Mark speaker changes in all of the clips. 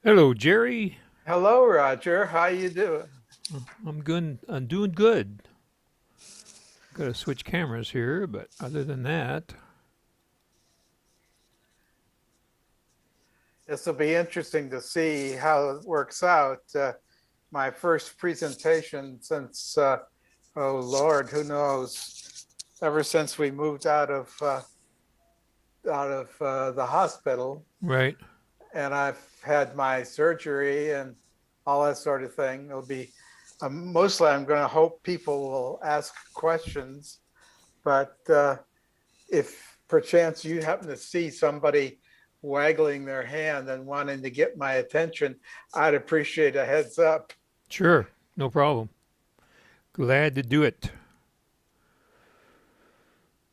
Speaker 1: Hello, Jerry.
Speaker 2: Hello, Roger. How you doing?
Speaker 1: I'm good. I'm doing good. Got to switch cameras here, but other than that,
Speaker 2: This will be interesting to see how it works out. My first presentation since, oh Lord, who knows? Ever since we moved out of the hospital,
Speaker 1: right?
Speaker 2: and I've had my surgery and all that sort of thing. It'll be mostly. I'm going to hope people will ask questions, but if perchance you happen to see somebody waggling their hand and wanting to get my attention, I'd appreciate a heads up.
Speaker 1: Sure, no problem. Glad to do it.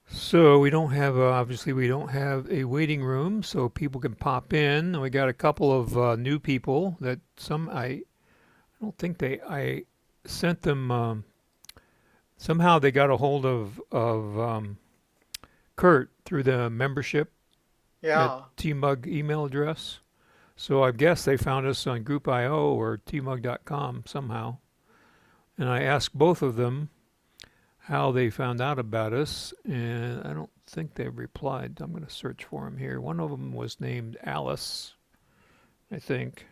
Speaker 1: So we don't have obviously we don't have a waiting room, so people can pop in. We got a couple of new people that I don't think I sent them. Somehow they got a hold of Kurt through the membership at
Speaker 2: Yeah,
Speaker 1: TMUG email address. So I guess they found us on Group.io or tmug.com somehow. And I asked both of them how they found out about us, and I don't think they replied. I'm going to search for them here. One of them was named Alice, I think.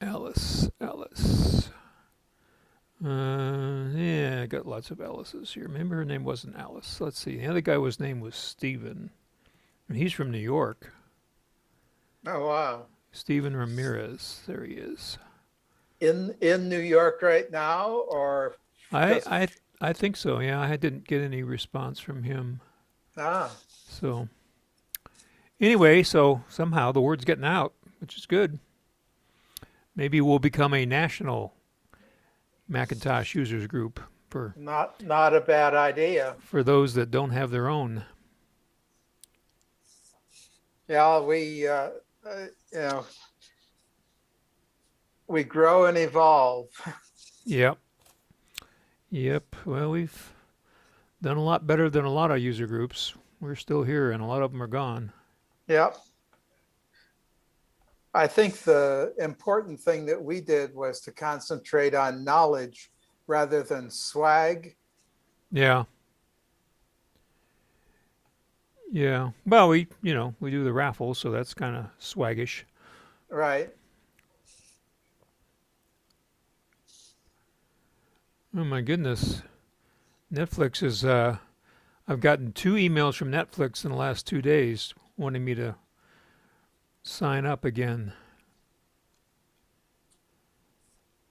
Speaker 1: Alice. Yeah, I got lots of Alice's here. Maybe her name wasn't Alice. Let's see. The other guy was name was Steven. And he's from New York.
Speaker 2: oh wow.
Speaker 1: Steven Ramirez. There he is.
Speaker 2: In New York right now, or
Speaker 1: I
Speaker 2: just
Speaker 1: I I think so. Yeah, I didn't get any response from him.
Speaker 2: ah?
Speaker 1: So anyway, so somehow the word's getting out, which is good. Maybe we'll become a national Macintosh users group for
Speaker 2: Not a bad idea.
Speaker 1: those that don't have their own.
Speaker 2: Yeah, uh, you know we grow and evolve.
Speaker 1: Yep. Yep. Well, we've done a lot better than a lot of user groups. We're still here, and a lot of them are gone.
Speaker 2: Yep. I think the important thing that we did was to concentrate on knowledge rather than swag.
Speaker 1: Yeah. Yeah. Well, we do the raffles, so that's kind of swaggish.
Speaker 2: Right.
Speaker 1: Oh my goodness. Netflix is I've gotten two emails from Netflix in the last 2 days wanting me to sign up again.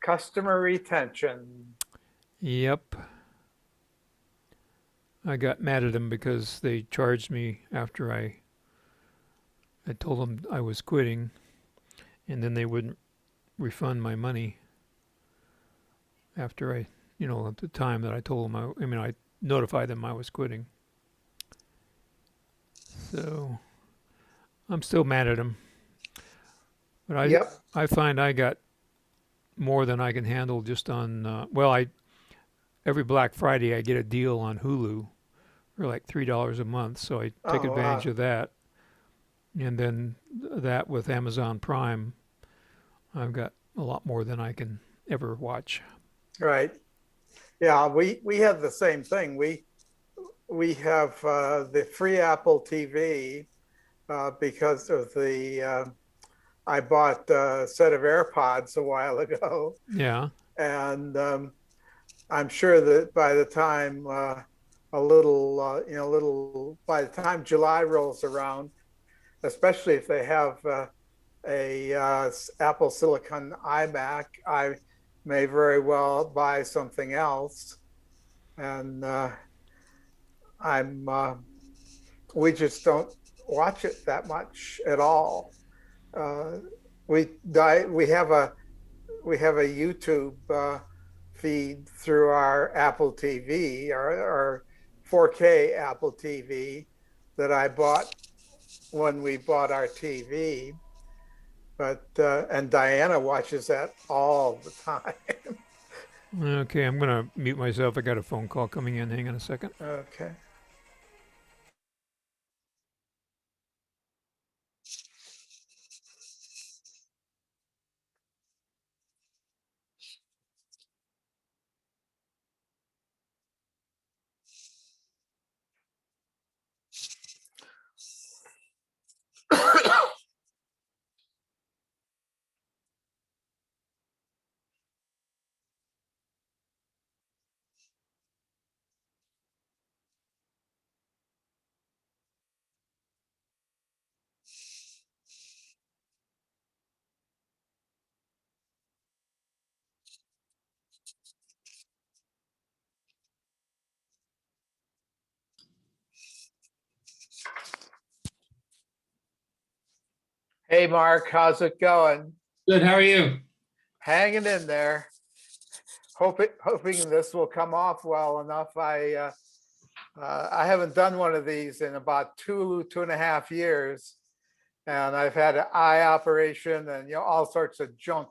Speaker 2: Customer retention.
Speaker 1: Yep. I got mad at them because they charged me after I told them I was quitting, and then they wouldn't refund my money after at the time that I told them I mean, I notified them I was quitting. So I'm still mad at them. But
Speaker 2: Yep.
Speaker 1: I find I got more than I can handle just on, well, I every Black Friday I get a deal on Hulu for like $3 a month, so I take
Speaker 2: Oh,
Speaker 1: advantage
Speaker 2: wow.
Speaker 1: of that. And then that with Amazon Prime, I've got a lot more than I can ever watch.
Speaker 2: Right. Yeah, we have the same thing. We have the free Apple TV because of the I bought a set of AirPods a while ago,
Speaker 1: Yeah.
Speaker 2: and I'm sure that by the time by the time July rolls around, especially if they have a Apple Silicon iMac, I may very well buy something else. And I'm we just don't watch it that much at all. Uh, we have a YouTube feed through our Apple TV, our 4K Apple TV that I bought when we bought our TV. But and Diana watches that all the time.
Speaker 1: Okay, I'm gonna mute myself. I got a phone call coming in. Hang on a second.
Speaker 2: Okay. Hey, Mark, how's it going?
Speaker 3: Good. How are you?
Speaker 2: Hanging in there. Hoping this will come off well enough. I haven't done one of these in about 2.5 years, and I've had an eye operation and all sorts of junk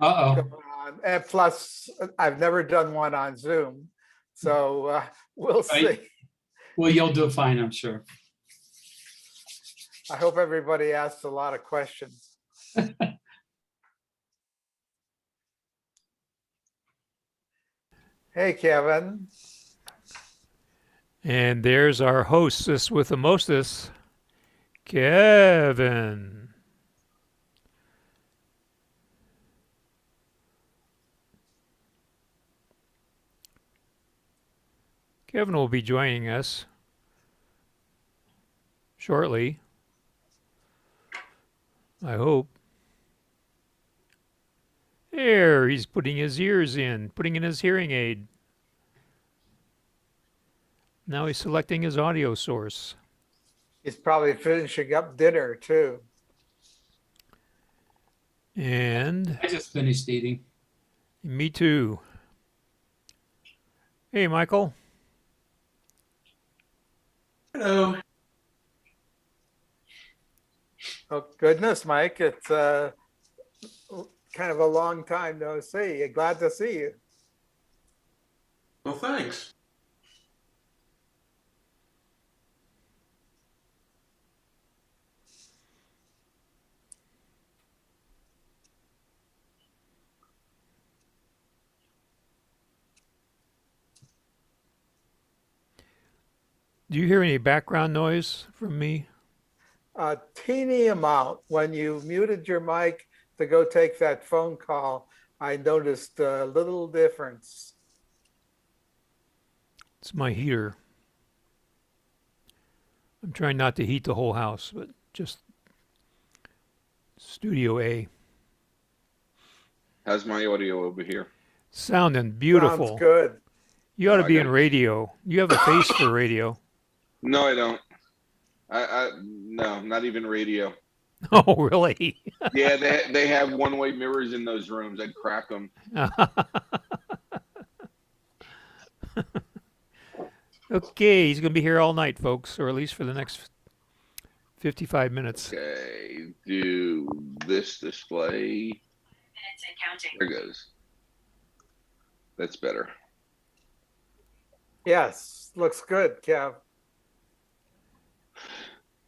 Speaker 3: Uh-oh.
Speaker 2: going on. And plus, I've never done one on Zoom, so we'll
Speaker 3: Right.
Speaker 2: see.
Speaker 3: Well, you'll do fine, I'm sure.
Speaker 2: I hope everybody asks a lot of questions. Hey, Kevin.
Speaker 1: And there's our hostess with the mostest, Kevin. Kevin will be joining us shortly, I hope. There, he's putting his ears in, putting in his hearing aid. Now he's selecting his audio source.
Speaker 2: He's probably finishing up dinner too.
Speaker 1: And
Speaker 3: I just finished eating.
Speaker 1: me too. Hey, Michael.
Speaker 3: Hello.
Speaker 2: Oh, goodness, Mike. It's kind of a long time no see. Glad to see you.
Speaker 4: Well, thanks.
Speaker 1: Do you hear any background noise from me?
Speaker 2: A teeny amount. When you muted your mic to go take that phone call, I noticed a little difference.
Speaker 1: It's my heater. I'm trying not to heat the whole house, but just Studio A.
Speaker 4: How's my audio over here?
Speaker 1: Sounding
Speaker 2: Sounds
Speaker 1: beautiful.
Speaker 2: good.
Speaker 1: You ought to
Speaker 4: I
Speaker 1: be
Speaker 4: got
Speaker 1: in
Speaker 4: it.
Speaker 1: radio. You have a face for radio.
Speaker 4: No, I don't. No, not even radio.
Speaker 1: Oh, really?
Speaker 4: Yeah, they have one-way mirrors in those rooms. I'd crack them.
Speaker 1: Okay, he's going to be here all night, folks, or at least for the next 55 minutes.
Speaker 4: Okay, do this display. There goes. That's better.
Speaker 2: Yes, looks good, Kev.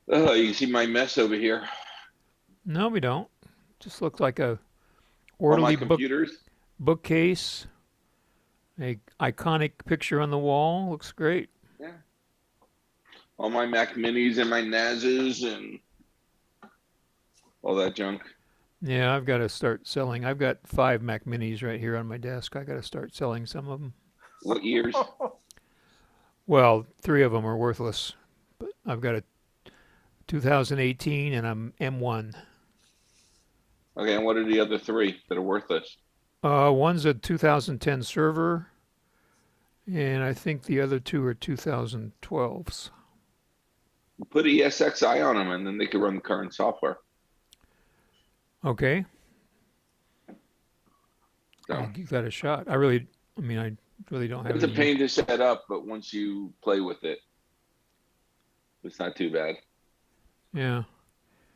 Speaker 4: Oh, you can see my mess over here.
Speaker 1: No, we don't. Just looks like a
Speaker 4: All my
Speaker 1: orderly
Speaker 4: computers.
Speaker 1: bookcase. A iconic picture on the wall. Looks great.
Speaker 4: Yeah. All my Mac Minis and my NASs and all that junk.
Speaker 1: Yeah, I've got to start selling. I've got 5 Mac Minis right here on my desk. I got to start selling some of them.
Speaker 4: What years?
Speaker 1: Well, 3 of them are worthless, but I've got a 2018 and I'm M1.
Speaker 4: Okay, and what are the other 3 that are worthless?
Speaker 1: One's a 2010 server, and I think the other 2 are 2012s.
Speaker 4: Put ESXi on them, and then they can run the current software.
Speaker 1: Okay,
Speaker 4: So
Speaker 1: I'll give that a shot. I really don't have
Speaker 4: it's a
Speaker 1: any.
Speaker 4: pain to set up, but once you play with it, it's not too bad.
Speaker 1: Yeah,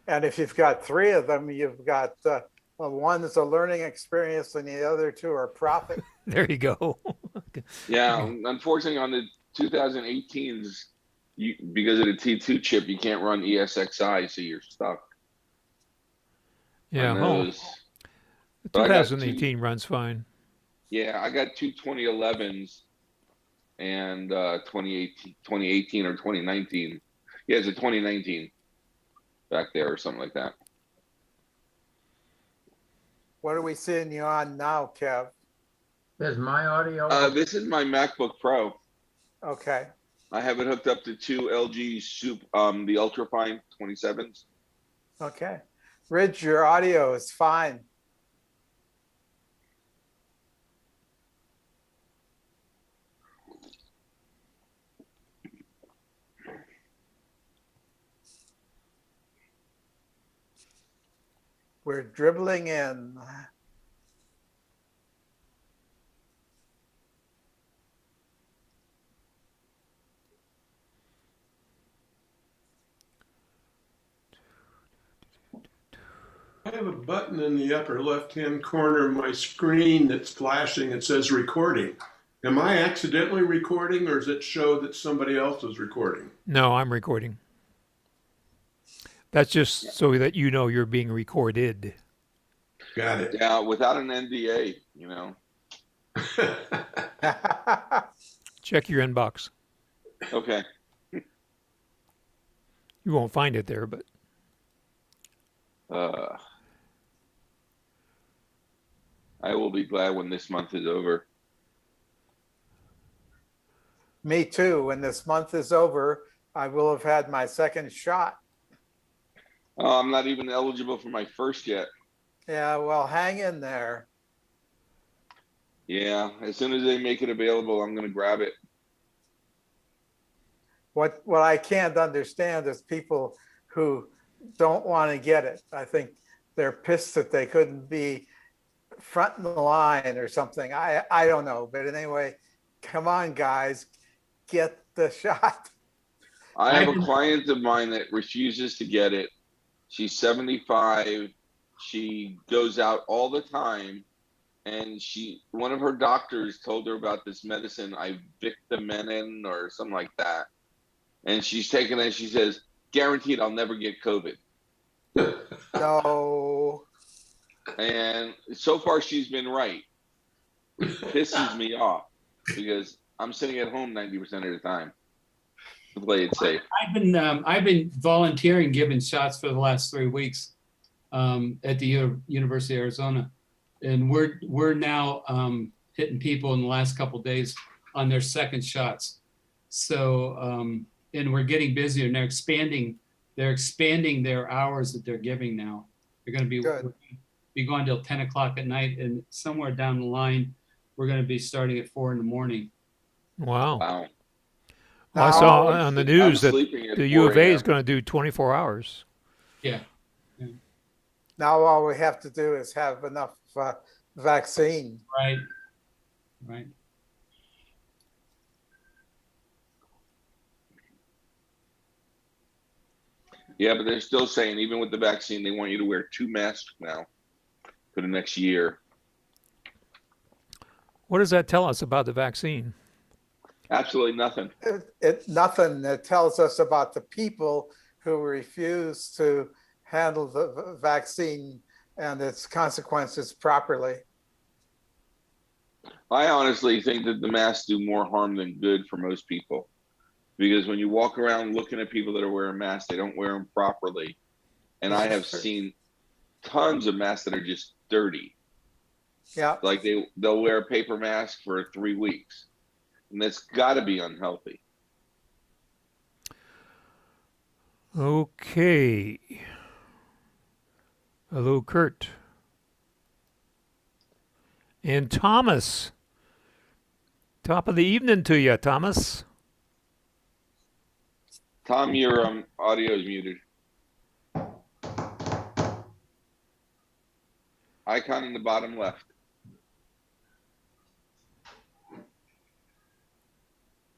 Speaker 2: And if you've got 3 of them, you've got well, one is a learning experience and the other 2 are profit.
Speaker 1: there you go.
Speaker 4: Yeah, unfortunately, on the 2018s, because of the T2 chip, you can't run ESXi, so you're stuck
Speaker 1: Yeah,
Speaker 4: on
Speaker 1: well,
Speaker 4: those.
Speaker 1: the
Speaker 4: But I got
Speaker 1: 2018 runs fine.
Speaker 4: Yeah, I got 2 2011s and 2018 or 2019. Yeah, it's a 2019 back there or something like that.
Speaker 2: What are we seeing you on now, Kev?
Speaker 5: Is my audio?
Speaker 4: This is my MacBook Pro.
Speaker 2: Okay.
Speaker 4: I have it hooked up to 2 LG the Ultrafine 27s.
Speaker 2: Okay. Ridge, your audio is fine. We're dribbling in.
Speaker 6: I have a button in the upper left-hand corner of my screen that's flashing. It says recording. Am I accidentally recording, or does it show that somebody else is recording?
Speaker 1: No, I'm recording. That's just so that you know you're being recorded.
Speaker 6: Got it.
Speaker 4: Yeah, without an NDA, you know.
Speaker 1: Check your inbox.
Speaker 4: Okay.
Speaker 1: You won't find it there, but
Speaker 4: I will be glad when this month is over.
Speaker 2: Me too. When this month is over, I will have had my second shot.
Speaker 4: Oh, I'm not even eligible for my first yet.
Speaker 2: Yeah, well, hang in there.
Speaker 4: Yeah, as soon as they make it available, I'm going to grab it.
Speaker 2: What I can't understand is people who don't want to get it. I think they're pissed that they couldn't be front in the line or something. I don't know. But anyway, come on, guys, get the shot.
Speaker 4: I have a client of mine that refuses to get it. She's 75. She goes out all the time. And one of her doctors told her about this medicine, Ivictamenin or something like that. And she's taking it. She says, guaranteed I'll never get COVID.
Speaker 2: No.
Speaker 4: And so far she's been right. It pisses me off because I'm sitting at home 90% of the time to play it safe.
Speaker 3: I've been volunteering giving shots for the last 3 weeks at the University of Arizona, and we're now hitting people in the last couple of days on their second shots. So and we're getting busier, and they're expanding their hours that they're giving now. They're going to be going till 10 o'clock at night, and somewhere down the line, we're going to be starting at 4 in the morning.
Speaker 1: wow.
Speaker 4: Wow.
Speaker 1: Well, I saw on the news that the U of A is going to do 24 hours.
Speaker 3: Yeah.
Speaker 2: Now all we have to do is have enough vaccine.
Speaker 3: Right.
Speaker 4: Yeah, but they're still saying, even with the vaccine, they want you to wear 2 masks now for the next year.
Speaker 1: What does that tell us about the vaccine?
Speaker 4: Absolutely nothing.
Speaker 2: Nothing that tells us about the people who refuse to handle the vaccine and its consequences properly.
Speaker 4: I honestly think that the masks do more harm than good for most people. Because when you walk around looking at people that are wearing masks, they don't wear them properly. And I have seen tons of masks that are just dirty.
Speaker 2: Yeah.
Speaker 4: Like they'll wear a paper mask for 3 weeks. And that's got to be unhealthy.
Speaker 1: Okay. Hello, Kurt. And Thomas. Top of the evening to you, Thomas.
Speaker 4: Tom, your audio is muted. Icon in the bottom left.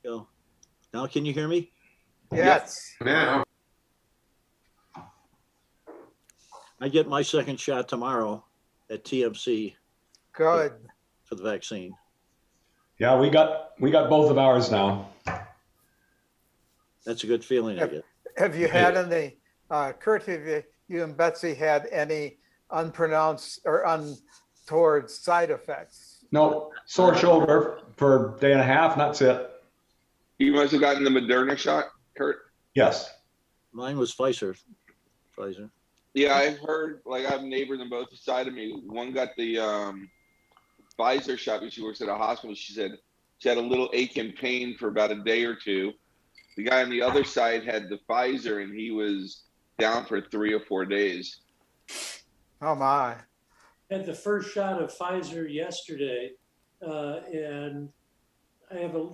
Speaker 7: Go. Now can you hear me?
Speaker 2: Yes.
Speaker 6: Now,
Speaker 7: I get my second shot tomorrow at TMC
Speaker 2: Good.
Speaker 7: for the vaccine.
Speaker 8: Yeah, we got both of ours now.
Speaker 7: That's a good feeling I get.
Speaker 2: Have you had any, Kurt, have you and Betsy had any unpronounced or untoward side effects?
Speaker 8: No, sore shoulder for a day and a half, and that's it.
Speaker 4: You must have gotten the Moderna shot, Kurt.
Speaker 8: Yes.
Speaker 7: Mine was Pfizer.
Speaker 4: Yeah, I've heard, like, I have neighbors on both sides of me. One got the Pfizer shot because she works at a hospital. She said she had a little ache and pain for about a day or two. The guy on the other side had the Pfizer, and he was down for 3 or 4 days.
Speaker 2: Oh, my.
Speaker 9: Had the first shot of Pfizer yesterday, and I have a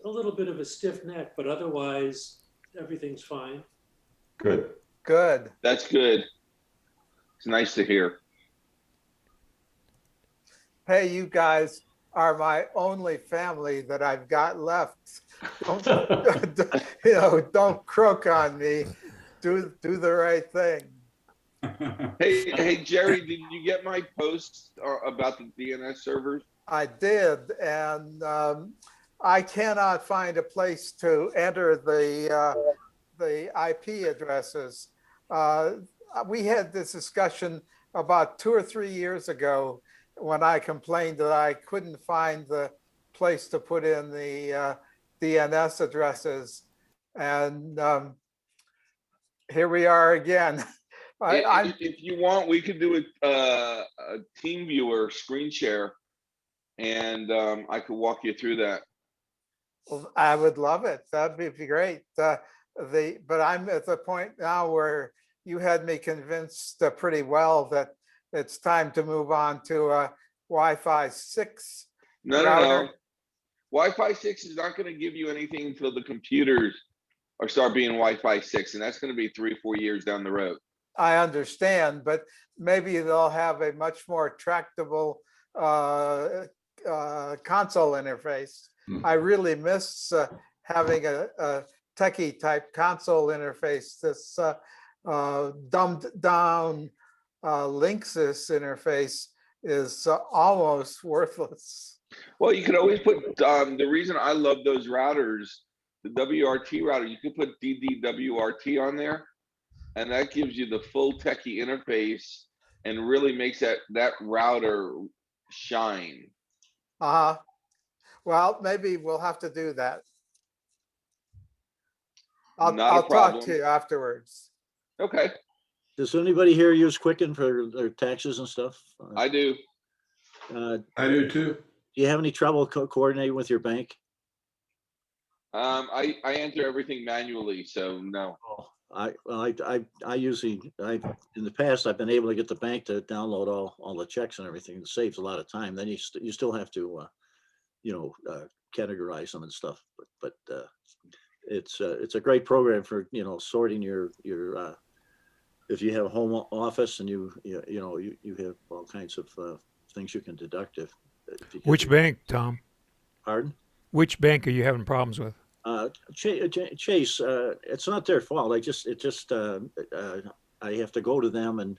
Speaker 9: little bit of a stiff neck, but otherwise everything's fine.
Speaker 8: Good.
Speaker 2: Good.
Speaker 4: That's good. It's nice to hear.
Speaker 2: hey, you guys are my only family that I've got left. Don't, don't croak on me. Do the right thing.
Speaker 4: Hey, Jerry, did you get my post about the DNS servers?
Speaker 2: I did, and I cannot find a place to enter the IP addresses. We had this discussion about 2 or 3 years ago when I complained that I couldn't find the place to put in the DNS addresses, and here we are again.
Speaker 4: If you want, we could do a team viewer screen share, and I could walk you through that.
Speaker 2: I would love it. That'd be great. But I'm at the point now where you had me convinced pretty well that it's time to move on to a Wi-Fi 6 router.
Speaker 4: No. Wi-Fi 6 is not going to give you anything until the computers or start being Wi-Fi 6, and that's going to be 3 or 4 years down the road.
Speaker 2: I understand, but maybe they'll have a much more tractable console interface. I really miss having a techie type console interface. This dumbed down Linksys interface is almost worthless.
Speaker 4: Well, you could always put, the reason I love those routers, the WRT router, you could put DDWRT on there, and that gives you the full techie interface and really makes that router shine.
Speaker 2: Well, maybe we'll have to do that.
Speaker 4: Not a
Speaker 2: I'll talk
Speaker 4: problem.
Speaker 2: to you afterwards.
Speaker 4: Okay,
Speaker 7: Does anybody here use Quicken for their taxes and stuff?
Speaker 4: I do.
Speaker 7: Do
Speaker 6: I do too.
Speaker 7: you have any trouble coordinating with your bank?
Speaker 4: I enter everything manually, so no.
Speaker 7: Oh, I usually, in the past, I've been able to get the bank to download all the checks and everything. It saves a lot of time. Then you still have to, categorize them and stuff. But it's a great program for, sorting your if you have a home office and you have all kinds of things you can deduct if you
Speaker 1: Which bank, Tom?
Speaker 7: Pardon?
Speaker 1: Which bank are you having problems with?
Speaker 7: Chase, it's not their fault. I have to go to them and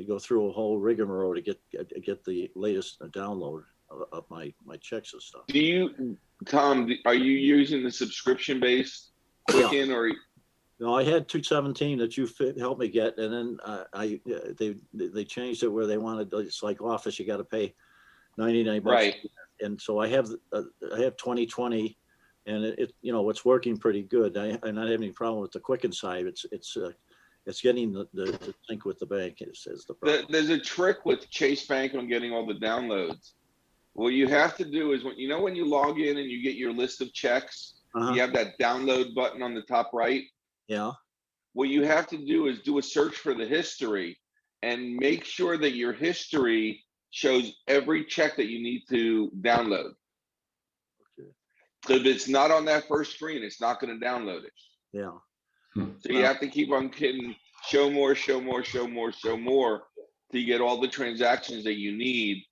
Speaker 7: go through a whole rigmarole to get the latest download of my checks and stuff.
Speaker 4: Tom, are you using the subscription based Quicken or?
Speaker 7: No, I had 217 that you helped me get, and then they changed it where they wanted, it's like Office, you got to pay 99 bucks.
Speaker 4: Right.
Speaker 7: And so I have 2020, and it's working pretty good. I'm not having any problem with the Quicken side. It's getting the sync with the bank is the problem.
Speaker 4: There's a trick with Chase Bank on getting all the downloads. What you have to do is when you log in and you get your list of checks, you have that download button on the top right.
Speaker 7: Yeah.
Speaker 4: What you have to do is do a search for the history and make sure that your history shows every check that you need to download.
Speaker 7: Okay.
Speaker 4: So if it's not on that first screen, it's not going to download it.
Speaker 7: Yeah.
Speaker 4: So you have to keep on hitting show more till you get all the transactions that you need.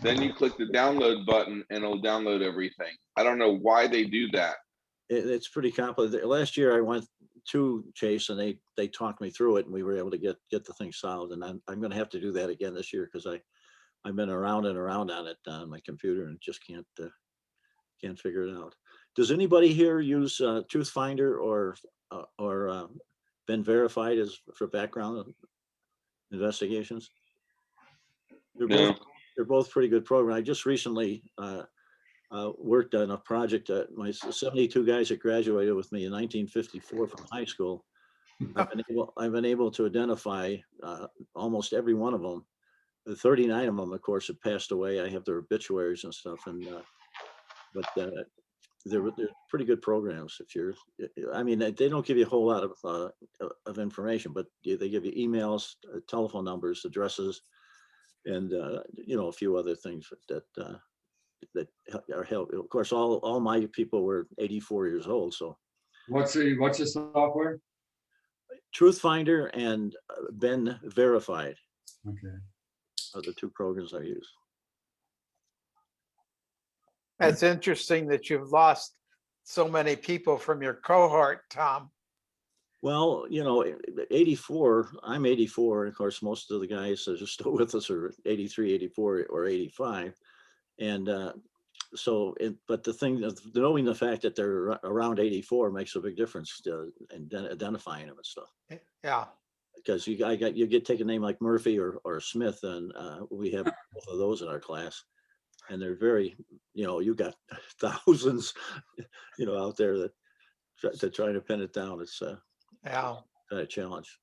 Speaker 4: Then you click the download button and it'll download everything. I don't know why they do that. It's
Speaker 7: pretty complicated. Last year I went to Chase and they talked me through it and we were able to get the thing solved. And I'm going to have to do that again this year because I've been around and around on it on my computer and just can't figure it out. Does anybody here use Truth Finder or been verified as for background investigations? They're both pretty good programs. I just recently worked on a project. My 72 guys that graduated with me in 1954 from high school. I've been able to identify almost every one of them. 39 of them, of course, have passed away. I have their obituaries and stuff, but they're pretty good programs. They don't give you a whole lot of information, but they give you emails, telephone numbers, addresses, and a few other things that are help. Of course, all my people were 84 years old. So,
Speaker 10: what's the software?
Speaker 7: Truth Finder and Ben Verified.
Speaker 10: Okay.
Speaker 7: Are the two programs I use.
Speaker 2: That's interesting that you've lost so many people from your cohort, Tom.
Speaker 7: Well, 84, I'm 84. And of course, most of the guys that are still with us are 83, 84, or 85. And but the thing of knowing the fact that they're around 84 makes a big difference in identifying them and stuff.
Speaker 2: Yeah.
Speaker 7: Because you get take a name like Murphy or Smith, and we have both of those in our class, and they're very, you got thousands, out there that try to pin it down. It's
Speaker 2: Yeah.
Speaker 7: kind of a challenge.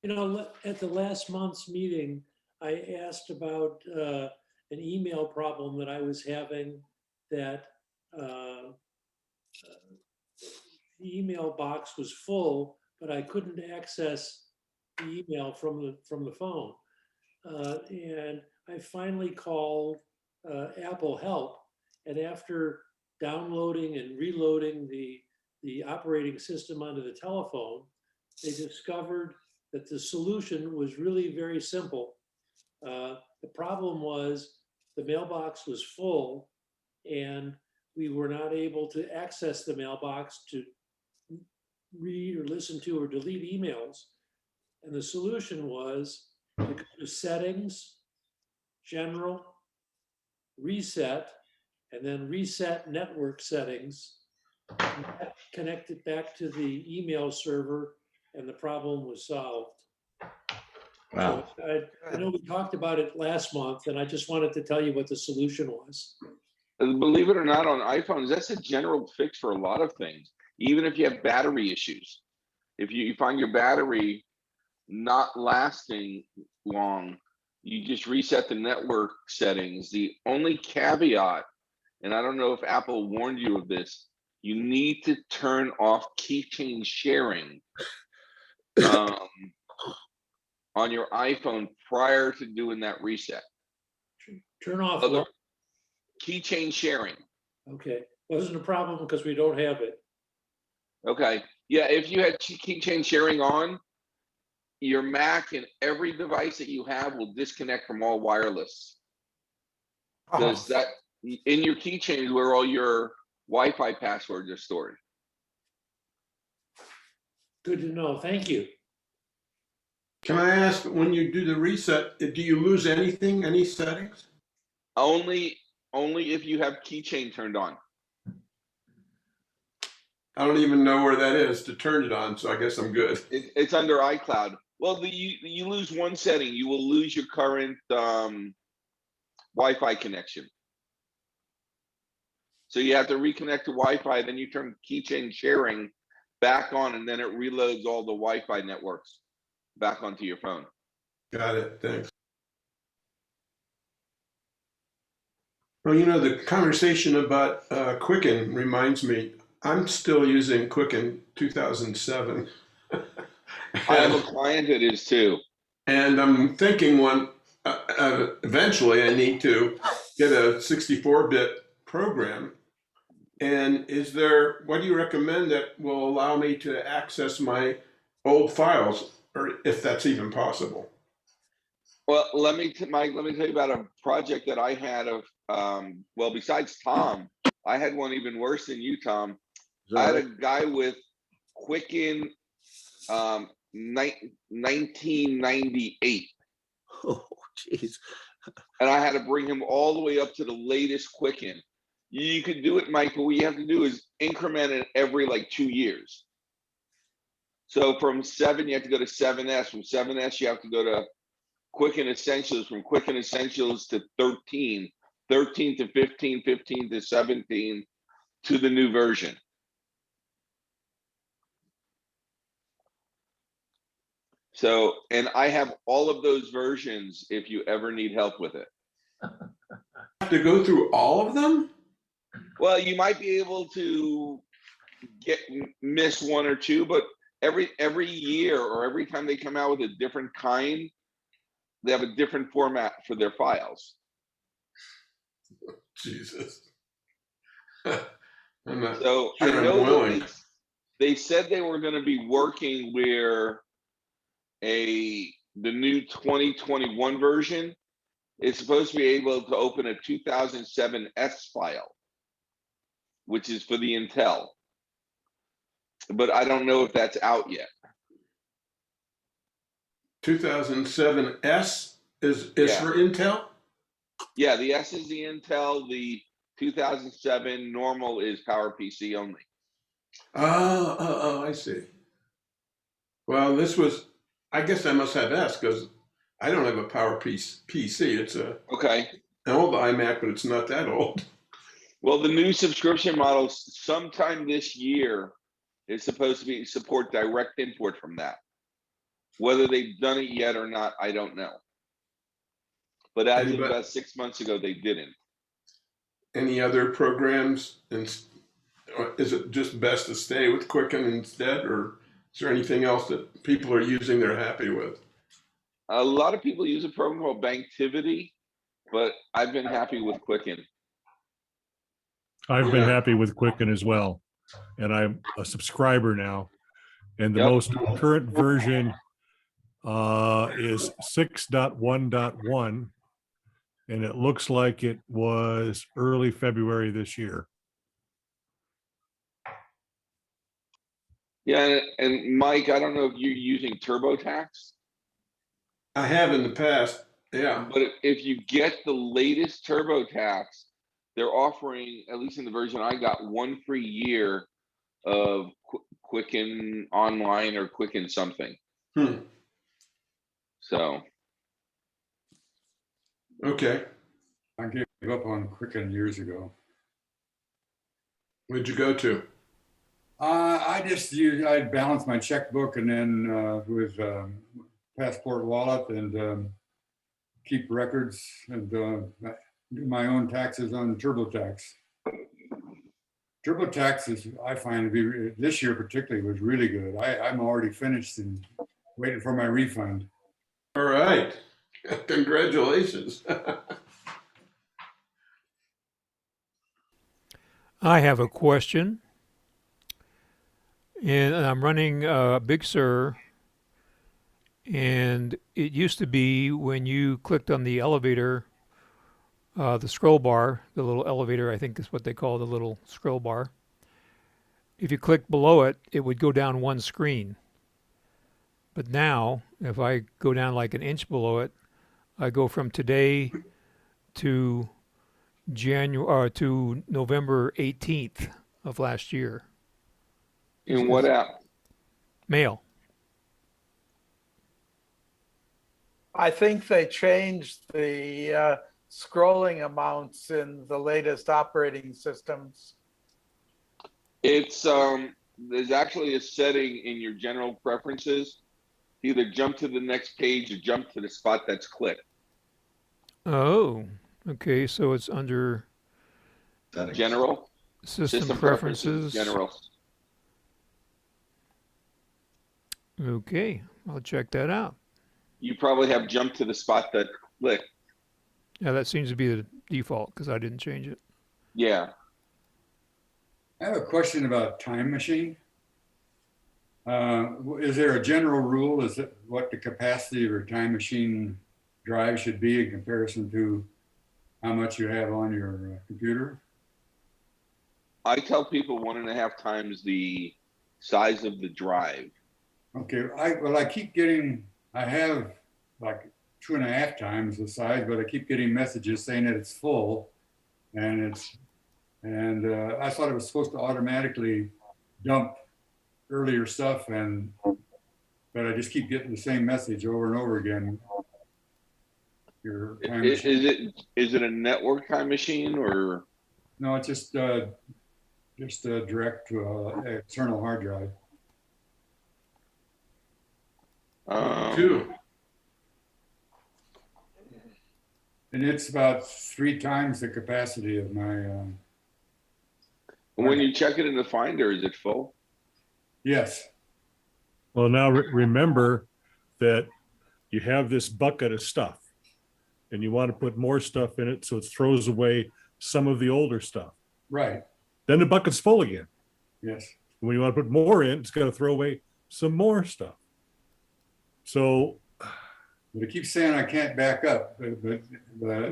Speaker 9: At the last month's meeting, I asked about an email problem that I was having, that the email box was full, but I couldn't access the email from the phone. And I finally called Apple Help, and after downloading and reloading the operating system onto the telephone, they discovered that the solution was really very simple. The problem was the mailbox was full, and we were not able to access the mailbox to read or listen to or delete emails. And the solution was to go to Settings, General, Reset, and then Reset Network Settings, and connect it back to the email server, and the problem was solved.
Speaker 8: Wow.
Speaker 9: So I know we talked about it last month, and I just wanted to tell you what the solution was.
Speaker 4: Believe it or not, on iPhones, that's a general fix for a lot of things. Even if you have battery issues, if you find your battery not lasting long, you just reset the network settings. The only caveat, and I don't know if Apple warned you of this, you need to turn off keychain sharing on your iPhone prior to doing that reset.
Speaker 9: Turn off what?
Speaker 4: Keychain sharing.
Speaker 9: Okay, wasn't a problem because we don't have it.
Speaker 4: Okay, yeah, if you had keychain sharing on, your Mac and every device that you have will disconnect from all wireless. Because that in your keychain is where all your Wi-Fi passwords are stored.
Speaker 9: Good to know. Thank you.
Speaker 6: Can I ask, when you do the reset, do you lose anything, any settings?
Speaker 4: Only if you have keychain turned on.
Speaker 6: I don't even know where that is to turn it on, so I guess I'm good.
Speaker 4: It's under iCloud. Well, you lose one setting, you will lose your current Wi-Fi connection. So you have to reconnect to Wi-Fi, then you turn keychain sharing back on, and then it reloads all the Wi-Fi networks back onto your phone.
Speaker 6: Got it, thanks. Well, the conversation about Quicken reminds me, I'm still using Quicken 2007.
Speaker 4: I have a client that is too.
Speaker 6: And I'm thinking eventually I need to get a 64-bit program. And what do you recommend that will allow me to access my old files, or if that's even possible?
Speaker 4: Well, Mike, let me tell you about a project that I had of, well, besides Tom, I had one even worse than you, Tom. I had a guy with Quicken 1998.
Speaker 7: Oh, jeez.
Speaker 4: And I had to bring him all the way up to the latest Quicken. You could do it, Mike, but what you have to do is increment it every like 2 years. So from 7, you have to go to 7S. From 7S, you have to go to Quicken Essentials. From Quicken Essentials to 13, 13 to 15, 15 to 17 to the new version. So, and I have all of those versions if you ever need help with it.
Speaker 6: Have to go through all of them?
Speaker 4: Well, you might be able to miss one or two, but every year or every time they come out with a different kind, they have a different format for their files.
Speaker 6: Jesus. I'm not
Speaker 4: So
Speaker 6: sure
Speaker 4: I know
Speaker 6: I'm willing.
Speaker 4: that they said they were going to be working where the new 2021 version It's supposed to be able to open a 2007 S file, which is for the Intel. But I don't know if that's out yet.
Speaker 6: 2007 S is
Speaker 4: Yeah.
Speaker 6: for Intel?
Speaker 4: Yeah, the S is the Intel. The 2007 normal is PowerPC only.
Speaker 6: Oh, I see. Well, this was, I guess I must have S because I don't have a PC. It's an
Speaker 4: Okay.
Speaker 6: old iMac, but it's not that old.
Speaker 4: Well, the new subscription model sometime this year is supposed to be support direct import from that. Whether they've done it yet or not, I don't know. But as of about 6 months ago, they didn't.
Speaker 6: Any other programs? And is it just best to stay with Quicken instead, or is there anything else that people are using they're happy with?
Speaker 4: A lot of people use a program called Banktivity, but I've been happy with Quicken.
Speaker 11: I've been happy with Quicken as well, and I'm a subscriber now. And the
Speaker 4: Yep.
Speaker 11: most current version is 6.1.1, and it looks like it was early February this year.
Speaker 4: Yeah, and Mike, I don't know if you're using TurboTax.
Speaker 6: I have in the past, yeah.
Speaker 4: But if you get the latest TurboTax, they're offering, at least in the version I got, 1 free year of Quicken Online or Quicken something. So.
Speaker 6: Okay.
Speaker 10: I gave up on Quicken years ago.
Speaker 6: Where'd you go to?
Speaker 10: I balance my checkbook and then with Passport Wallet and keep records and do my own taxes on TurboTax. TurboTax is, I find, to be this year particularly was really good. I'm already finished and waiting for my refund.
Speaker 6: All right. Congratulations.
Speaker 1: I have a question. And I'm running Big Sur. And it used to be when you clicked on the elevator, the scroll bar, the little elevator, I think is what they call the little scroll bar. If you click below it, it would go down one screen. But now, if I go down like an inch below it, I go from today to to November 18th of last year.
Speaker 4: In what app?
Speaker 1: Mail.
Speaker 2: I think they changed the scrolling amounts in the latest operating systems.
Speaker 4: It's there's actually a setting in your general preferences. Either jump to the next page or jump to the spot that's clicked.
Speaker 1: Oh, okay. So it's under
Speaker 4: General.
Speaker 1: System preferences.
Speaker 4: General.
Speaker 1: Okay, I'll check that out.
Speaker 4: You probably have jump to the spot that clicked.
Speaker 1: Yeah, that seems to be the default because I didn't change it.
Speaker 4: Yeah.
Speaker 10: I have a question about Time Machine. Is there a general rule? Is it what the capacity of your Time Machine drive should be in comparison to how much you have on your computer?
Speaker 4: I tell people 1.5 times the size of the drive.
Speaker 10: Okay, I keep getting, I have like 2.5 times the size, but I keep getting messages saying that it's full, and I thought it was supposed to automatically dump earlier stuff, but I just keep getting the same message over and over again. Your time machine.
Speaker 4: Is it a network time machine or?
Speaker 10: No, it's just direct to an external hard drive.
Speaker 6: Two.
Speaker 10: And it's about 3 times the capacity of my.
Speaker 4: When you check it in the Finder, is it full?
Speaker 10: Yes.
Speaker 11: Well, now remember that you have this bucket of stuff and you want to put more stuff in it so it throws away some of the older stuff.
Speaker 10: Right.
Speaker 11: Then the bucket's full again.
Speaker 10: Yes.
Speaker 11: When you want to put more in, it's got to throw away some more stuff. So
Speaker 10: But it keeps saying I can't back up. But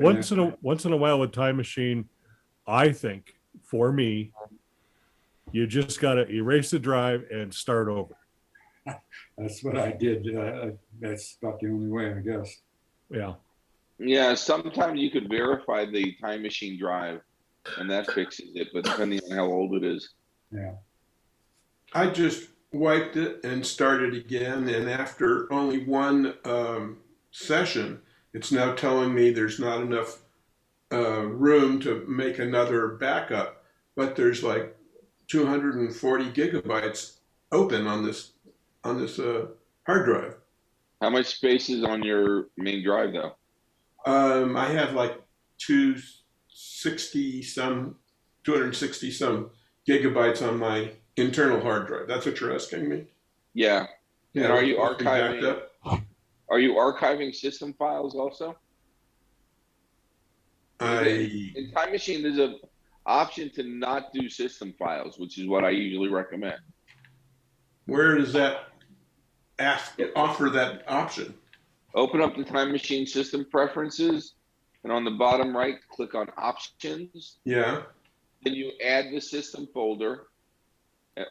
Speaker 11: Once in a while with Time Machine, I think for me, you just got to erase the drive and start over.
Speaker 10: that's what I did. That's about the only way, I guess.
Speaker 11: Yeah.
Speaker 4: Yeah, sometimes you could verify the Time Machine drive and that fixes it, but depending on how old it is.
Speaker 10: Yeah.
Speaker 6: I just wiped it and started again, and after only one session, it's now telling me there's not enough room to make another backup, but there's like 240 gigabytes open on this hard drive.
Speaker 4: How much space is on your main drive though?
Speaker 6: I have like 260 some gigabytes on my internal hard drive. That's what you're asking me?
Speaker 4: Yeah.
Speaker 6: Yeah.
Speaker 4: And are
Speaker 6: that's
Speaker 4: you
Speaker 6: supposed to be backed
Speaker 4: archiving?
Speaker 6: up?
Speaker 4: Are you archiving system files also? In Time Machine, there's an option to not do system files, which is what I usually recommend.
Speaker 6: Where does that offer that option?
Speaker 4: Open up the Time Machine system preferences, and on the bottom right, click on options.
Speaker 6: Yeah.
Speaker 4: Then you add the system folder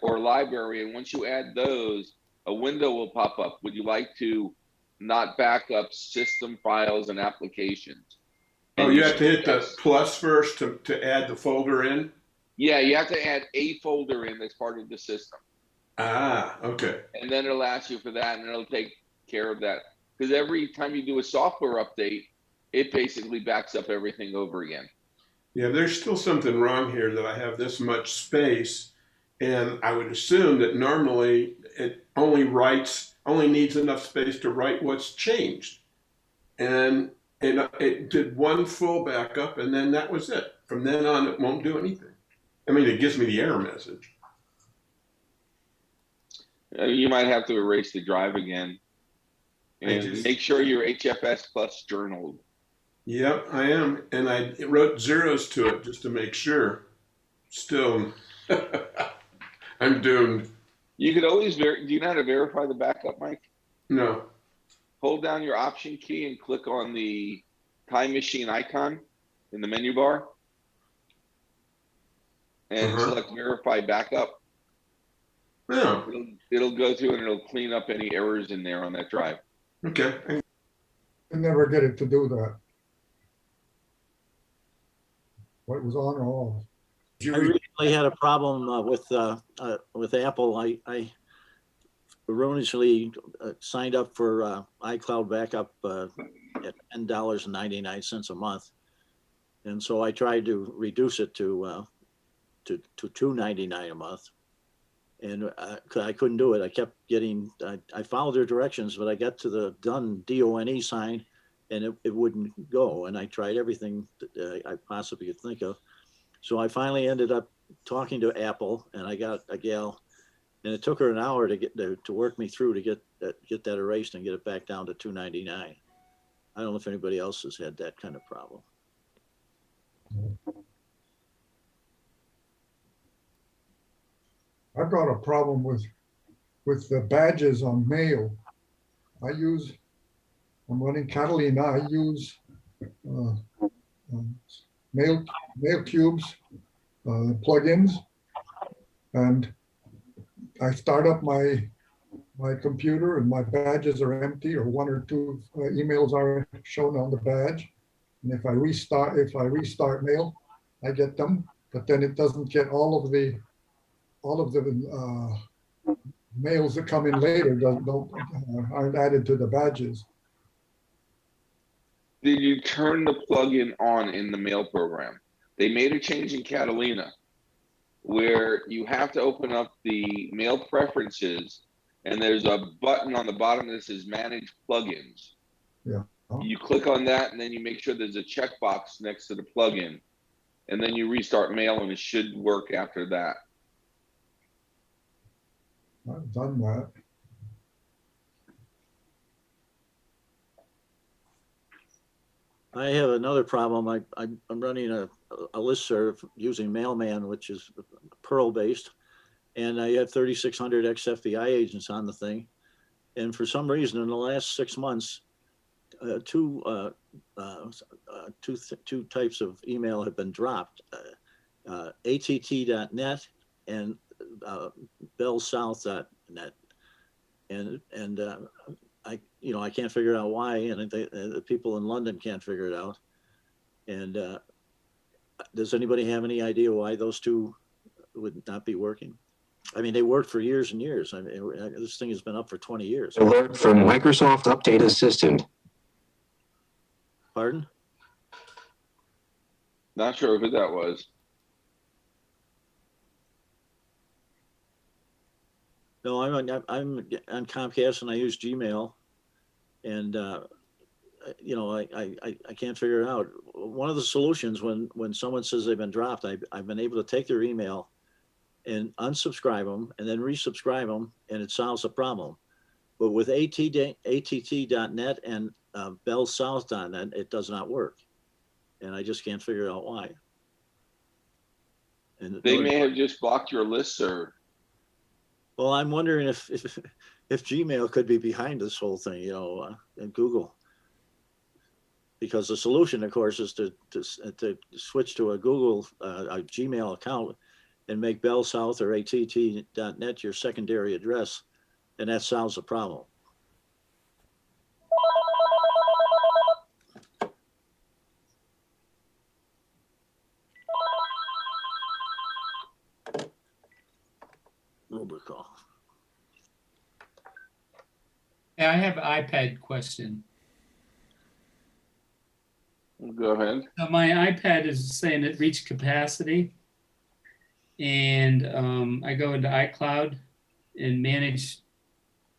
Speaker 4: or library, and once you add those, a window will pop up. Would you like to not back up system files and applications?
Speaker 6: Oh,
Speaker 4: And
Speaker 6: you have to hit the
Speaker 4: yes.
Speaker 6: plus first to add the folder in?
Speaker 4: Yeah, you have to add a folder in that's part of the system.
Speaker 6: Ah, okay.
Speaker 4: And then it'll ask you for that, and it'll take care of that. Because every time you do a software update, it basically backs up everything over again.
Speaker 6: Yeah, there's still something wrong here that I have this much space, and I would assume that normally it only needs enough space to write what's changed. And it did one full backup, and then that was it. From then on, it won't do anything. I mean, it gives me the error message.
Speaker 4: You might have to erase the drive again. And make sure you're HFS plus journaled.
Speaker 6: Yep, I am. And I wrote zeros to it just to make sure. Still, I'm doomed.
Speaker 4: You could always do you know how to verify the backup, Mike?
Speaker 6: No.
Speaker 4: Hold down your option key and click on the Time Machine icon in the menu bar. And select verify backup.
Speaker 6: No.
Speaker 4: It'll go through and it'll clean up any errors in there on that drive.
Speaker 6: Okay.
Speaker 2: I never get it to do that. What was on or off?
Speaker 7: I recently had a problem with Apple. I erroneously signed up for iCloud backup at $10.99 a month, and so I tried to reduce it to $2.99 a month, and I couldn't do it. I kept getting. I followed their directions, but I got to the done DONE sign, and it wouldn't go. And I tried everything that I possibly could think of. So I finally ended up talking to Apple, and I got a gal, and it took her an hour to work me through to get that erased and get it back down to $2.99. I don't know if anybody else has had that kind of problem.
Speaker 2: I've got a problem with the badges on mail. I'm running Catalina. I use mail cubes plugins, and I start up my computer and my badges are empty, or one or two emails are shown on the badge. And if I restart mail, I get them, but then it doesn't get all of the mails that come in later aren't added to the badges.
Speaker 4: Did you turn the plugin on in the mail program? They made a change in Catalina where you have to open up the mail preferences, and there's a button on the bottom that says manage plugins.
Speaker 2: Yeah.
Speaker 4: You click on that, and then you make sure there's a checkbox next to the plugin, and then you restart mail, and it should work after that.
Speaker 2: I've done that.
Speaker 7: I have another problem. I'm running a listserv using Mailman, which is Perl based, and I have 3,600 ex-FBI agents on the thing. And for some reason, in the last 6 months, two types of email have been dropped. att.net and bellsouth.net. And I can't figure out why, and the people in London can't figure it out. And does anybody have any idea why those two would not be working? I mean, they worked for years and years. I mean, this thing has been up for 20 years.
Speaker 12: Alert from Microsoft Update Assistant.
Speaker 7: Pardon?
Speaker 4: Not sure who that was.
Speaker 7: No, I'm on Comcast and I use Gmail, and I can't figure it out. One of the solutions when someone says they've been dropped, I've been able to take their email and unsubscribe them and then resubscribe them, and it solves the problem. But with att.net and bellsouth.net, it does not work, and I just can't figure out why. And
Speaker 4: they may have just blocked your listserv.
Speaker 7: Well, I'm wondering if Gmail could be behind this whole thing, and Google, because the solution, of course, is to switch to a Google a Gmail account and make bellsouth or att.net your secondary address, and that solves the problem. Robocall.
Speaker 3: Yeah, I have an iPad question.
Speaker 4: Go ahead.
Speaker 3: So my iPad is saying it reached capacity, and I go into iCloud and manage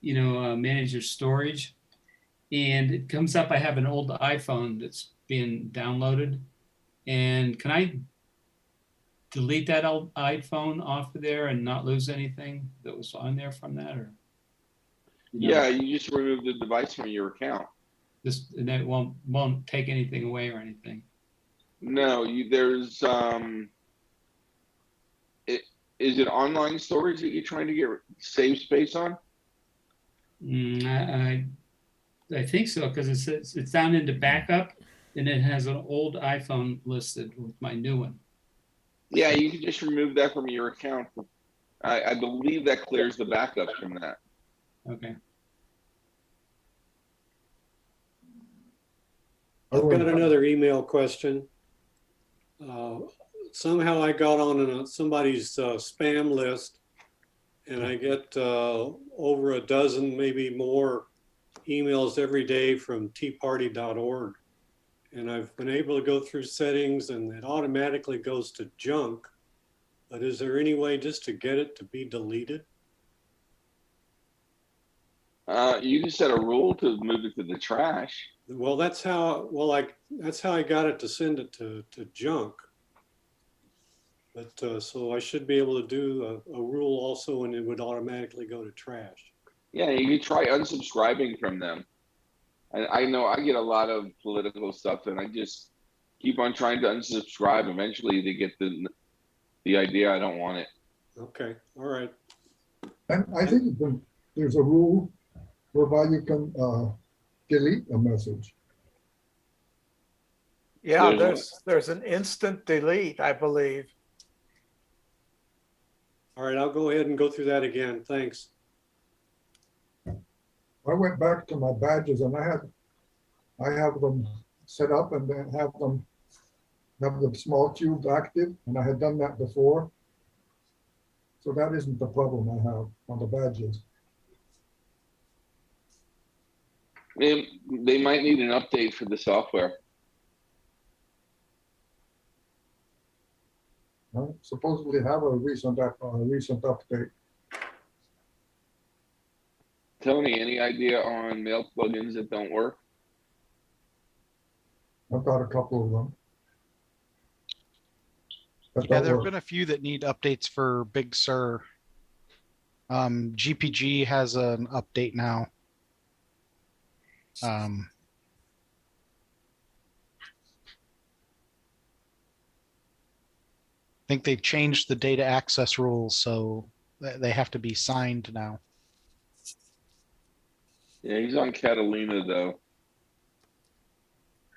Speaker 3: your storage, and it comes up I have an old iPhone that's being downloaded, and can I delete that old iPhone off of there and not lose anything that was on there from that, or?
Speaker 4: Yeah, you just remove the device from your account.
Speaker 3: And that won't take anything away or anything.
Speaker 4: No, there's is it online storage that you're trying to get save space on?
Speaker 3: I think so, because it's down into backup, and it has an old iPhone listed with my new one.
Speaker 4: Yeah, you can just remove that from your account. I believe that clears the backups from that.
Speaker 3: Okay.
Speaker 9: I've got another email question. Somehow I got on somebody's spam list, and I get over a dozen, maybe more, emails every day from teaparty.org. And I've been able to go through settings, and it automatically goes to junk. But is there any way just to get it to be deleted?
Speaker 4: You can set a rule to move it to the trash.
Speaker 9: Well, that's how I got it to send it to junk. But so I should be able to do a rule also, and it would automatically go to trash.
Speaker 4: Yeah, you can try unsubscribing from them. I know I get a lot of political stuff, and I just keep on trying to unsubscribe. Eventually, they get the idea I don't want it.
Speaker 9: Okay, all right.
Speaker 13: And I think there's a rule whereby you can delete a message.
Speaker 2: Yeah, there's an instant delete, I believe.
Speaker 9: All right, I'll go ahead and go through that again. Thanks.
Speaker 13: I went back to my badges and I have them set up and then have the small cubes active, and I had done that before. So that isn't the problem I have on the badges.
Speaker 4: They might need an update for the software.
Speaker 13: I supposedly have a recent update.
Speaker 4: Tony, any idea on mail plugins that don't work?
Speaker 13: I've got a couple of them.
Speaker 14: Yeah, there have been a few that need updates for Big Sur. GPG has an update now. I think they've changed the data access rules, so they have to be signed now.
Speaker 4: Yeah, he's on Catalina though.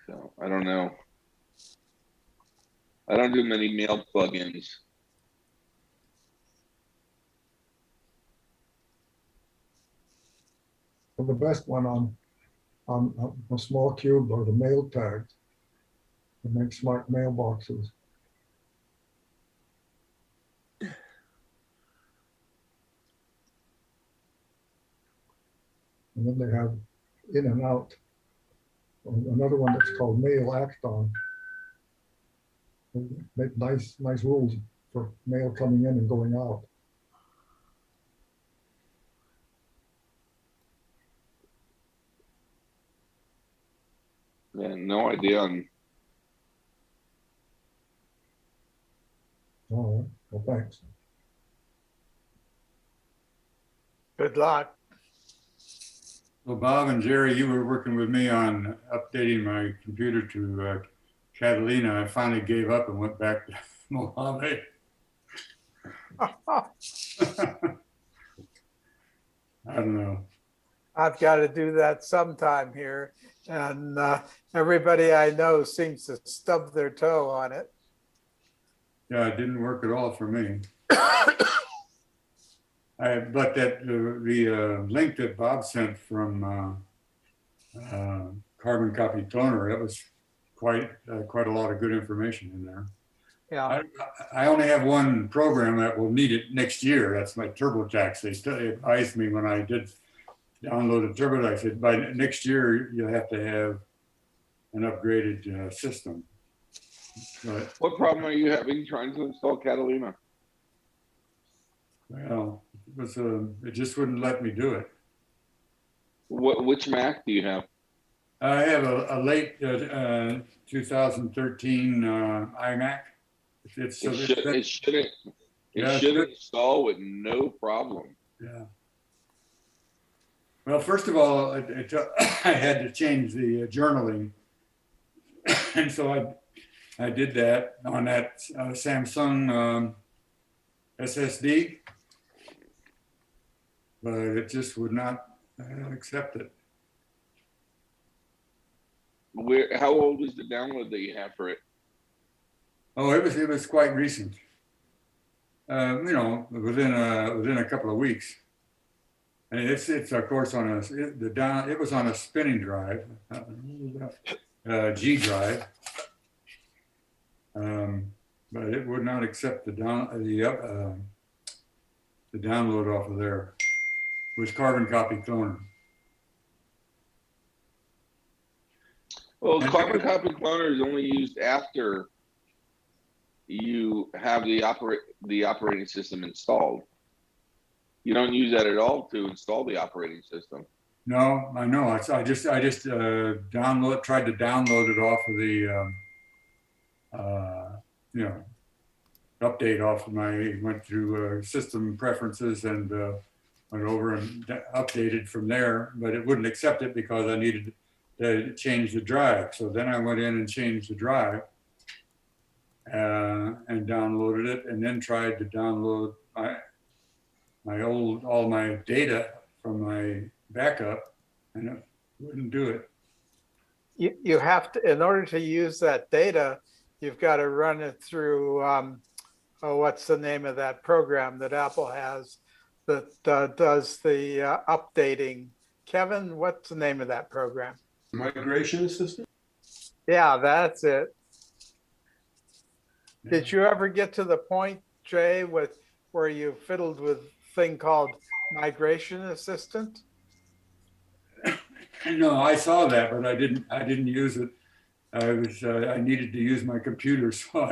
Speaker 4: So I don't know. I don't do many mail plugins.
Speaker 13: Well, the best one on a small cube or the mail tag to make smart mailboxes. And then they have in and out. Another one that's called Mail Acton. They make nice rules for mail coming in and going out.
Speaker 4: Yeah, no idea on.
Speaker 13: All right, well, thanks.
Speaker 2: Good luck.
Speaker 10: Well, Bob and Jerry, you were working with me on updating my computer to Catalina. I finally gave up and went back to Mojave. I don't know.
Speaker 2: I've got to do that sometime here. And everybody I know seems to stub their toe on it.
Speaker 10: Yeah, it didn't work at all for me. But that the link that Bob sent from Carbon Copy Cloner, that was quite a lot of good information in there.
Speaker 2: Yeah.
Speaker 10: I only have one program that will need it next year. That's my TurboTax. They advised me when I did download a TurboTax that by next year you'll have to have an upgraded system. But,
Speaker 4: what problem are you having trying to install Catalina?
Speaker 10: well, it just wouldn't let me do it.
Speaker 4: Which Mac do you have?
Speaker 10: I have a late 2013 iMac. It
Speaker 4: should install with no problem.
Speaker 10: Yeah. Well, first of all, I had to change the journaling, and so I did that on that Samsung SSD, but it just would not accept it.
Speaker 4: How old is the download that you have for it?
Speaker 10: Oh, it was quite recent. You know, within a couple of weeks. And it's of course on it was on a spinning drive, G drive, but it would not accept the download off of there. It was Carbon Copy Cloner.
Speaker 4: Well, Carbon Copy Cloner is only used after you have the operating system installed. You don't use that at all to install the operating system.
Speaker 10: No, I know. I just tried to download it off of the update off of went through system preferences and went over and updated from there, but it wouldn't accept it because I needed to change the drive. So then I went in and changed the drive and downloaded it, and then tried to download all my data from my backup, and it wouldn't do it.
Speaker 2: You have to, in order to use that data, you've got to run it through, what's the name of that program that Apple has that does the updating? Kevin, what's the name of that program?
Speaker 6: Migration Assistant?
Speaker 2: Yeah, that's it. Did you ever get to the point, Jay, where you fiddled with a thing called Migration Assistant?
Speaker 10: No, I saw that, but I didn't use it. I needed to use my computer, so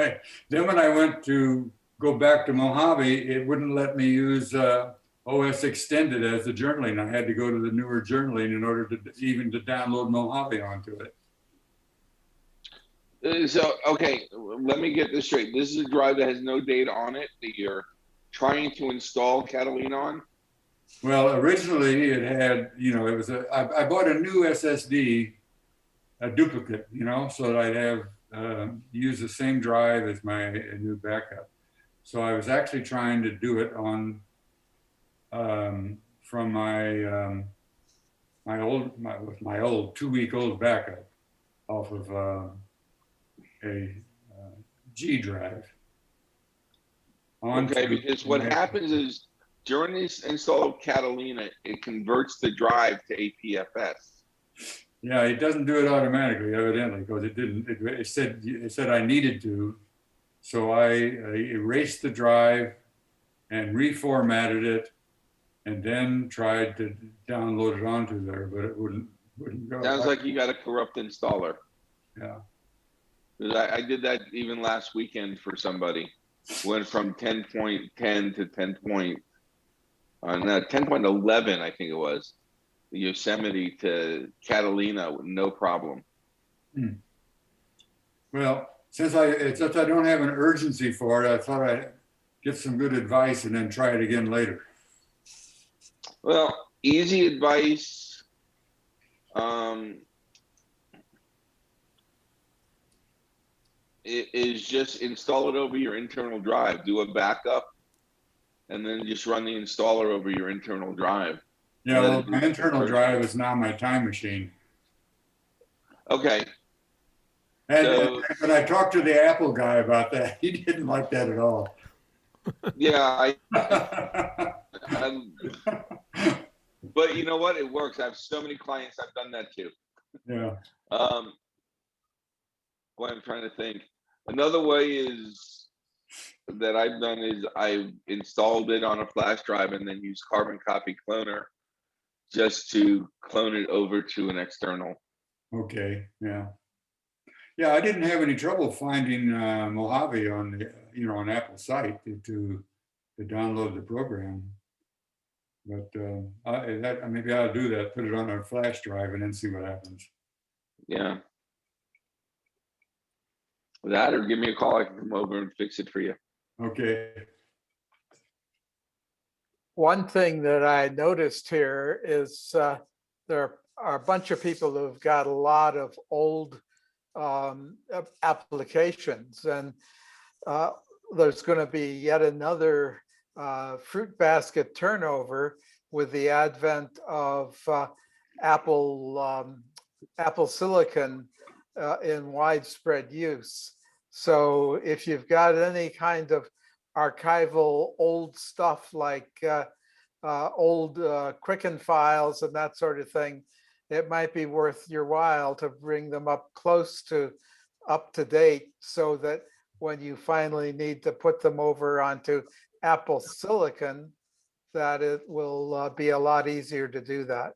Speaker 10: then when I went to go back to Mojave, it wouldn't let me use OS Extended as the journaling. I had to go to the newer journaling in order to even to download Mojave onto it.
Speaker 4: So, okay, let me get this straight. This is a drive that has no data on it that you're trying to install Catalina on?
Speaker 10: Well, originally it had, it was I bought a new SSD, a duplicate, so that I'd have use the same drive as my new backup. So I was actually trying to do it on from my old 2-week-old backup. off of a G drive.
Speaker 4: Okay, because what happens is during this install of Catalina, it converts the drive to APFS.
Speaker 10: Yeah, it doesn't do it automatically, evidently, because it didn't. It said I needed to, so I erased the drive and reformatted it, and then tried to download it onto there, but it wouldn't go.
Speaker 4: Sounds like you got a corrupt installer.
Speaker 10: Yeah.
Speaker 4: I did that even last weekend for somebody. Went from 10.10 to 10.11, I think it was. Yosemite to Catalina with no problem.
Speaker 10: Well, since I don't have an urgency for it, I thought I'd get some good advice and then try it again later.
Speaker 4: Well, easy advice. It is just install it over your internal drive, do a backup, and then just run the installer over your internal drive.
Speaker 10: Yeah, well, my internal drive is now my time machine.
Speaker 4: Okay.
Speaker 10: But I talked to the Apple guy about that. He didn't like that at all.
Speaker 4: Yeah, but you know what? It works. I have so many clients I've done that to.
Speaker 10: Yeah.
Speaker 4: What I'm trying to think. Another way is that I've done is I installed it on a flash drive and then use Carbon Copy Cloner just to clone it over to an external.
Speaker 10: Okay. Yeah. Yeah, I didn't have any trouble finding Mojave on the on Apple site to download the program. But maybe I'll do that. Put it on a flash drive and then see what happens.
Speaker 4: Yeah. That, or give me a call. I can come over and fix it for you.
Speaker 10: Okay.
Speaker 2: One thing that I noticed here is there are a bunch of people who've got a lot of old applications, and there's going to be yet another fruit basket turnover with the advent of Apple Silicon in widespread use. So if you've got any kind of archival old stuff like old Quicken files and that sort of thing, it might be worth your while to bring them up close to up to date so that when you finally need to put them over onto Apple Silicon, that it will be a lot easier to do that.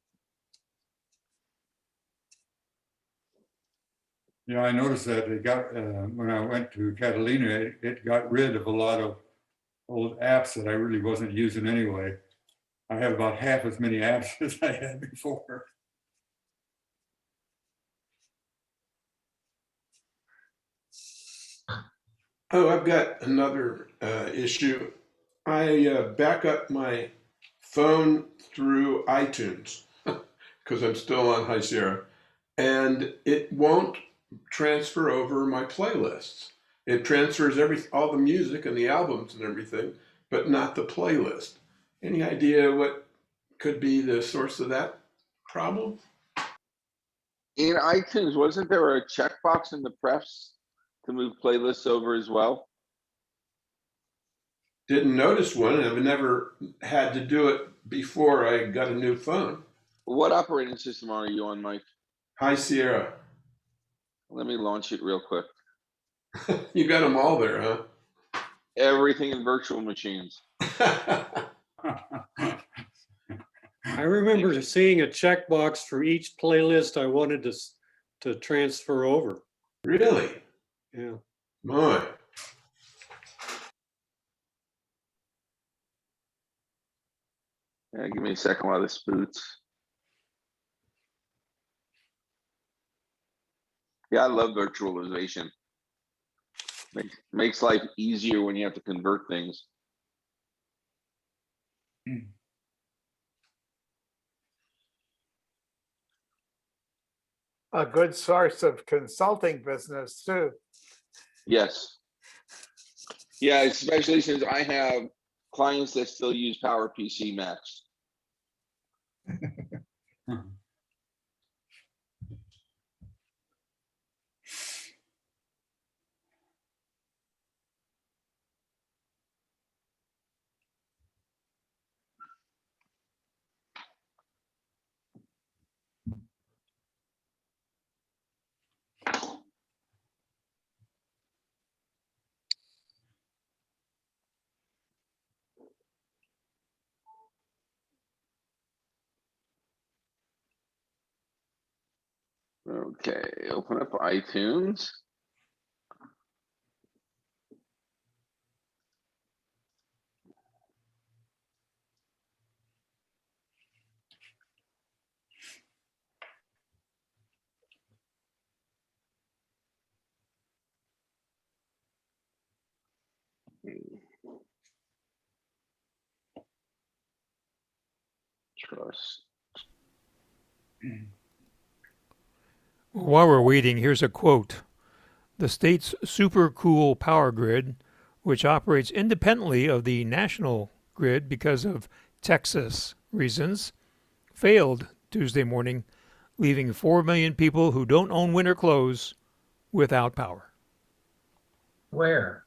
Speaker 10: Yeah, I noticed that it got when I went to Catalina, it got rid of a lot of old apps that I really wasn't using anyway. I have about half as many apps as I had before.
Speaker 6: Oh, I've got another issue. I back up my phone through iTunes because I'm still on High Sierra, and it won't transfer over my playlists. It transfers all the music and the albums and everything, but not the playlist. Any idea what could be the source of that problem?
Speaker 4: In iTunes, wasn't there a checkbox in the prefs to move playlists over as well?
Speaker 6: Didn't notice one, and I've never had to do it before I got a new phone.
Speaker 4: What operating system are you on, Mike?
Speaker 6: High Sierra.
Speaker 4: Let me launch it real quick.
Speaker 6: You got them all there, huh?
Speaker 4: Everything in virtual machines.
Speaker 15: I remember seeing a checkbox for each playlist I wanted to transfer over.
Speaker 6: Really?
Speaker 15: Yeah.
Speaker 6: My.
Speaker 4: Yeah, give me a second while this boots. Yeah, I love virtualization. Makes life easier when you have to convert things.
Speaker 2: A good source of consulting business too.
Speaker 4: Yes. Yeah, especially since I have clients that still use PowerPC Max. Okay, open up iTunes. Trust.
Speaker 1: While we're waiting, here's a quote. The state's super cool power grid, which operates independently of the national grid because of Texas reasons, failed Tuesday morning, leaving 4 million people who don't own winter clothes without power.
Speaker 5: Where?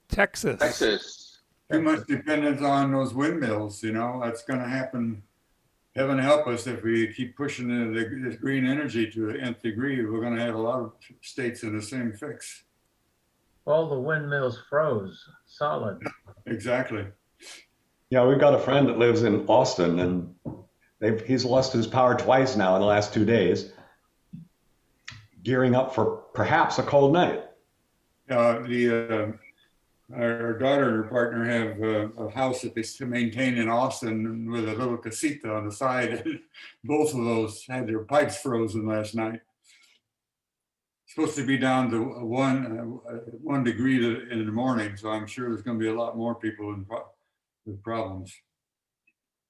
Speaker 1: Texas.
Speaker 4: Texas.
Speaker 10: Too much dependence on those windmills, you know, that's going to happen. Heaven help us if we keep pushing this green energy to the nth degree. We're going to have a lot of states in the same fix.
Speaker 5: All the windmills froze solid.
Speaker 10: Exactly.
Speaker 8: Yeah, we've got a friend that lives in Austin, and he's lost his power twice now in the last 2 days, gearing up for perhaps a cold night.
Speaker 10: Our daughter and her partner have a house that they maintain in Austin with a little casita on the side. Both of those had their pipes frozen last night. Supposed to be down to 1 degree in the morning, so I'm sure there's going to be a lot more people with problems.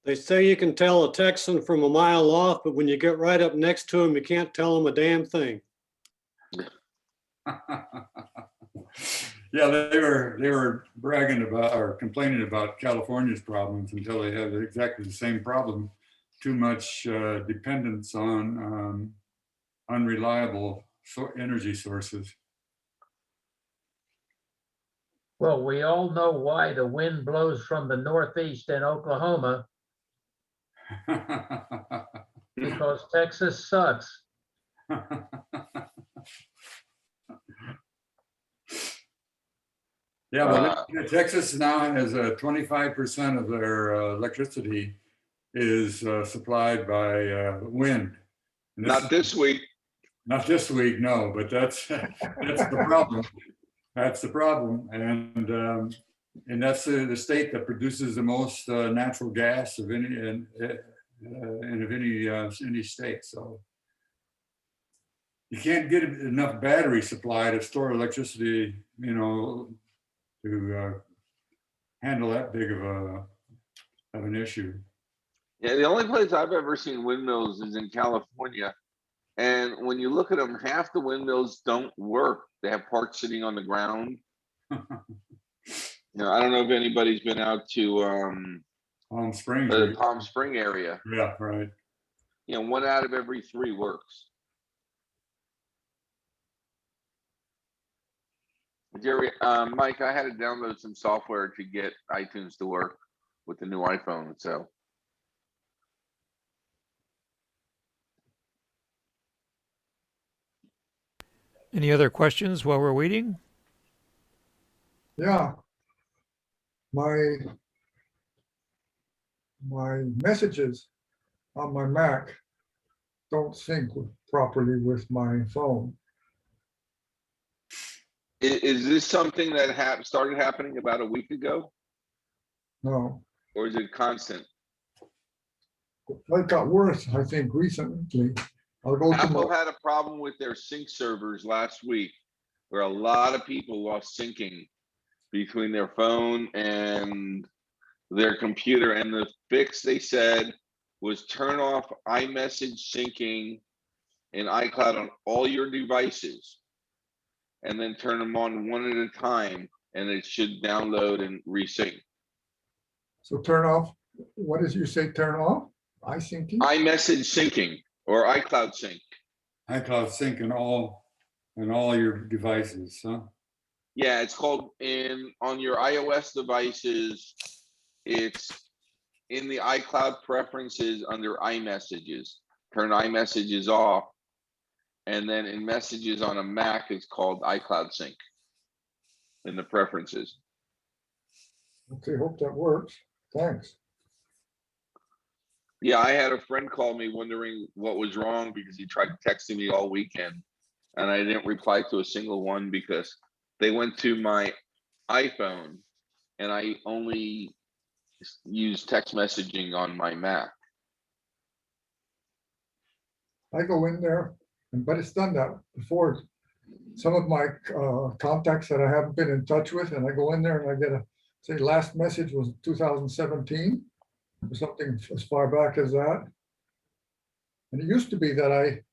Speaker 15: They say you can tell a Texan from a mile off, but when you get right up next to him, you can't tell him a damn thing.
Speaker 10: Yeah, they were bragging about or complaining about California's problems until they had exactly the same problem. Too much dependence on unreliable energy sources.
Speaker 5: Well, we all know why the wind blows from the northeast in Oklahoma. Because Texas sucks.
Speaker 10: Yeah, but Texas now has 25% of their electricity is supplied by wind.
Speaker 4: Not this week.
Speaker 10: Not this week, no. But that's the problem. That's the problem, and that's the state that produces the most natural gas of any any state. So you can't get enough battery supply to store electricity, you know, to handle that big of an issue.
Speaker 4: Yeah, the only place I've ever seen windmills is in California. And when you look at them, half the windmills don't work. They have parts sitting on the ground. I don't know if anybody's been out to
Speaker 10: Palm Springs,
Speaker 4: the Palm Spring area.
Speaker 10: Yeah, right.
Speaker 4: 1 out of every 3 works. Jerry, Mike, I had to download some software to get iTunes to work with the new iPhone. So.
Speaker 1: Any other questions while we're waiting?
Speaker 13: Yeah. My messages on my Mac don't sync properly with my phone.
Speaker 4: Is this something that started happening about a week ago?
Speaker 13: No.
Speaker 4: Or is it constant?
Speaker 13: It got worse, I think, recently.
Speaker 4: Apple had a problem with their sync servers last week, where a lot of people lost syncing between their phone and their computer. And the fix, they said, was turn off iMessage syncing and iCloud on all your devices, and then turn them on one at a time, and it should download and resync.
Speaker 13: So turn off, what did you say, turn off? iSyncing?
Speaker 4: iMessage syncing or iCloud sync.
Speaker 10: iCloud sync in all your devices, huh?
Speaker 4: Yeah, it's called on your iOS devices. It's in the iCloud preferences under iMessages. Turn iMessages off, and then in Messages on a Mac, it's called iCloud Sync in the preferences.
Speaker 13: Okay, hope that works. Thanks.
Speaker 4: Yeah, I had a friend call me wondering what was wrong because he tried texting me all weekend and I didn't reply to a single one because they went to my iPhone and I only use text messaging on my Mac.
Speaker 13: I go in there, but it's done that before. Some of my contacts that I haven't been in touch with, and I go in there and I get a, say, last message was 2017, or something as far back as that. And it used to be that I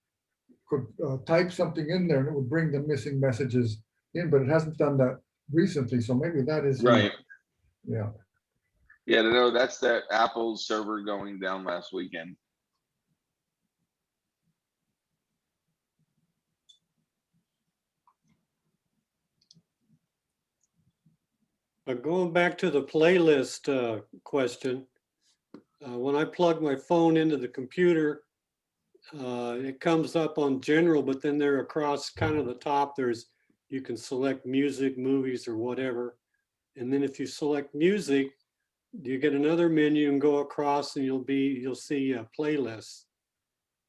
Speaker 13: could type something in there and it would bring the missing messages in, but it hasn't done that recently, so maybe that is.
Speaker 4: Right.
Speaker 13: Yeah.
Speaker 4: Yeah, no, that's that Apple server going down last weekend.
Speaker 15: Going back to the playlist question, when I plug my phone into the computer, it comes up on general, but then there across kind of the top, you can select music, movies, or whatever. And then if you select music, you get another menu and go across and you'll see playlists.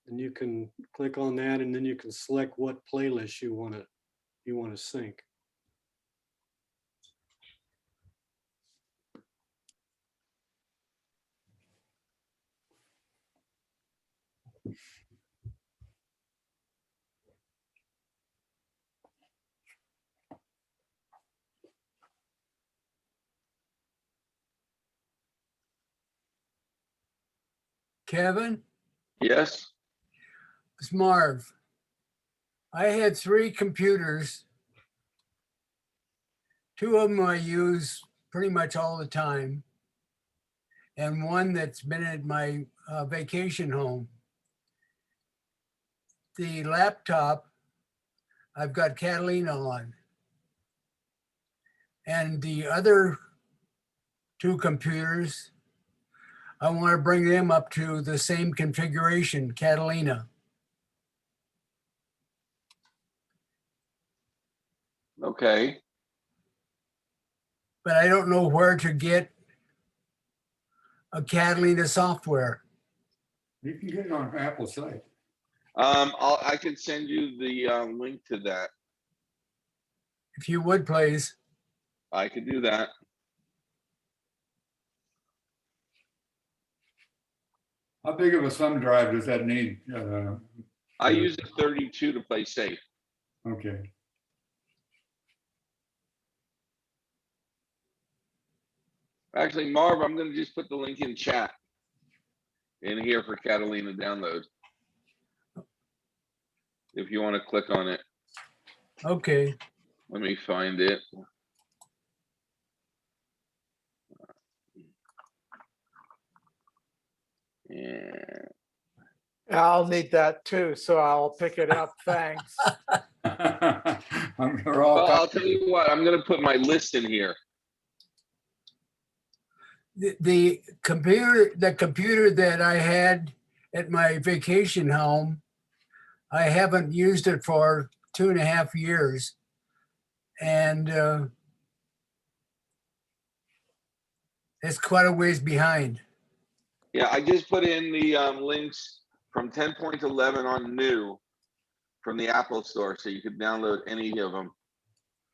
Speaker 15: And you can click on that and then you can select what playlist you want to sync.
Speaker 16: Kevin,
Speaker 4: Yes.
Speaker 16: it's Marv. I had 3 computers. 2 of them I use pretty much all the time, and one that's been at my vacation home. The laptop, I've got Catalina on. And the other 2 computers, I want to bring them up to the same configuration, Catalina.
Speaker 4: Okay.
Speaker 16: But I don't know where to get a Catalina software.
Speaker 10: You can get it on Apple site.
Speaker 4: I can send you the link to that.
Speaker 16: If you would, please.
Speaker 4: I could do that.
Speaker 10: How big of a thumb drive does that need?
Speaker 4: I use a 32 to play safe.
Speaker 10: Okay.
Speaker 4: Actually, Marv, I'm going to just put the link in chat in here for Catalina download. If you want to click on it.
Speaker 16: Okay.
Speaker 4: Let me find it. Yeah.
Speaker 2: I'll need that too, so I'll pick it up. Thanks.
Speaker 4: Well, I'll tell you what, I'm going to put my list in here.
Speaker 16: The computer that I had at my vacation home, I haven't used it for 2.5 years. And it's quite a ways behind.
Speaker 4: Yeah, I just put in the links from 10.11 on new from the Apple Store, so you can download any of them.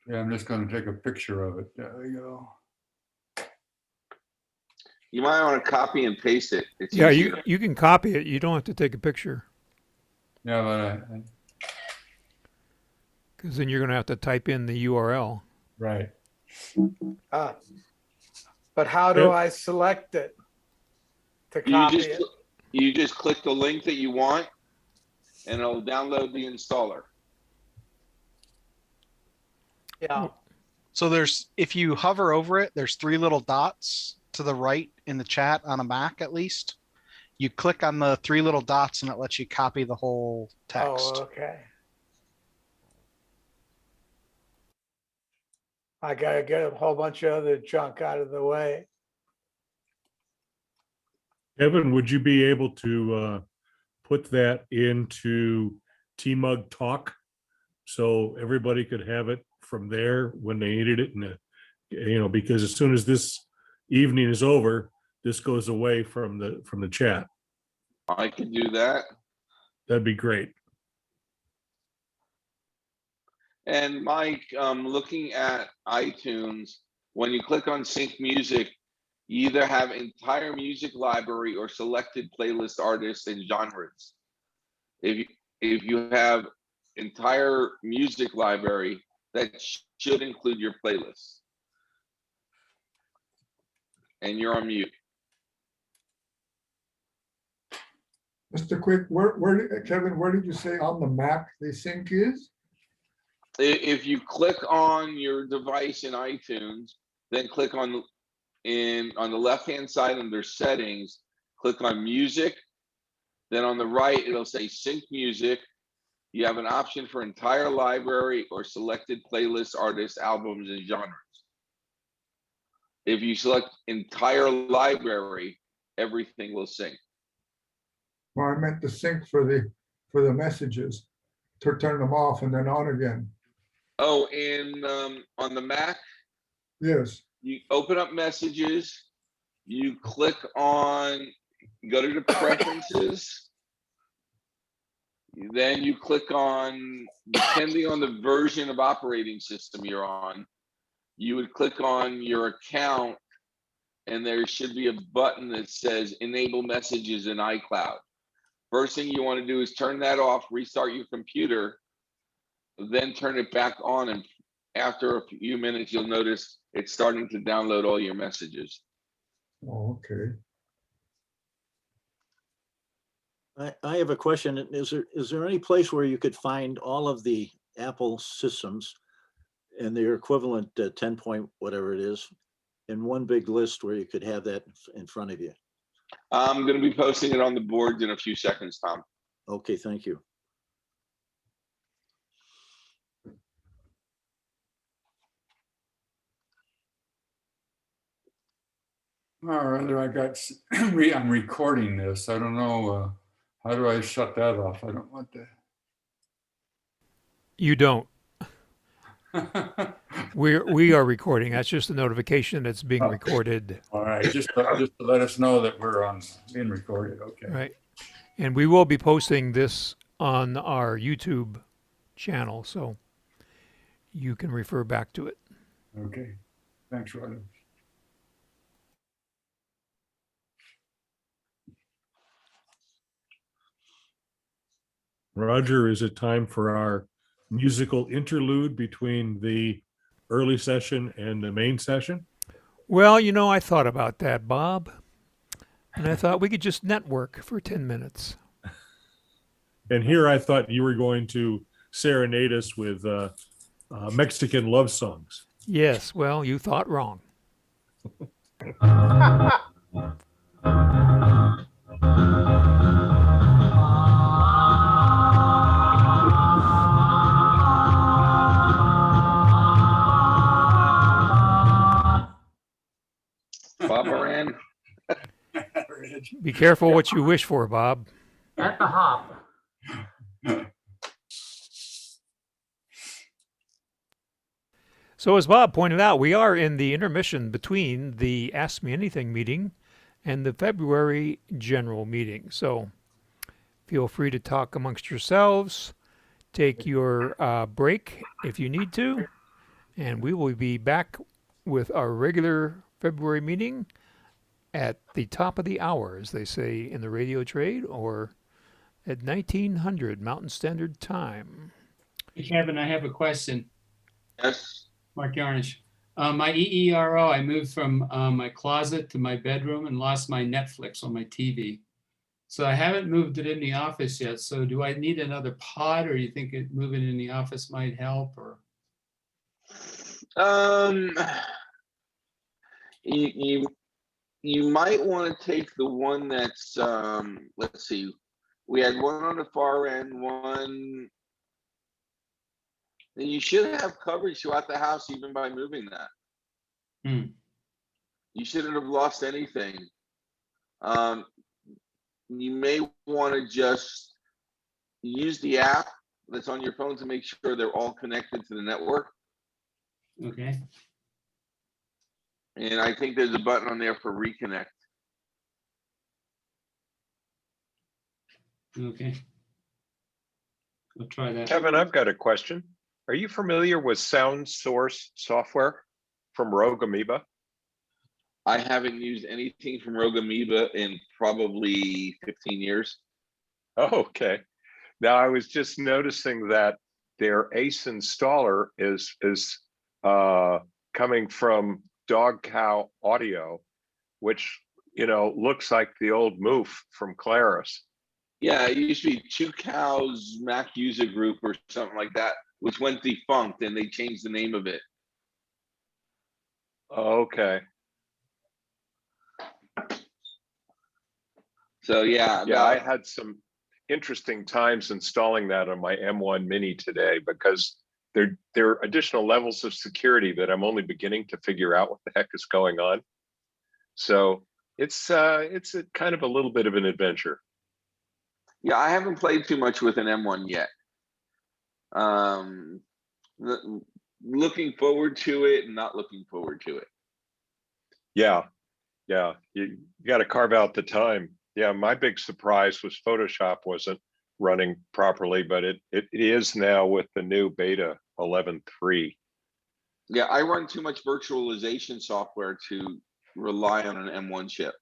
Speaker 10: Yeah, I'm just going to take a picture of it. There we go.
Speaker 4: You might want to copy and paste it. It's
Speaker 1: Yeah,
Speaker 4: easier.
Speaker 1: you can copy it. You don't have to take a picture.
Speaker 10: Yeah, but
Speaker 1: because then you're going to have to type in the URL.
Speaker 10: Right.
Speaker 2: But how do I select it to copy it?
Speaker 4: You just click the link that you want, and it'll download the installer.
Speaker 2: Yeah.
Speaker 14: So if you hover over it, there's 3 little dots to the right in the chat on a Mac at least. You click on the 3 little dots and it lets you copy the whole text.
Speaker 2: Oh, okay. I gotta get a whole bunch of other junk out of the way.
Speaker 11: Evan, would you be able to put that into TMUG Talk so everybody could have it from there when they needed it? And because as soon as this evening is over, this goes away from the chat.
Speaker 4: I could do that.
Speaker 11: That'd be great.
Speaker 4: And Mike, looking at iTunes, when you click on sync music, you either have entire music library or selected playlist artists and genres. If you have entire music library, that should include your playlist. And you're on mute.
Speaker 13: Mr. Quick, Kevin, where did you say on the Mac the sync is?
Speaker 4: If you click on your device in iTunes, then click on the left-hand side under settings, click on music. Then on the right, it'll say sync music. You have an option for entire library or selected playlist, artists, albums, and genres. If you select entire library, everything will sync.
Speaker 13: Well, I meant the sync for the messages, to turn them off and then on again.
Speaker 4: Oh, and on the Mac,
Speaker 13: Yes.
Speaker 4: you open up messages, you click on, go to the preferences, then you click on, depending on the version of operating system you're on, you would click on your account, and there should be a button that says enable messages in iCloud. First thing you want to do is turn that off, restart your computer, then turn it back on, and after a few minutes, you'll notice it's starting to download all your messages.
Speaker 13: Oh, okay.
Speaker 7: I have a question. Is there any place where you could find all of the Apple systems and their equivalent 10 point, whatever it is, in one big list where you could have that in front of you?
Speaker 4: I'm going to be posting it on the board in a few seconds, Tom.
Speaker 7: Okay, thank you.
Speaker 10: All right, I'm recording this. I don't know. How do I shut that off? I don't want
Speaker 1: You don't.
Speaker 10: that.
Speaker 1: We are recording. That's just a notification that's being recorded.
Speaker 10: All right, just to let us know that we're being recorded. Okay.
Speaker 1: Right. And we will be posting this on our YouTube channel, so you can refer back to it.
Speaker 10: Okay. Thanks, Roger.
Speaker 11: Roger, is it time for our musical interlude between the early session and the main session?
Speaker 1: Well, I thought about that, Bob. And I thought we could just network for 10 minutes.
Speaker 11: And here I thought you were going to serenade us with Mexican love songs.
Speaker 1: Yes, well, you thought wrong.
Speaker 4: Bob Moran.
Speaker 1: Be careful what you wish for, Bob.
Speaker 5: At the hop.
Speaker 1: So as Bob pointed out, we are in the intermission between the Ask Me Anything meeting and the February general meeting. So feel free to talk amongst yourselves, take your break if you need to, and we will be back with our regular February meeting at the top of the hour, as they say in the radio trade, or at 1900 Mountain Standard Time.
Speaker 3: Hey, Kevin, I have a question.
Speaker 4: Yes.
Speaker 3: Mark Yarnish. My EERO, I moved from my closet to my bedroom and lost my Netflix on my TV. So I haven't moved it in the office yet. So do I need another pod, or you think moving in the office might help? Or
Speaker 4: You might want to take the one that's let's see, we had one on the far end, one. And you should have coverage throughout the house even by moving that. You shouldn't have lost anything. You may want to just use the app that's on your phone to make sure they're all connected to the network.
Speaker 3: okay.
Speaker 4: And I think there's a button on there for reconnect.
Speaker 3: Okay. I'll try that.
Speaker 17: Kevin, I've got a question. Are you familiar with Sound Source software from Rogue Amoeba?
Speaker 4: I haven't used anything from Rogue Amoeba in probably 15 years.
Speaker 17: Oh, okay. Now I was just noticing that their ACE installer is coming from Dog Cow Audio, which looks like the old Moof from Claris.
Speaker 4: Yeah, it used to be Two Cows Mac User Group or something like that, which went defunct, and they changed the name of it.
Speaker 17: Okay.
Speaker 4: So yeah,
Speaker 17: Yeah, I had some interesting times installing that on my M1 Mini today because there are additional levels of security that I'm only beginning to figure out what the heck is going on. So it's a kind of a little bit of an adventure.
Speaker 4: Yeah, I haven't played too much with an M1 yet. Looking forward to it and not looking forward to it.
Speaker 17: Yeah, you got to carve out the time. Yeah, my big surprise was Photoshop wasn't running properly, but it is now with the new beta 11.3.
Speaker 4: Yeah, I run too much virtualization software to rely on an M1 chip.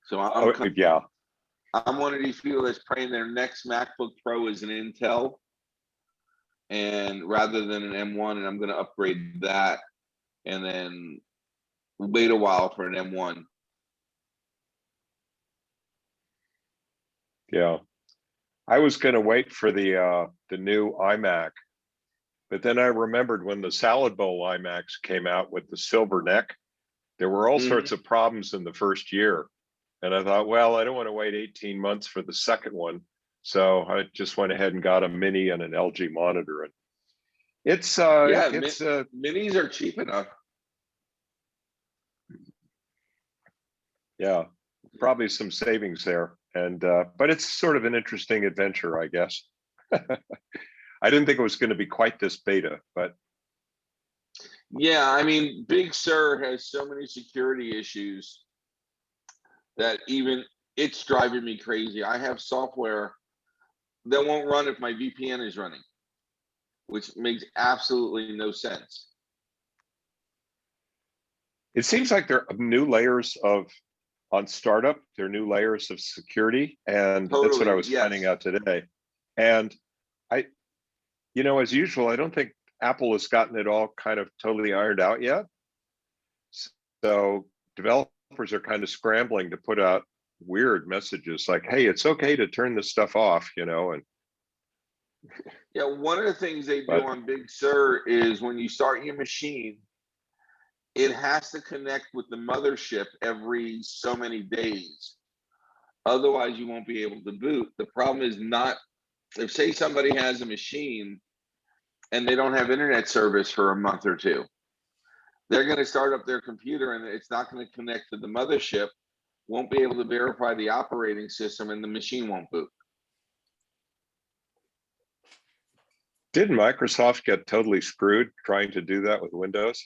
Speaker 4: So I'm one of these people that's praying their next MacBook Pro is an Intel, and rather than an M1, and I'm going to upgrade that, and then wait a while for an M1.
Speaker 17: Yeah, I was going to wait for the new iMac, but then I remembered when the Salad Bowl iMacs came out with the silver neck, there were all sorts of problems in the first year. And I thought, well, I don't want to wait 18 months for the second one. So I just went ahead and got a Mini and an LG monitor. And it's
Speaker 4: minis are cheap enough.
Speaker 17: Yeah, probably some savings there. And but it's sort of an interesting adventure, I guess. I didn't think it was going to be quite this beta, but
Speaker 4: yeah, I mean, Big Sur has so many security issues that even it's driving me crazy. I have software that won't run if my VPN is running, which makes absolutely no sense.
Speaker 17: It seems like there are new layers on startup, there are new layers of security, and that's what I was finding out today. And as usual, I don't think Apple has gotten it all kind of totally ironed out yet. So developers are kind of scrambling to put out weird messages like, hey, it's okay to turn this stuff off, and
Speaker 4: yeah, one of the things they do on Big Sur is when you start your machine, it has to connect with the mothership every so many days. Otherwise, you won't be able to boot. The problem is not if, say, somebody has a machine and they don't have internet service for a month or two, they're going to start up their computer and it's not going to connect to the mothership, won't be able to verify the operating system, and the machine won't boot.
Speaker 17: Didn't Microsoft get totally screwed trying to do that with Windows?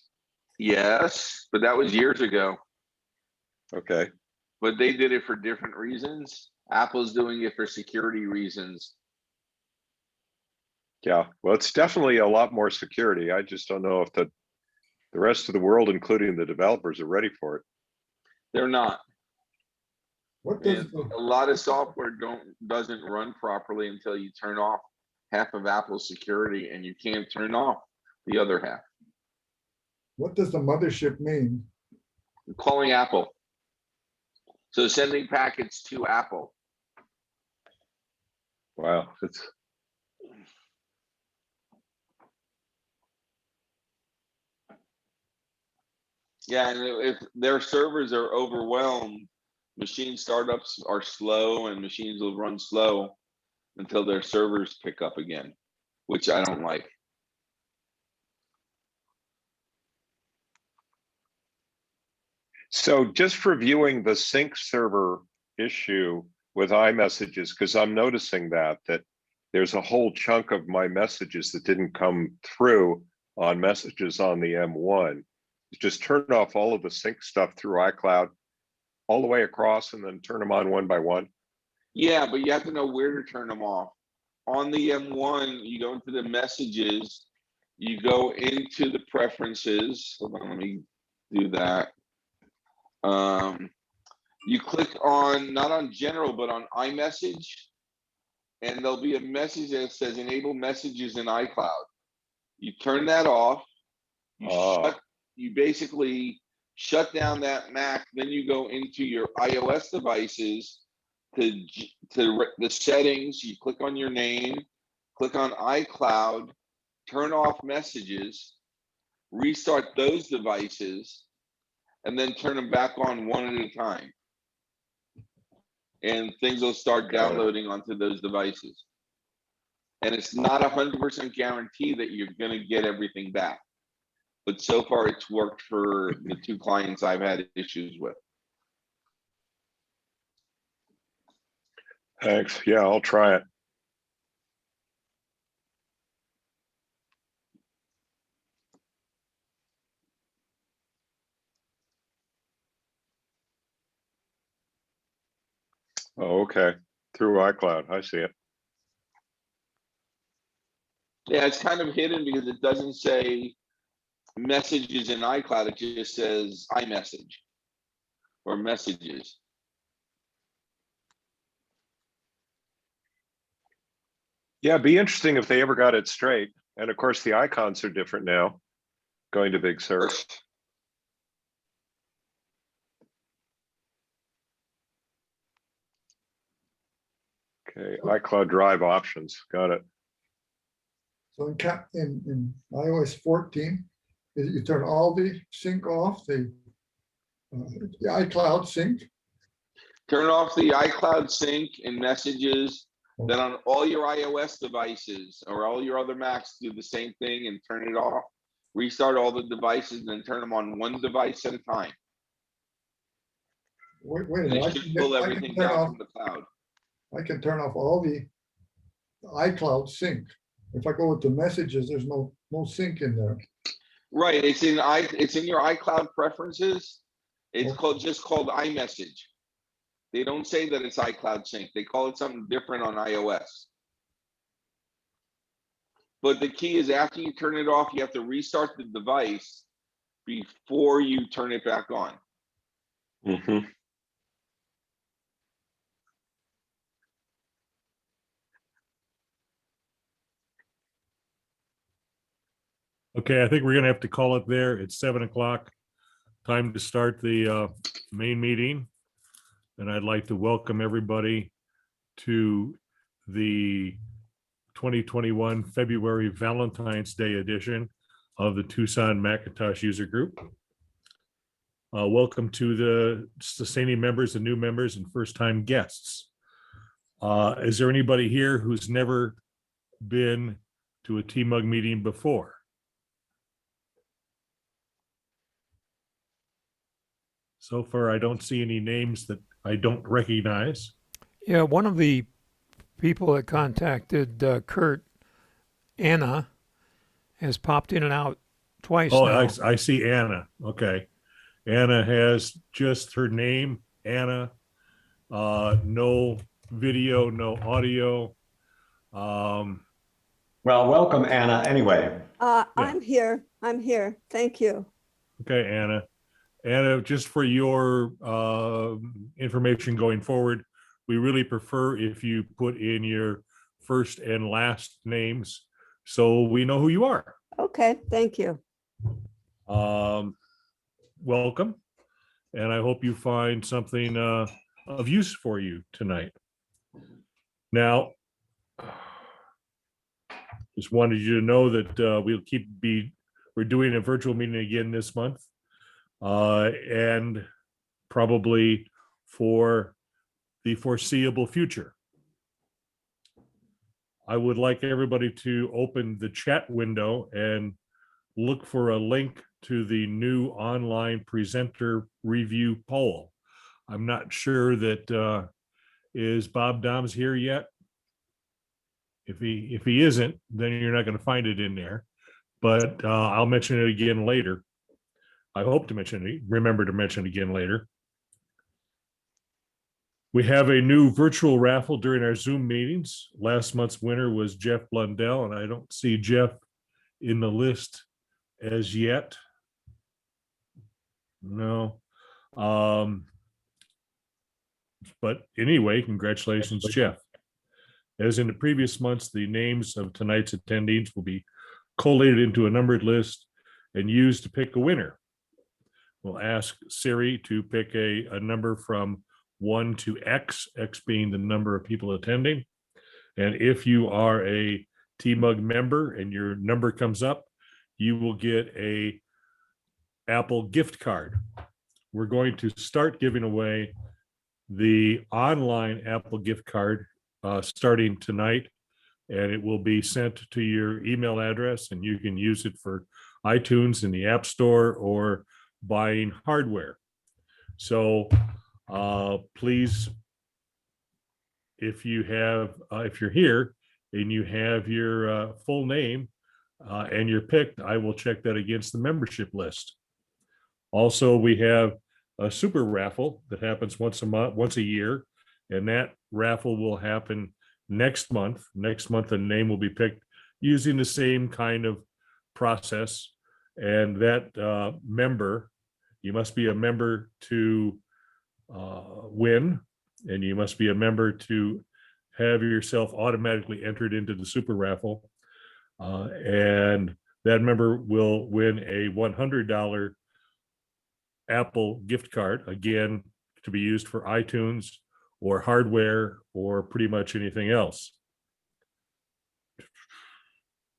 Speaker 4: Yes, but that was years ago.
Speaker 17: Okay.
Speaker 4: But they did it for different reasons. Apple's doing it for security reasons.
Speaker 17: Yeah, well, it's definitely a lot more security. I just don't know if the rest of the world, including the developers, are ready for it.
Speaker 4: They're not.
Speaker 13: And
Speaker 4: a lot of software doesn't run properly until you turn off half of Apple's security, and you can't turn off the other half.
Speaker 13: What does the mothership mean?
Speaker 4: Calling Apple. So sending packets to Apple.
Speaker 17: Wow,
Speaker 4: yeah, and if their servers are overwhelmed, machine startups are slow, and machines will run slow until their servers pick up again, which I don't like.
Speaker 17: So just reviewing the sync server issue with iMessages, because I'm noticing that there's a whole chunk of my messages that didn't come through on messages on the M1. Just turn off all of the sync stuff through iCloud all the way across and then turn them on one by one.
Speaker 4: Yeah, but you have to know where to turn them off. On the M1, you go into the messages, you go into the preferences. Hold on, let me do that. You click on, not on general, but on iMessage, and there'll be a message that says enable messages in iCloud. You turn that off. You basically shut down that Mac. Then you go into your iOS devices to the settings. You click on your name, click on iCloud, turn off messages, restart those devices, and then turn them back on one at a time. And things will start downloading onto those devices. And it's not 100% guarantee that you're going to get everything back. But so far, it's worked for the 2 clients I've had issues with.
Speaker 17: Thanks. Yeah, I'll try it. Oh, okay. Through iCloud. I see it.
Speaker 4: Yeah, it's kind of hidden because it doesn't say messages in iCloud. It just says iMessage or messages.
Speaker 17: Yeah, it'd be interesting if they ever got it straight. And of course, the icons are different now, going to Big Sur. Okay, iCloud Drive options. Got it.
Speaker 13: So in iOS 14, you turn all the sync off, the iCloud sync.
Speaker 4: Turn off the iCloud sync and messages. Then on all your iOS devices or all your other Macs, do the same thing and turn it off. Restart all the devices and then turn them on one device at a time.
Speaker 13: Wait a
Speaker 4: And
Speaker 13: minute.
Speaker 4: it should pull everything down from the cloud.
Speaker 13: I can turn off all the iCloud sync. If I go into messages, there's no sync in there.
Speaker 4: Right, it's in your iCloud preferences. It's just called iMessage. They don't say that it's iCloud sync. They call it something different on iOS. But the key is after you turn it off, you have to restart the device before you turn it back on.
Speaker 17: Mm-hmm.
Speaker 11: Okay, I think we're gonna have to call it there. It's 7 o'clock. Time to start the main meeting. And I'd like to welcome everybody to the 2021 February Valentine's Day edition of the Tucson Macintosh User Group. Welcome to the sustaining members and new members and first-time guests. Is there anybody here who's never been to a TMUG meeting before? So far, I don't see any names that I don't recognize.
Speaker 1: Yeah, one of the people that contacted Kurt, Anna, has popped in and out twice
Speaker 11: Oh,
Speaker 1: now.
Speaker 11: I see Anna. Okay. Anna has just her name, Anna. No video, no audio.
Speaker 8: Well, welcome, Anna, anyway.
Speaker 18: I'm here. I'm here. Thank you.
Speaker 11: Okay, Anna. Anna, just for your information going forward, we really prefer if you put in your first and last names so we know who you are.
Speaker 18: Okay, thank you.
Speaker 11: Welcome. And I hope you find something of use for you tonight. Now, just wanted you to know that we're doing a virtual meeting again this month. And probably for the foreseeable future. I would like everybody to open the chat window and look for a link to the new online presenter review poll. I'm not sure that is Bob Doms here yet? If he isn't, then you're not going to find it in there. But I'll mention it again later. I hope to remember to mention it again later. We have a new virtual raffle during our Zoom meetings. Last month's winner was Jeff Blundell, and I don't see Jeff in the list as yet. No. But anyway, congratulations, Jeff. As in the previous months, the names of tonight's attendees will be collated into a numbered list and used to pick a winner. We'll ask Siri to pick a number from 1 to X, X being the number of people attending. And if you are a TMUG member and your number comes up, you will get a Apple gift card. We're going to start giving away the online Apple gift card starting tonight, and it will be sent to your email address, and you can use it for iTunes in the App Store or buying hardware. So please, if you're here and you have your full name and you're picked, I will check that against the membership list. Also, we have a super raffle that happens once a year, and that raffle will happen next month. Next month, a name will be picked using the same kind of process. And that member, you must be a member to win, and you must be a member to have yourself automatically entered into the super raffle. And that member will win a $100 Apple gift card, again, to be used for iTunes or hardware or pretty much anything else.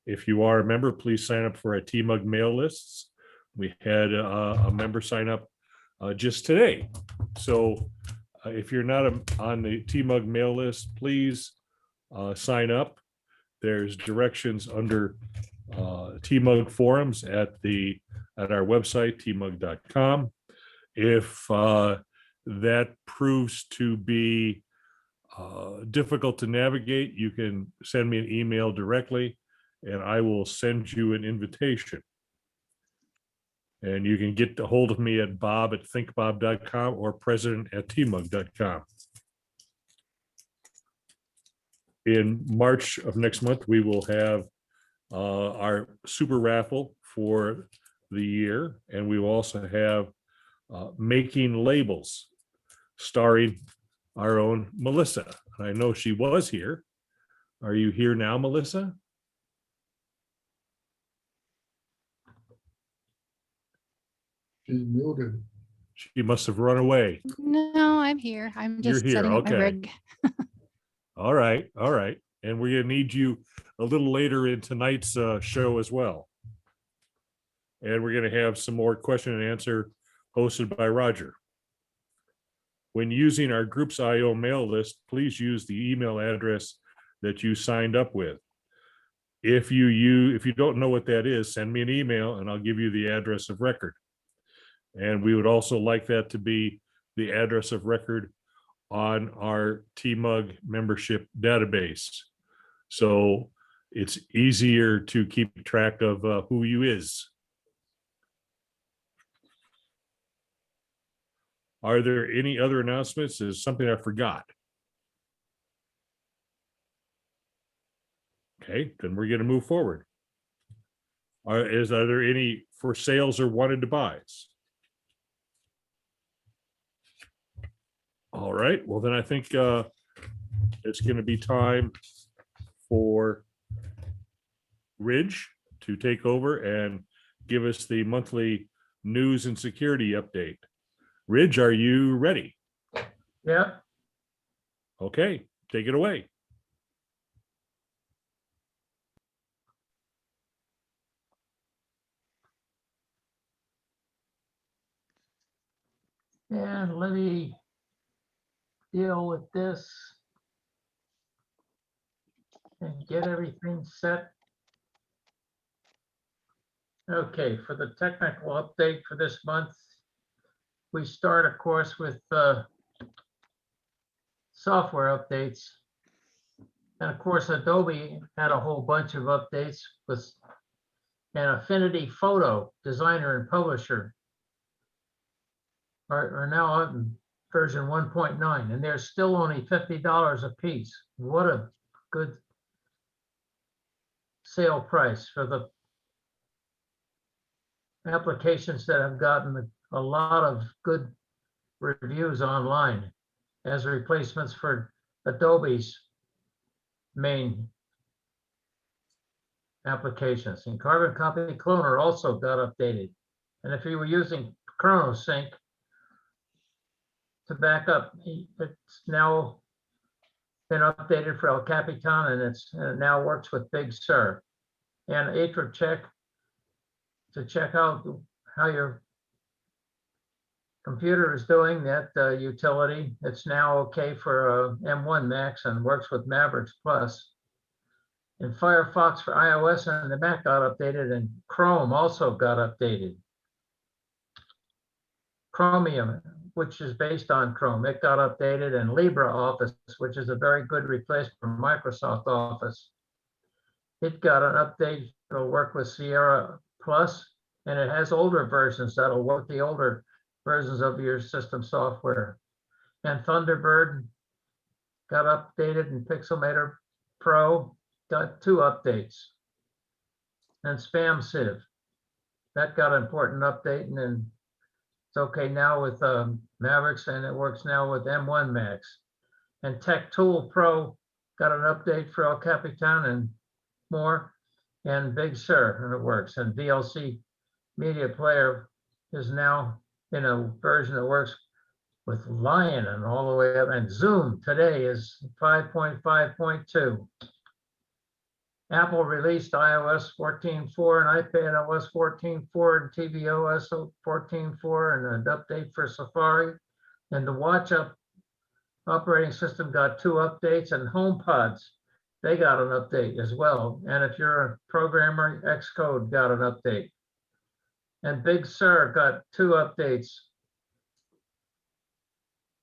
Speaker 11: If you are a member, please sign up for our TMUG mail lists. We had a member sign up just today. So if you're not on the TMUG mail list, please sign up. There's directions under TMUG forums at our website, tmug.com. If that proves to be difficult to navigate, you can send me an email directly, and I will send you an invitation. And you can get a hold of me at bob@thinkbob.com or president@tmug.com. In March of next month, we will have our super raffle for the year, and we will also have making labels starring our own Melissa. I know she was here. Are you here now, Melissa?
Speaker 13: She's muted.
Speaker 11: She must have run away.
Speaker 19: No, I'm here. I'm
Speaker 11: You're
Speaker 19: just
Speaker 11: here,
Speaker 19: setting up my
Speaker 11: okay.
Speaker 19: rig.
Speaker 11: All right, all right. And we're gonna need you a little later in tonight's show as well. And we're gonna have some more question and answer hosted by Roger. When using our Groups IO mail list, please use the email address that you signed up with. If you don't know what that is, send me an email and I'll give you the address of record. And we would also like that to be the address of record on our TMUG membership database. So it's easier to keep track of who you is. Are there any other announcements? Is something I forgot? Okay, then we're going to move forward. Are there any for sales or wanted to buys? All right, well then I think it's going to be time for Ridge to take over and give us the monthly news and security update. Ridge, are you ready?
Speaker 5: Yeah.
Speaker 11: Okay, take it away.
Speaker 5: And let me deal with this and get everything set. Okay, for the technical update for this month, we start, of course, with software updates. And of course, Adobe had a whole bunch of updates with an Affinity Photo Designer and Publisher are now out in version 1.9, and they're still only $50 a piece. What a good sale price for the applications that have gotten a lot of good reviews online as replacements for Adobe's main applications. And Carbon Copy Cloner also got updated. And if you were using ChronoSync to back up, it's now been updated for El Capitan, and it now works with Big Sur. And AtraCheck to check out how your computer is doing, that utility. It's now okay for M1 Max and works with Mavericks Plus. And Firefox for iOS and the Mac got updated, and Chrome also got updated. Chromium, which is based on Chrome, it got updated, and LibreOffice, which is a very good replacement for Microsoft Office. It got an update that'll work with Sierra Plus, and it has older versions that'll work the older versions of your system software. And Thunderbird got updated, and Pixelmator Pro got 2 updates. And Spam Sieve, that got an important update, and then it's okay now with Mavericks, and it works now with M1 Max. And Tech Tool Pro got an update for El Capitan and more, and Big Sur, and it works. And VLC Media Player is now in a version that works with Lion and all the way up. And Zoom today is 5.5.2. Apple released iOS 14.4 and iPad OS 14.4 and tvOS 14.4 and an update for Safari. And the Watch operating system got 2 updates, and HomePods, they got an update as well. And if you're a programmer, Xcode got an update. And Big Sur got 2 updates.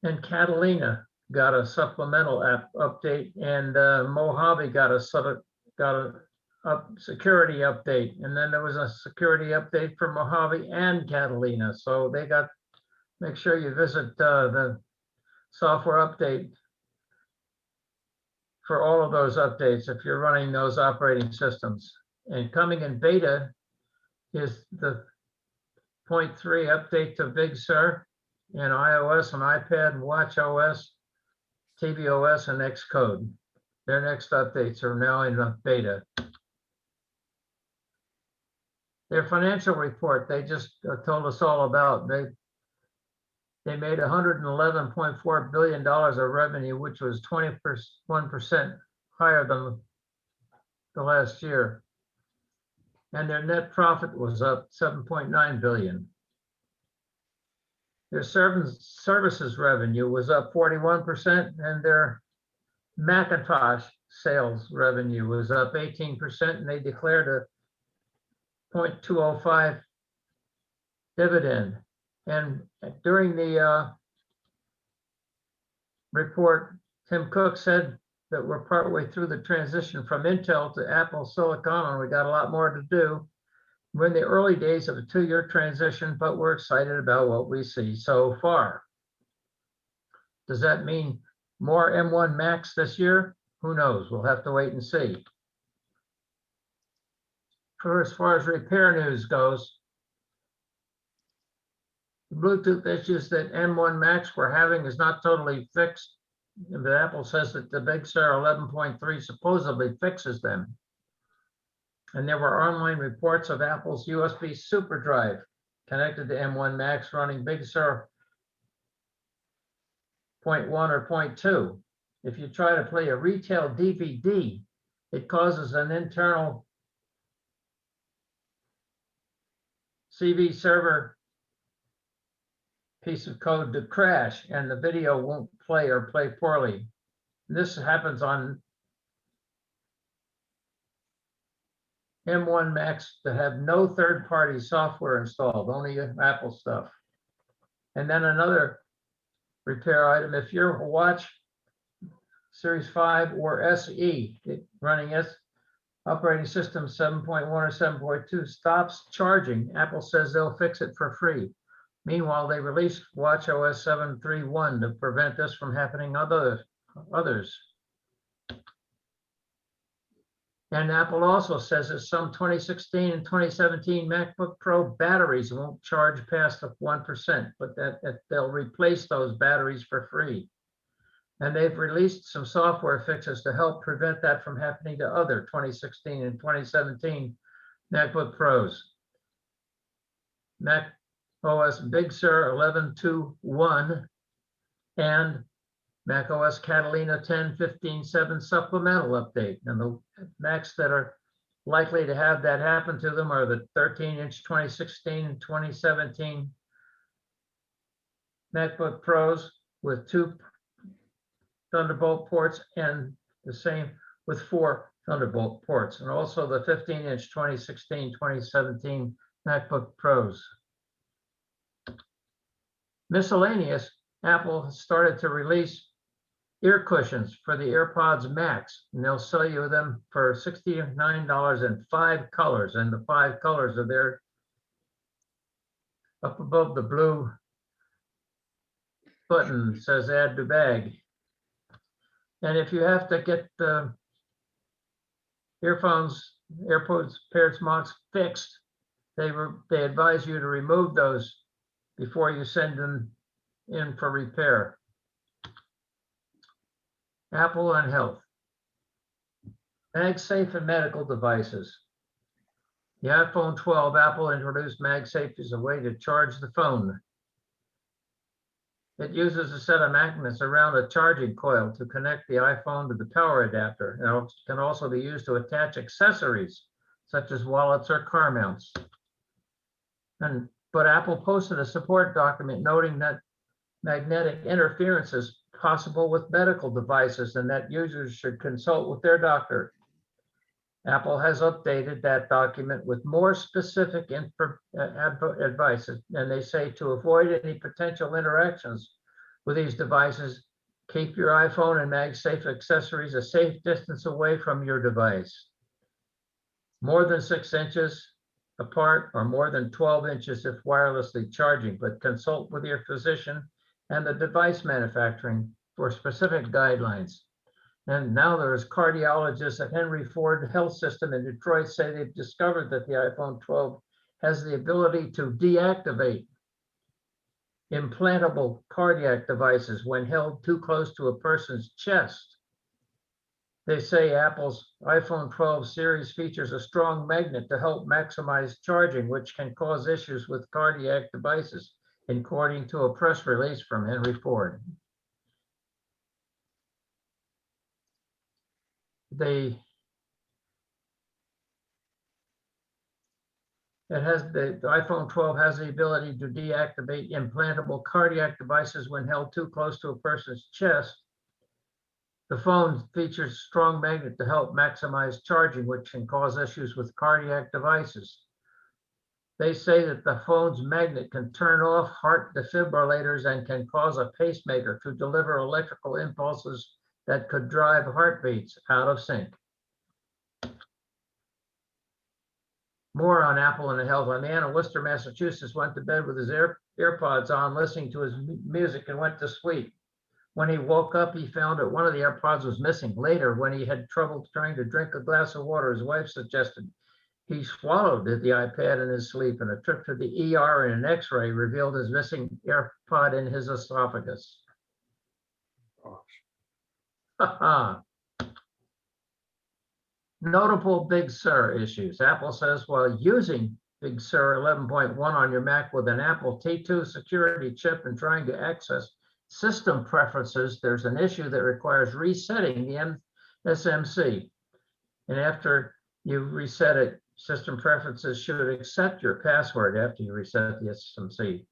Speaker 5: And Catalina got a supplemental app update, and Mojave got a security update. And then there was a security update for Mojave and Catalina. So they got, make sure you visit the software update for all of those updates if you're running those operating systems. And coming in beta is the 0.3 update to Big Sur in iOS and iPad and Watch OS, tvOS, and Xcode. Their next updates are now in the beta. Their financial report, they just told us all about. They made $111.4 billion of revenue, which was 21% higher than the last year. And their net profit was up 7.9 billion. Their services revenue was up 41%, and their Macintosh sales revenue was up 18%, and they declared a 0.205 dividend. And during the report, Tim Cook said that we're partway through the transition from Intel to Apple Silicon, and we got a lot more to do. We're in the early days of a 2-year transition, but we're excited about what we see so far. Does that mean more M1 Max this year? Who knows? We'll have to wait and see. For as far as repair news goes, the Bluetooth issues that M1 Max were having is not totally fixed. But Apple says that the Big Sur 11.3 supposedly fixes them. And there were online reports of Apple's USB SuperDrive connected to M1 Max running Big Sur 0.1 or 0.2. If you try to play a retail DVD, it causes an internal CV server piece of code to crash, and the video won't play or play poorly. This happens on M1 Max that have no third-party software installed, only Apple stuff. And then another repair item, if your watch Series 5 or SE running operating system 7.1 or 7.2 stops charging, Apple says they'll fix it for free. Meanwhile, they released watchOS 7.3.1 to prevent this from happening others. And Apple also says that some 2016 and 2017 MacBook Pro batteries won't charge past the 1%, but that they'll replace those batteries for free. And they've released some software fixes to help prevent that from happening to other 2016 and 2017 MacBook Pros. Mac OS Big Sur 11.2.1 and Mac OS Catalina 10.15.7 supplemental update. And the Macs that are likely to have that happen to them are the 13-inch 2016 and 2017 MacBook Pros with 2 Thunderbolt ports and the same with 4 Thunderbolt ports, and also the 15-inch 2016, 2017 MacBook Pros. Miscellaneous, Apple has started to release ear cushions for the AirPods Max, and they'll sell you them for $69 in 5 colors, and the 5 colors are there up above the blue button that says add to bag. And if you have to get the AirPods pairs Max fixed, they advise you to remove those before you send them in for repair. Apple and health. MagSafe and medical devices. The iPhone 12, Apple introduced MagSafe as a way to charge the phone. It uses a set of magnets around a charging coil to connect the iPhone to the power adapter. It can also be used to attach accessories such as wallets or car mounts. But Apple posted a support document noting that magnetic interference is possible with medical devices and that users should consult with their doctor. Apple has updated that document with more specific advice, and they say to avoid any potential interactions with these devices, keep your iPhone and MagSafe accessories a safe distance away from your device. More than 6 inches apart or more than 12 inches if wirelessly charging, but consult with your physician and the device manufacturing for specific guidelines. And now there's cardiologists at Henry Ford Health System in Detroit say they've discovered that the iPhone 12 has the ability to deactivate implantable cardiac devices when held too close to a person's chest. They say Apple's iPhone 12 series features a strong magnet to help maximize charging, which can cause issues with cardiac devices, according to a press release from Henry Ford. The iPhone 12 has the ability to deactivate implantable cardiac devices when held too close to a person's chest. The phone features a strong magnet to help maximize charging, which can cause issues with cardiac devices. They say that the phone's magnet can turn off heart defibrillators and can cause a pacemaker to deliver electrical impulses that could drive heartbeats out of sync. More on Apple and health. A man in Worcester, Massachusetts went to bed with his AirPods on, listening to his music, and went to sleep. When he woke up, he found that one of the AirPods was missing. Later, when he had trouble trying to drink a glass of water, his wife suggested he swallowed the iPad in his sleep, and a trip to the ER and an X-ray revealed his missing AirPod in his esophagus. Notable Big Sur issues. Apple says while using Big Sur 11.1 on your Mac with an Apple T2 security chip and trying to access system preferences, there's an issue that requires resetting the SMC. And after you reset it, system preferences should accept your password after you reset the SMC.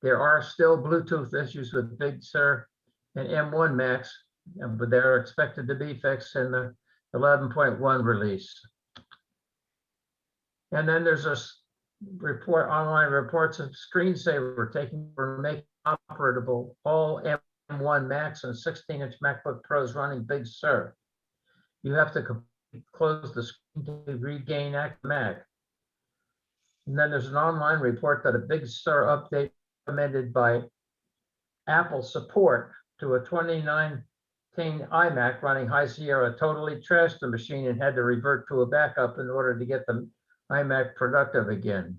Speaker 5: There are still Bluetooth issues with Big Sur and M1 Macs, but they're expected to be fixed in the 11.1 release. And then there's a report, online reports of screensaver taking for making operable all M1 Macs and 16-inch MacBook Pros running Big Sur. You have to close the screen to regain Active Mac. And then there's an online report that a Big Sur update recommended by Apple support to a 2019 iMac running High Sierra totally trashed the machine and had to revert to a backup in order to get the iMac productive again.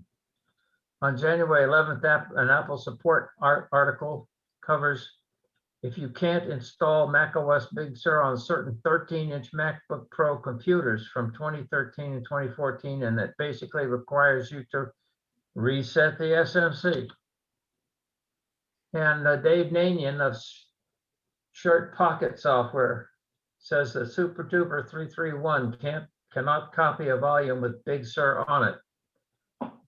Speaker 5: On January 11th, an Apple support article covers if you can't install macOS Big Sur on certain 13-inch MacBook Pro computers from 2013 and 2014, and that basically requires you to reset the SMC. And Dave Nanian of Shirt Pocket Software says that Super Duper 331 cannot copy a volume with Big Sur on it.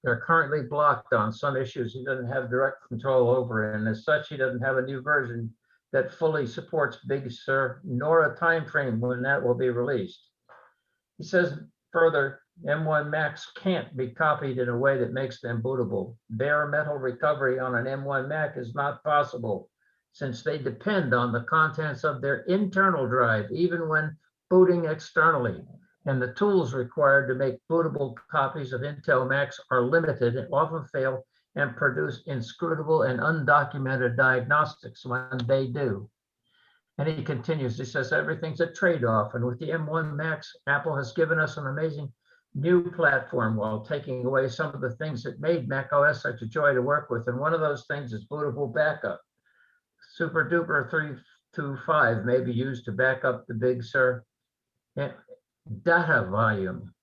Speaker 5: They're currently blocked on some issues he doesn't have direct control over, and as such, he doesn't have a new version that fully supports Big Sur, nor a time frame when that will be released. He says further, M1 Macs can't be copied in a way that makes them bootable. Bare metal recovery on an M1 Mac is not possible, since they depend on the contents of their internal drive, even when booting externally. And the tools required to make bootable copies of Intel Macs are limited and often fail and produce inscrutable and undocumented diagnostics when they do. And he continues, he says, everything's a trade-off. And with the M1 Macs, Apple has given us an amazing new platform while taking away some of the things that made macOS such a joy to work with. And one of those things is bootable backup. Super Duper 325 may be used to back up the Big Sur data volume.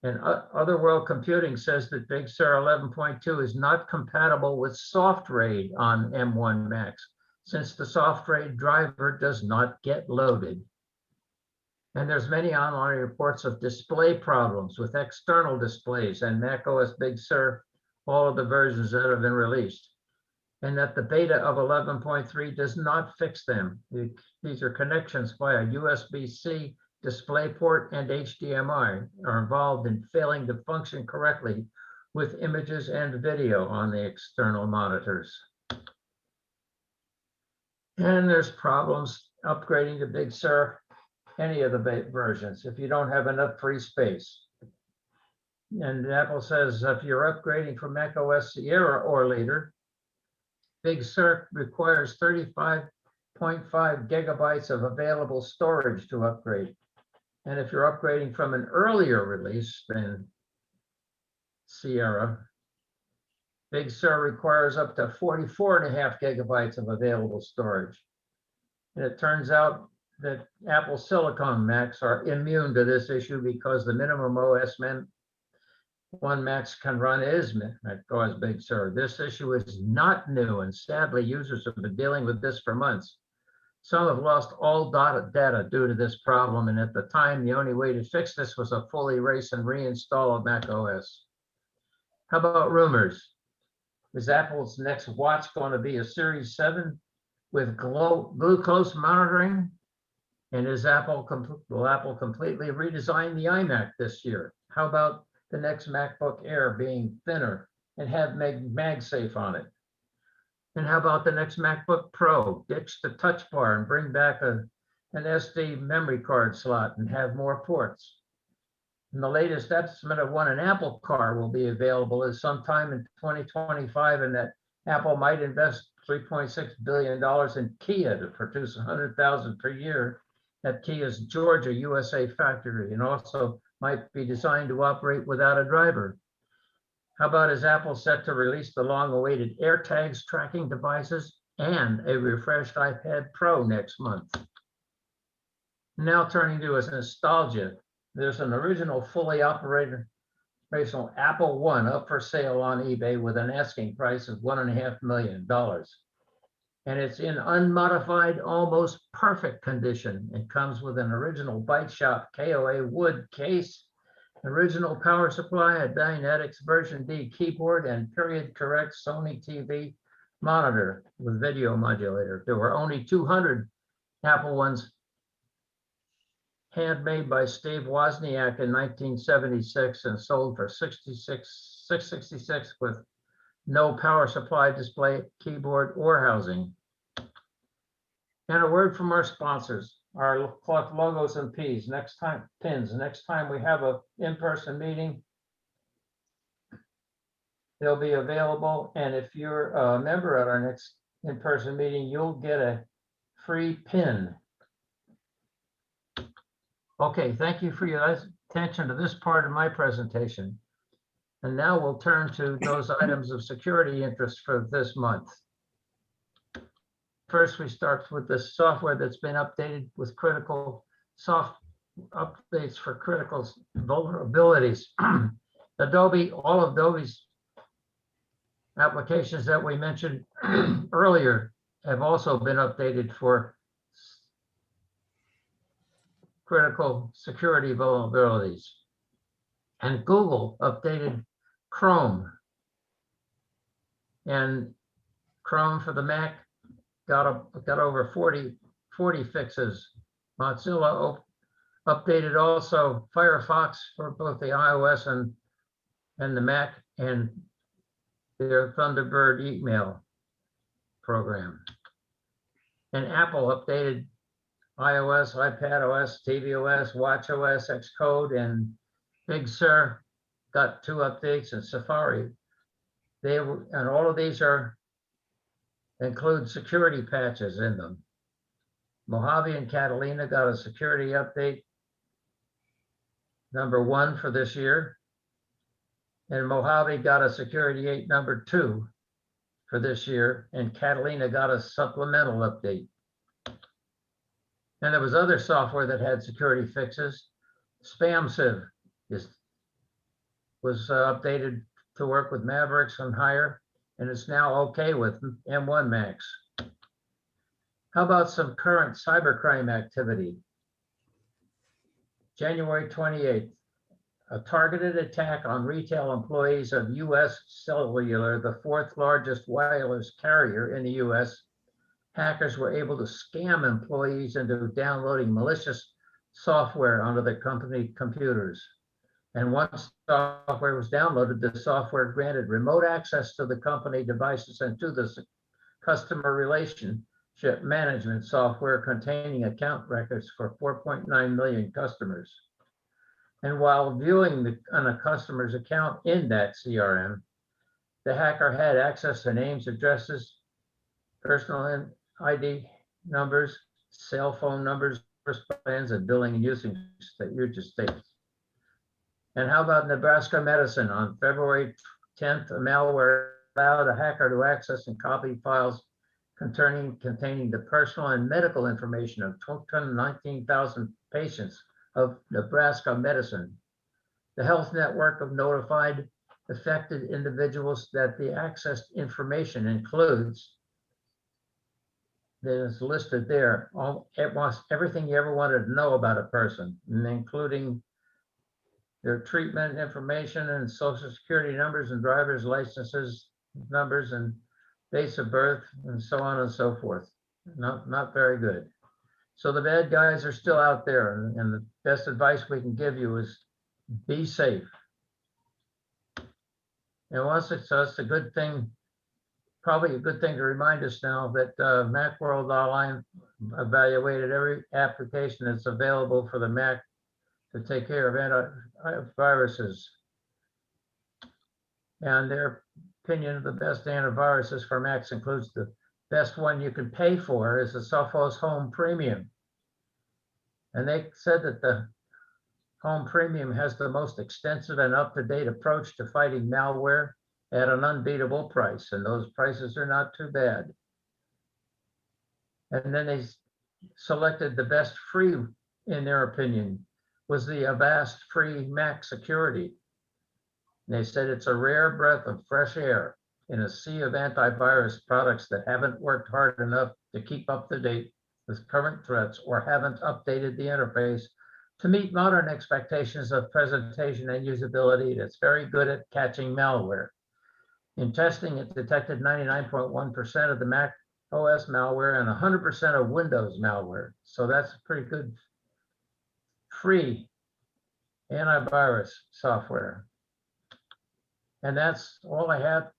Speaker 5: And Other World Computing says that Big Sur 11.2 is not compatible with Soft RAID on M1 Macs, since the Soft RAID driver does not get loaded. And there's many online reports of display problems with external displays and macOS Big Sur, all of the versions that have been released, and that the beta of 11.3 does not fix them. These are connections via USB-C, DisplayPort, and HDMI are involved in failing to function correctly with images and video on the external monitors. And there's problems upgrading to Big Sur, any of the versions, if you don't have enough free space. And Apple says if you're upgrading from macOS Sierra or later, Big Sur requires 35.5 gigabytes of available storage to upgrade. And if you're upgrading from an earlier release than Sierra, Big Sur requires up to 44.5 gigabytes of available storage. And it turns out that Apple Silicon Macs are immune to this issue because the minimum OS one Macs can run is macOS Big Sur. This issue is not new, and sadly, users have been dealing with this for months. Some have lost all data due to this problem, and at the time, the only way to fix this was a full erase and reinstall of macOS. How about rumors? Is Apple's next watch going to be a Series 7 with glucose monitoring? And will Apple completely redesign the iMac this year? How about the next MacBook Air being thinner and have MagSafe on it? And how about the next MacBook Pro? Ditch the touch bar and bring back an SD memory card slot and have more ports. And the latest estimate of when an Apple car will be available is sometime in 2025, and that Apple might invest $3.6 billion in Kia to produce 100,000 per year at Kia's Georgia, USA factory, and also might be designed to operate without a driver. How about is Apple set to release the long-awaited AirTags tracking devices and a refreshed iPad Pro next month? Now turning to his nostalgia, there's an original fully operational Apple One up for sale on eBay with an asking price of $1.5 million. And it's in unmodified, almost perfect condition. It comes with an original Byte Shop KOA wood case, original power supply, a Dynetics version D keyboard, and period correct Sony TV monitor with video modulator. There were only 200 Apple Ones handmade by Steve Wozniak in 1976 and sold for $666 with no power supply, display, keyboard, or housing. And a word from our sponsors, our cloth logos and pins. Next time we have an in-person meeting, They'll be available, and if you're a member at our next in-person meeting, you'll get a free pin. Okay, thank you for your attention to this part of my presentation. And now we'll turn to those items of security interest for this month. First, we start with the software that's been updated with critical updates for critical vulnerabilities. Adobe, all of Adobe's applications that we mentioned earlier have also been updated for critical security vulnerabilities. And Google updated Chrome. And Chrome for the Mac got over 40 fixes. Mozilla updated also Firefox for both the iOS and the Mac, and their Thunderbird email program. And Apple updated iOS, iPadOS, tvOS, watchOS, Xcode, and Big Sur got 2 updates, and Safari. And all of these include security patches in them. Mojave and Catalina got a security update #1 for this year. And Mojave got a security 8 #2 for this year. And Catalina got a supplemental update. And there was other software that had security fixes. SpamSieve was updated to work with Mavericks and higher, and it's now okay with M1 Max. How about some current cybercrime activity? January 28th, a targeted attack on retail employees of US Cellular, the 4th largest wireless carrier in the US. Hackers were able to scam employees into downloading malicious software onto their company computers. And once software was downloaded, the software granted remote access to the company devices and to the customer relationship management software containing account records for 4.9 million customers. And while viewing on a customer's account in that CRM, the hacker had access to names, addresses, personal ID numbers, cell phone numbers, plans, and billing and usage states. And how about Nebraska Medicine? On February 10th, a malware allowed a hacker to access and copy files containing the personal and medical information of 219,000 patients of Nebraska Medicine. The health network of notified affected individuals that the accessed information includes, that is listed there, everything you ever wanted to know about a person, including their treatment information and social security numbers and driver's licenses numbers and dates of birth and so on and so forth. Not very good. So the bad guys are still out there, and the best advice we can give you is be safe. And once it's a good thing, probably a good thing to remind us now that Macworld Online evaluated every application that's available for the Mac to take care of antiviruses. And their opinion of the best antiviruses for Macs includes the best one you can pay for is the Sophos Home Premium. And they said that the Home Premium has the most extensive and up-to-date approach to fighting malware at an unbeatable price. And those prices are not too bad. And then they selected the best free, in their opinion, was the Avast Free Mac Security. They said it's a rare breath of fresh air in a sea of antivirus products that haven't worked hard enough to keep up to date with current threats or haven't updated the interface to meet modern expectations of presentation and usability. That's very good at catching malware. In testing, it detected 99.1% of the Mac OS malware and 100% of Windows malware. So that's pretty good free antivirus software. And that's all I have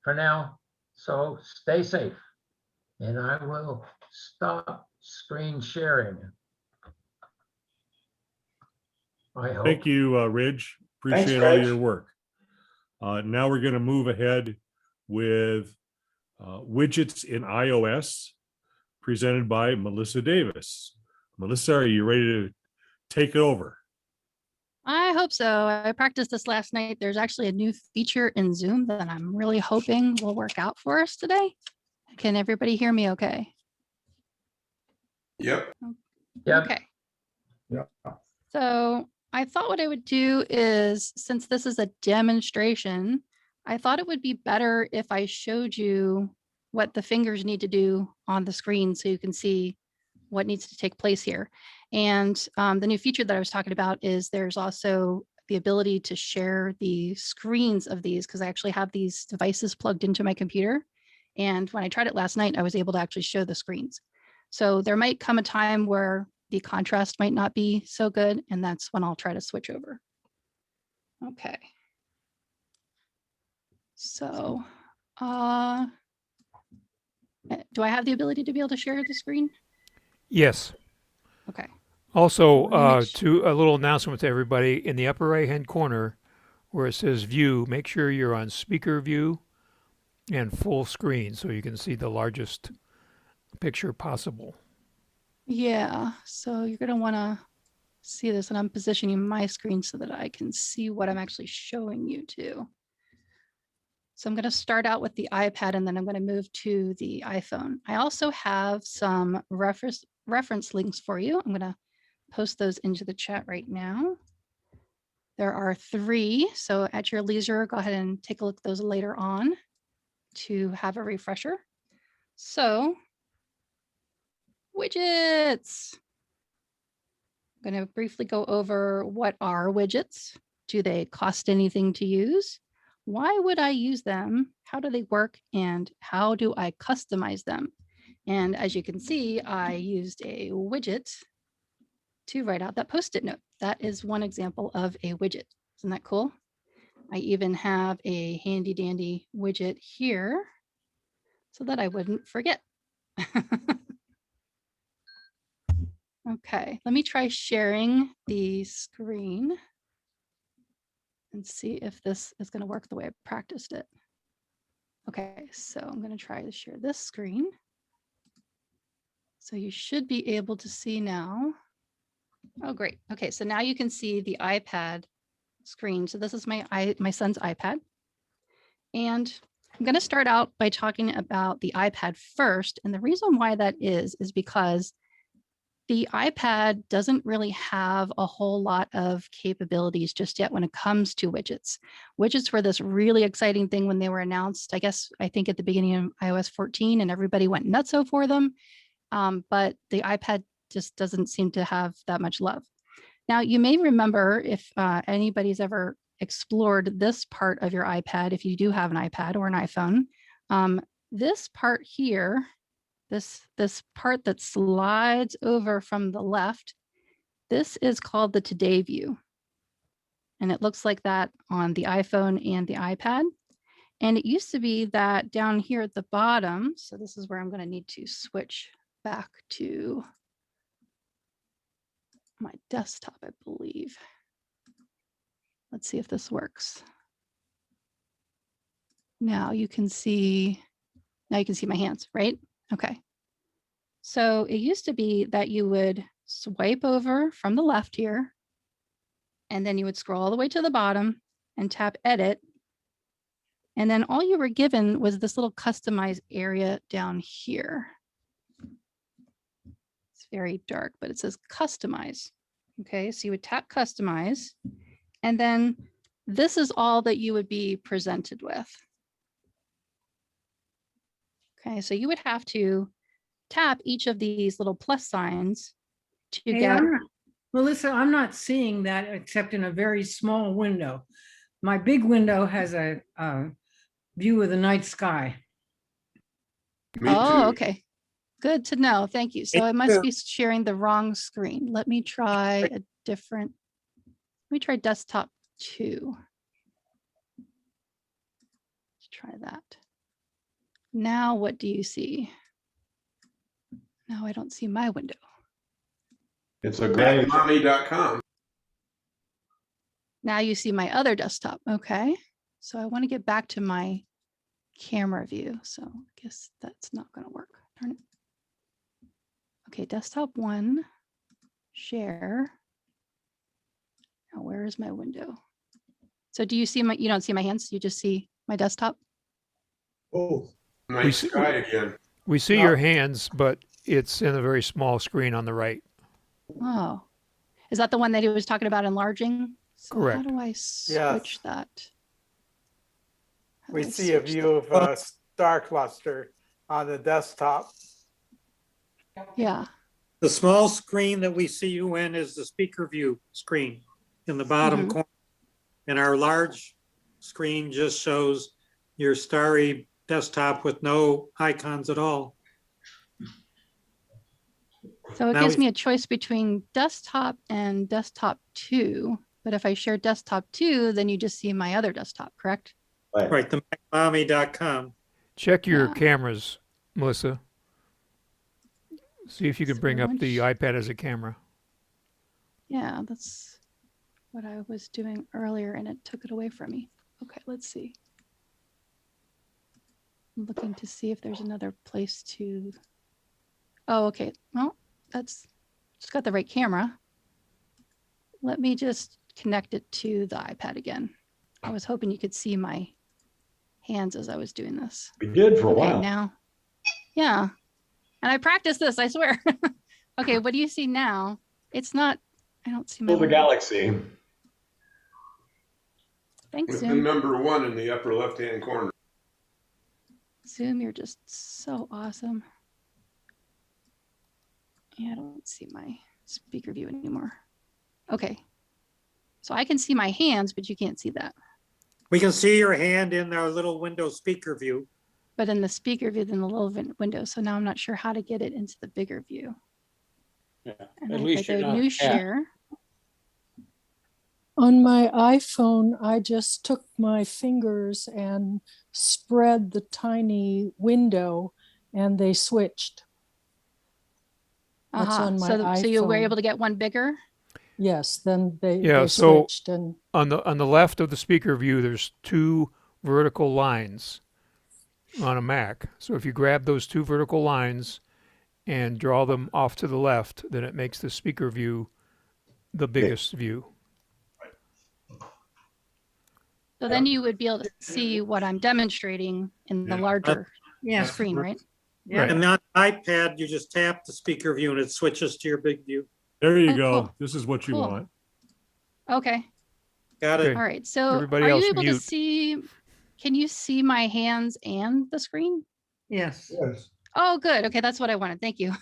Speaker 5: for now. So stay safe. And I will stop screen sharing. I hope.
Speaker 11: Thank you, Ridge.
Speaker 8: Thanks,
Speaker 11: Appreciate all
Speaker 8: Reg.
Speaker 11: your work. Now we're going to move ahead with widgets in iOS presented by Melissa Davis. Melissa, are you ready to take it over?
Speaker 19: I hope so. I practiced this last night. There's actually a new feature in Zoom that I'm really hoping will work out for us today. Can everybody hear me okay?
Speaker 6: Yep.
Speaker 19: Okay.
Speaker 13: Yeah.
Speaker 19: So I thought what I would do is, since this is a demonstration, I thought it would be better if I showed you what the fingers need to do on the screen so you can see what needs to take place here. And the new feature that I was talking about is there's also the ability to share the screens of these, because I actually have these devices plugged into my computer. And when I tried it last night, I was able to actually show the screens. So there might come a time where the contrast might not be so good, and that's when I'll try to switch over. Okay. So do I have the ability to be able to share the screen?
Speaker 1: Yes.
Speaker 19: Okay.
Speaker 1: Also,
Speaker 19: Make
Speaker 1: to a little announcement to everybody, in the upper right-hand corner where it says view, make sure you're on speaker view and full screen so you can see the largest picture possible.
Speaker 19: Yeah, so you're gonna wanna see this, and I'm positioning my screen so that I can see what I'm actually showing you to. So I'm gonna start out with the iPad, and then I'm gonna move to the iPhone. I also have some reference links for you. I'm gonna post those into the chat right now. There are 3, so at your leisure, go ahead and take a look at those later on to have a refresher. So, widgets. I'm going to briefly go over what are widgets. Do they cost anything to use? Why would I use them? How do they work? And how do I customize them? And as you can see, I used a widget to write out that Post-it note. That is one example of a widget. Isn't that cool? I even have a handy dandy widget here so that I wouldn't forget. Okay, let me try sharing the screen and see if this is going to work the way I practiced it. Okay, so I'm going to try to share this screen. So you should be able to see now. Oh, great. Okay, so now you can see the iPad screen. So this is my son's iPad. And I'm going to start out by talking about the iPad first. And the reason why that is because the iPad doesn't really have a whole lot of capabilities just yet when it comes to widgets. Widgets were this really exciting thing when they were announced, I think at the beginning of iOS 14, and everybody went nutso for them. But the iPad just doesn't seem to have that much love. Now, you may remember, if anybody's ever explored this part of your iPad, if you do have an iPad or an iPhone, this part here, this part that slides over from the left, this is called the Today view. And it looks like that on the iPhone and the iPad. And it used to be that down here at the bottom, so this is where I'm going to need to switch back to my desktop, I believe. Let's see if this works. Now you can see my hands, right? Okay. So it used to be that you would swipe over from the left here, and then you would scroll all the way to the bottom and tap edit. And then all you were given was this little customized area down here. It's very dark, but it says customize. Okay, so you would tap customize, and then this is all that you would be presented with. Okay, so you would have to tap each of these little plus signs to get.
Speaker 20: Melissa, I'm not seeing that except in a very small window. My big window has a view of the night sky.
Speaker 19: Oh, okay. Good to know. Thank you. So I must be sharing the wrong screen. Let me try a different. Let me try desktop 2. Let's try that. Now, what do you see? Now I don't see my window.
Speaker 6: It's a great mommy.com.
Speaker 19: Now you see my other desktop. Okay. So I want to get back to my camera view. So I guess that's not going to work. Darn it. Okay, desktop 1, share. Now where is my window? So do you see my, you don't see my hands, you just see my desktop?
Speaker 6: Oh,
Speaker 1: We
Speaker 6: nice
Speaker 1: see-
Speaker 6: sky again.
Speaker 1: We see your hands, but it's in a very small screen on the right.
Speaker 19: Oh, is that the one that he was talking about enlarging? So
Speaker 1: Correct.
Speaker 19: how do I switch that? How do
Speaker 2: We
Speaker 19: I
Speaker 2: see a
Speaker 19: switch
Speaker 2: view
Speaker 19: that?
Speaker 2: of a star cluster on the desktop.
Speaker 19: Yeah.
Speaker 9: The small screen that we see you in is the speaker view screen in the bottom
Speaker 19: Mhm.
Speaker 9: corner. And our large screen just shows your starry desktop with no icons at all.
Speaker 19: So it
Speaker 9: Now
Speaker 19: gives
Speaker 9: we-
Speaker 19: me a choice between desktop and desktop 2. But if I share desktop 2, then you just see my other desktop, correct?
Speaker 9: Right, the MacMommy.com.
Speaker 1: Check your
Speaker 19: Yeah.
Speaker 1: cameras, Melissa. See if you can bring
Speaker 19: So
Speaker 1: up the
Speaker 19: once-
Speaker 1: iPad as a camera.
Speaker 19: Yeah, that's what I was doing earlier and it took it away from me. Okay, let's see. I'm looking to see if there's another place to. Oh, okay. Well, that's just got the right camera. Let me just connect it to the iPad again. I was hoping you could see my hands as I was doing this.
Speaker 8: We did for a
Speaker 19: Okay,
Speaker 8: while.
Speaker 19: now, yeah. And I practiced this, I swear. Okay, what do you see now? It's not, I don't see my.
Speaker 8: Still the galaxy.
Speaker 19: Thanks,
Speaker 6: With the
Speaker 19: Zoom.
Speaker 6: number 1 in the upper left-hand corner.
Speaker 19: Zoom, you're just so awesome. Yeah, I don't see my speaker view anymore. Okay. So I can see my hands, but you can't see that.
Speaker 9: We can see your hand in our little window speaker view.
Speaker 19: But in the speaker view, then the little window. So now I'm not sure how to get it into the bigger view.
Speaker 9: Yeah,
Speaker 19: And
Speaker 9: at
Speaker 19: if
Speaker 9: least
Speaker 19: I
Speaker 9: you're
Speaker 19: go
Speaker 9: not
Speaker 19: new
Speaker 9: hacked.
Speaker 19: share.
Speaker 21: On my iPhone, I just took my fingers and spread the tiny window and they switched. That's on my
Speaker 19: So you were
Speaker 21: iPhone.
Speaker 19: able to get one bigger?
Speaker 21: Yes, then
Speaker 1: Yeah,
Speaker 21: they
Speaker 1: so
Speaker 21: switched and
Speaker 1: on the left of the speaker view, there's 2 vertical lines on a Mac. So if you grab those 2 vertical lines and draw them off to the left, then it makes the speaker view the biggest view.
Speaker 19: So then you would be able to see what I'm demonstrating in the larger
Speaker 9: Yeah.
Speaker 19: screen, right?
Speaker 1: Right.
Speaker 9: And on iPad, you just tap the speaker view and it switches to your big view.
Speaker 11: There you
Speaker 19: Oh,
Speaker 11: go.
Speaker 19: cool.
Speaker 11: This is what you
Speaker 19: Cool.
Speaker 11: want.
Speaker 19: Okay.
Speaker 9: Got
Speaker 1: Okay.
Speaker 9: it.
Speaker 19: All right. So
Speaker 1: Everybody
Speaker 19: are
Speaker 1: else
Speaker 19: you able to
Speaker 1: mute.
Speaker 19: see, can you see my hands and the screen?
Speaker 9: Yes.
Speaker 13: Yes.
Speaker 19: Oh, good. Okay. That's what I wanted. Thank you.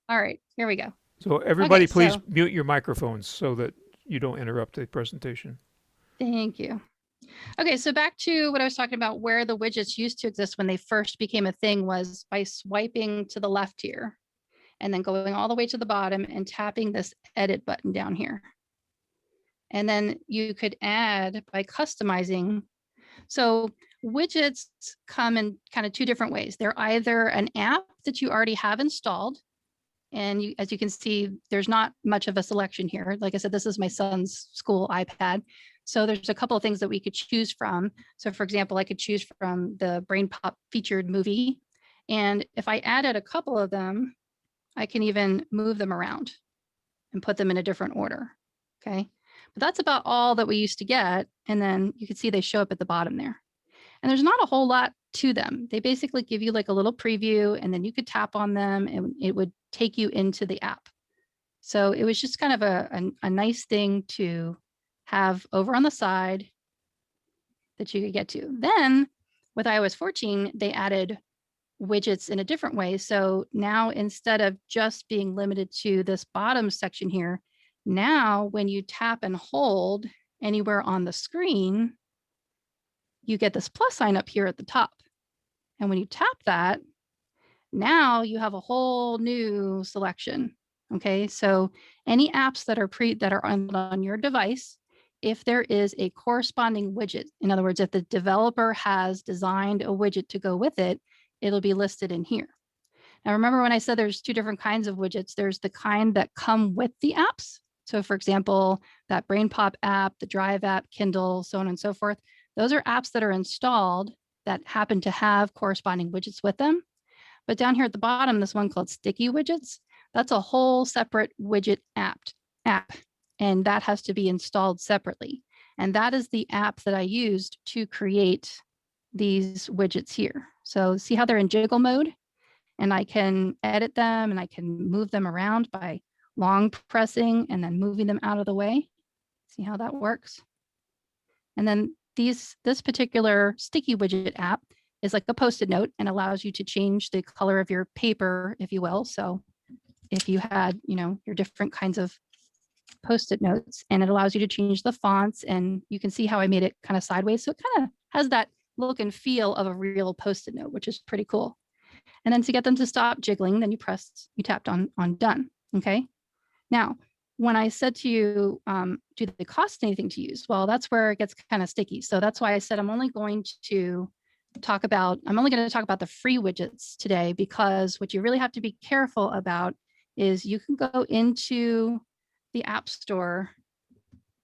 Speaker 19: All right. Here we go.
Speaker 1: So everybody
Speaker 19: Okay,
Speaker 1: please
Speaker 19: so-
Speaker 1: mute your microphones so that you don't interrupt the presentation.
Speaker 19: Thank you. Okay, so back to what I was talking about, where the widgets used to exist when they first became a thing was by swiping to the left here and then going all the way to the bottom and tapping this edit button down here. And then you could add by customizing. So widgets come in kind of 2 different ways. They're either an app that you already have installed. And you, as you can see, there's not much of a selection here. Like I said, this is my son's school iPad. So there's a couple of things that we could choose from. So for example, I could choose from the Brain Pop featured movie. And if I added a couple of them, I can even move them around and put them in a different order. Okay. But that's about all that we used to get. And then you can see they show up at the bottom there. And there's not a whole lot to them. They basically give you like a little preview and then you could tap on them and it would take you into the app. So it was just kind of a nice thing to have over on the side that you could get to. Then with iOS 14, they added widgets in a different way. So now instead of just being limited to this bottom section here, now when you tap and hold anywhere on the screen, you get this plus sign up here at the top. And when you tap that, now you have a whole new selection. Okay, so any apps that are on your device, if there is a corresponding widget, in other words, if the developer has designed a widget to go with it, it'll be listed in here. Now, remember when I said there's 2 different kinds of widgets, there's the kind that come with the apps, So for example, that Brain Pop app, the Drive app, Kindle, so on and so forth, those are apps that are installed that happen to have corresponding widgets with them. But down here at the bottom, this one called Sticky Widgets, that's a whole separate widget app, and that has to be installed separately. And that is the app that I used to create these widgets here. So see how they're in jiggle mode? And I can edit them and I can move them around by long pressing and then moving them out of the way. See how that works? And then this particular sticky widget app is like a Post-it note and allows you to change the color of your paper, if you will. So if you had, your different kinds of Post-it notes, and it allows you to change the fonts, and you can see how I made it kind of sideways. So it kind of has that look and feel of a real Post-it note, which is pretty cool. And then to get them to stop jiggling, then you tapped on done. Okay. Now, when I said to you, do they cost anything to use? Well, that's where it gets kind of sticky. So that's why I said I'm only going to talk about the free widgets today, because what you really have to be careful about is you can go into the App Store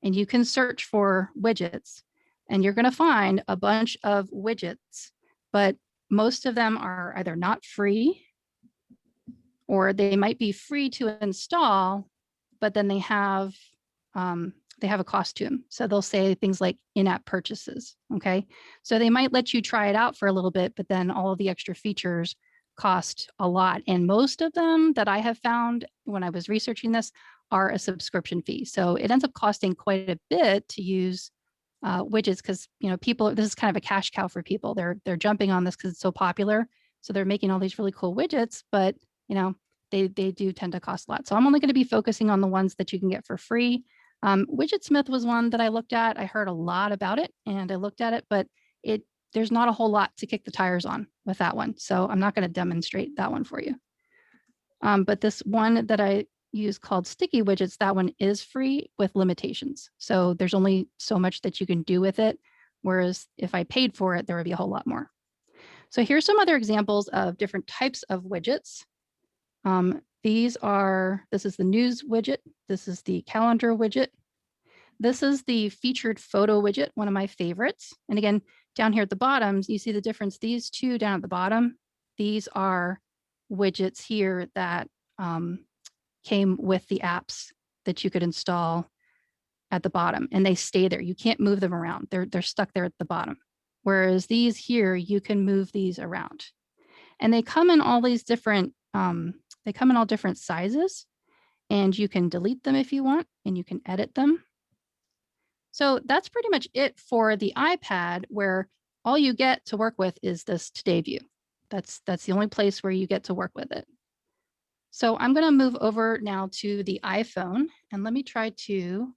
Speaker 19: and you can search for widgets, and you're going to find a bunch of widgets, but most of them are either not free, or they might be free to install, but then they have a cost to them. So they'll say things like in-app purchases. Okay. So they might let you try it out for a little bit, but then all of the extra features cost a lot. And most of them that I have found when I was researching this are a subscription fee. So it ends up costing quite a bit to use widgets, because people, this is kind of a cash cow for people. They're jumping on this because it's so popular. So they're making all these really cool widgets, but they do tend to cost a lot. So I'm only going to be focusing on the ones that you can get for free. Widgetsmith was one that I looked at. I heard a lot about it and I looked at it, but there's not a whole lot to kick the tires on with that one. So I'm not going to demonstrate that one for you. But this one that I use called Sticky Widgets, that one is free with limitations. So there's only so much that you can do with it. Whereas if I paid for it, there would be a whole lot more. So here's some other examples of different types of widgets. This is the news widget. This is the calendar widget. This is the featured photo widget, one of my favorites. And again, down here at the bottom, you see the difference. These two down at the bottom, these are widgets here that came with the apps that you could install at the bottom, and they stay there. You can't move them around. They're stuck there at the bottom. Whereas these here, you can move these around. And they come in all these different, they come in all different sizes, and you can delete them if you want, and you can edit them. So that's pretty much it for the iPad, where all you get to work with is this Today view. That's the only place where you get to work with it. So I'm going to move over now to the iPhone, and let me try to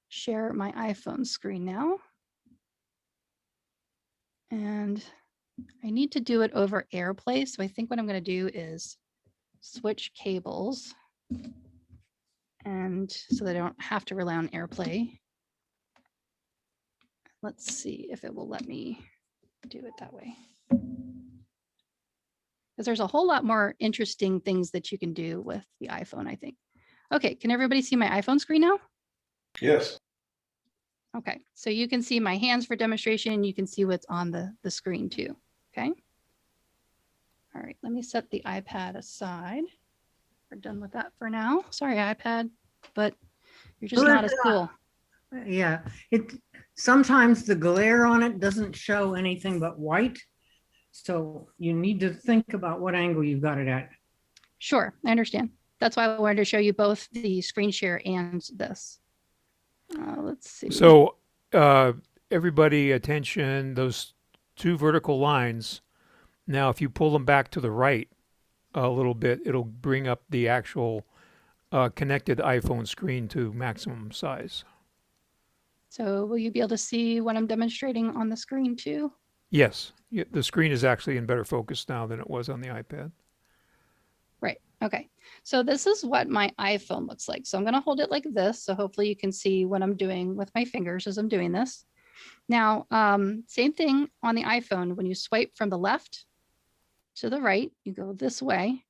Speaker 19: share my iPhone screen now. And I need to do it over AirPlay. So I think what I'm going to do is switch cables, and so that I don't have to rely on AirPlay. Let's see if it will let me do it that way. Because there's a whole lot more interesting things that you can do with the iPhone, I think. Okay, can everybody see my iPhone screen now?
Speaker 6: Yes.
Speaker 19: Okay, so you can see my hands for demonstration. You can see what's on the screen too, okay? All right, let me set the iPad aside. We're done with that for now. Sorry, iPad, but you're just not as cool.
Speaker 20: Yeah, sometimes the glare on it doesn't show anything but white. So you need to think about what angle you've got it at.
Speaker 19: Sure, I understand. That's why I wanted to show you both the screen share and this. Let's see.
Speaker 1: So everybody attention, those two vertical lines. Now, if you pull them back to the right a little bit, it'll bring up the actual connected iPhone screen to maximum size.
Speaker 19: So will you be able to see what I'm demonstrating on the screen too?
Speaker 1: Yes, the screen is actually in better focus now than it was on the iPad.
Speaker 19: Right, okay. So this is what my iPhone looks like. So I'm gonna hold it like this. So hopefully you can see what I'm doing with my fingers as I'm doing this. Now, same thing on the iPhone. When you swipe from the left to the right, you go this way.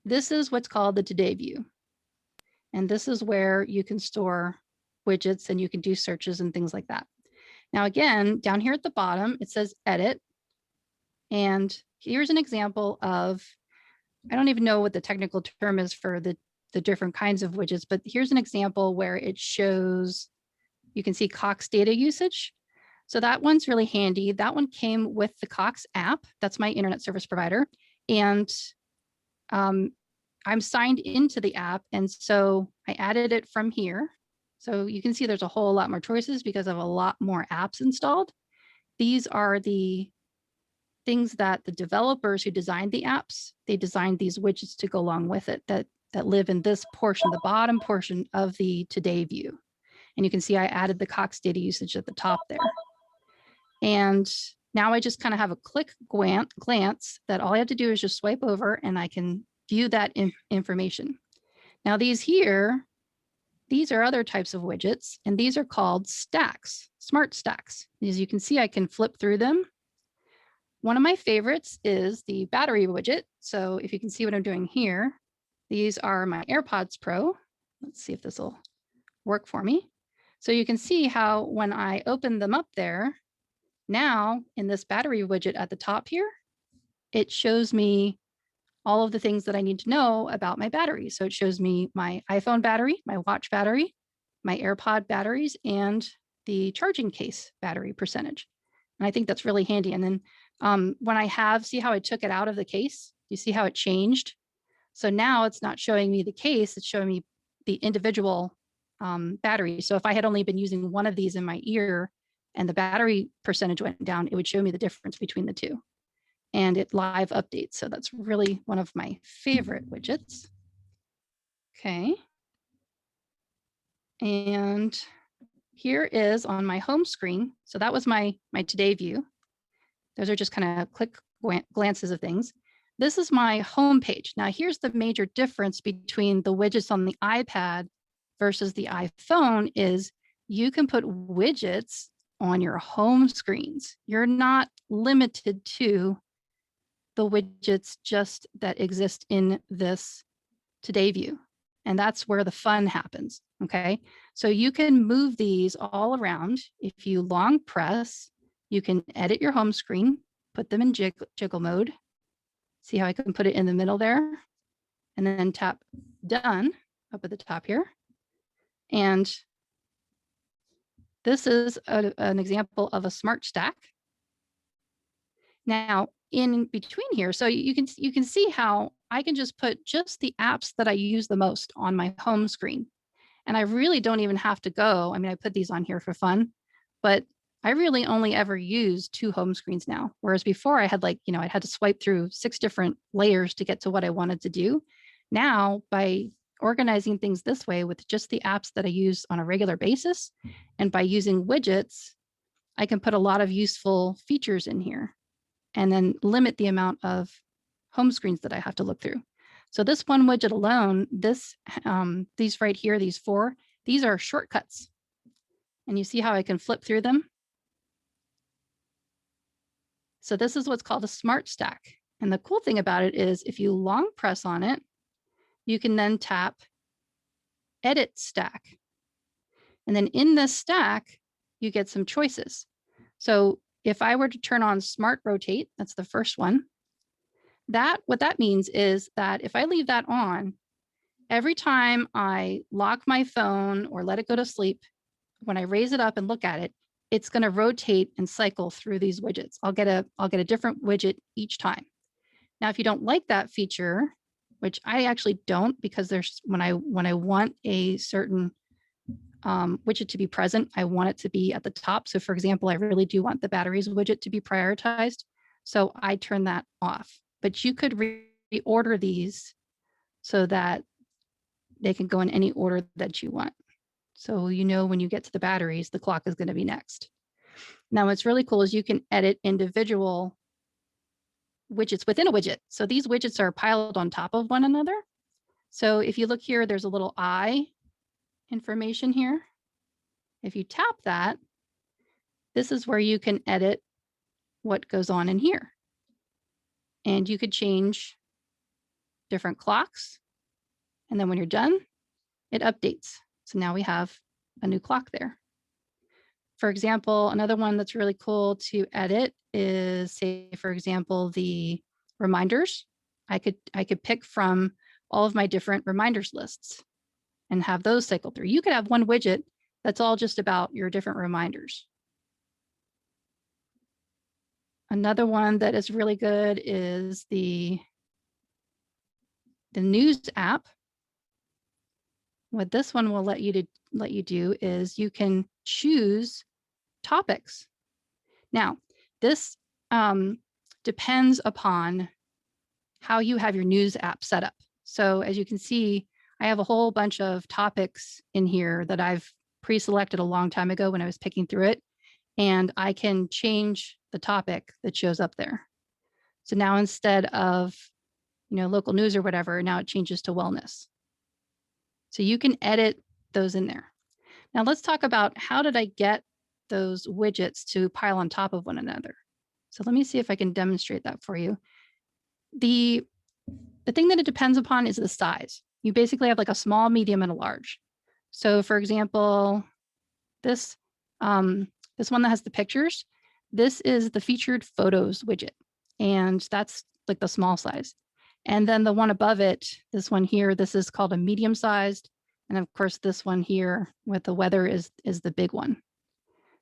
Speaker 19: This is what's called the Today view. And this is where you can store widgets and you can do searches and things like that. Now, again, down here at the bottom, it says edit. And here's an example of, I don't even know what the technical term is for the different kinds of widgets, but here's an example where it shows, you can see Cox data usage. So that one's really handy. That one came with the Cox app. That's my internet service provider. And I'm signed into the app. And so I added it from here. So you can see there's a whole lot more choices because I have a lot more apps installed. These are the things that the developers who designed the apps, they designed these widgets to go along with it that live in this portion, the bottom portion of the today view. And you can see I added the Cox data usage at the top there. And now I just kind of have a quick glance that all I have to do is just swipe over and I can view that information. Now these here, these are other types of widgets, and these are called stacks, smart stacks. As you can see, I can flip through them. One of my favorites is the battery widget. So if you can see what I'm doing here, these are my AirPods Pro. Let's see if this will work for me. So you can see how when I open them up there, now in this battery widget at the top here, it shows me all of the things that I need to know about my battery. So it shows me my iPhone battery, my watch battery, my AirPod batteries, and the charging case battery percentage. And I think that's really handy. And then when I have, see how I took it out of the case? You see how it changed? So now it's not showing me the case, it's showing me the individual battery. So if I had only been using one of these in my ear and the battery percentage went down, it would show me the difference between the two. And it live updates. So that's really one of my favorite widgets. Okay. And here is on my home screen. So that was my today view. Those are just kind of quick glances of things. This is my home page. Now here's the major difference between the widgets on the iPad versus the iPhone is you can put widgets on your home screens. You're not limited to the widgets just that exist in this today view. And that's where the fun happens, okay? So you can move these all around. If you long press, you can edit your home screen, put them in jiggle mode. See how I can put it in the middle there? And then tap done up at the top here. And this is an example of a smart stack. Now, in between here, so you can see how I can just put just the apps that I use the most on my home screen. And I really don't even have to go. I mean, I put these on here for fun, but I really only ever use 2 home screens now. Whereas before I had I had to swipe through 6 different layers to get to what I wanted to do. Now, by organizing things this way with just the apps that I use on a regular basis, and by using widgets, I can put a lot of useful features in here and then limit the amount of home screens that I have to look through. So this one widget alone, these right here, these 4, these are shortcuts. And you see how I can flip through them? So this is what's called a smart stack. And the cool thing about it is if you long press on it, you can then tap edit stack. And then in this stack, you get some choices. So if I were to turn on smart rotate, that's the first one. What that means is that if I leave that on, every time I lock my phone or let it go to sleep, when I raise it up and look at it, it's going to rotate and cycle through these widgets. I'll get a different widget each time. Now, if you don't like that feature, which I actually don't, because there's when I want a certain widget to be present, I want it to be at the top. So for example, I really do want the batteries widget to be prioritized. So I turn that off, but you could reorder these so that they can go in any order that you want. So when you get to the batteries, the clock is going to be next. Now what's really cool is you can edit individual widgets within a widget. So these widgets are piled on top of one another. So if you look here, there's a little eye information here. If you tap that, this is where you can edit what goes on in here. And you could change different clocks. And then when you're done, it updates. So now we have a new clock there. For example, another one that's really cool to edit is, say, for example, the reminders. I could pick from all of my different reminders lists and have those cycle through. You could have one widget that's all just about your different reminders. Another one that is really good is the news app. What this one will let you do is you can choose topics. Now, this depends upon how you have your news app set up. So as you can see, I have a whole bunch of topics in here that I've pre-selected a long time ago when I was picking through it, and I can change the topic that shows up there. So now instead of, local news or whatever, now it changes to wellness. So you can edit those in there. Now let's talk about how did I get those widgets to pile on top of one another. So let me see if I can demonstrate that for you. The thing that it depends upon is the size. You basically have like a small, medium, and a large. So for example, this one that has the pictures, this is the featured photos widget. And that's like the small size. And then the one above it, this one here, this is called a medium sized. And of course, this one here with the weather is the big one.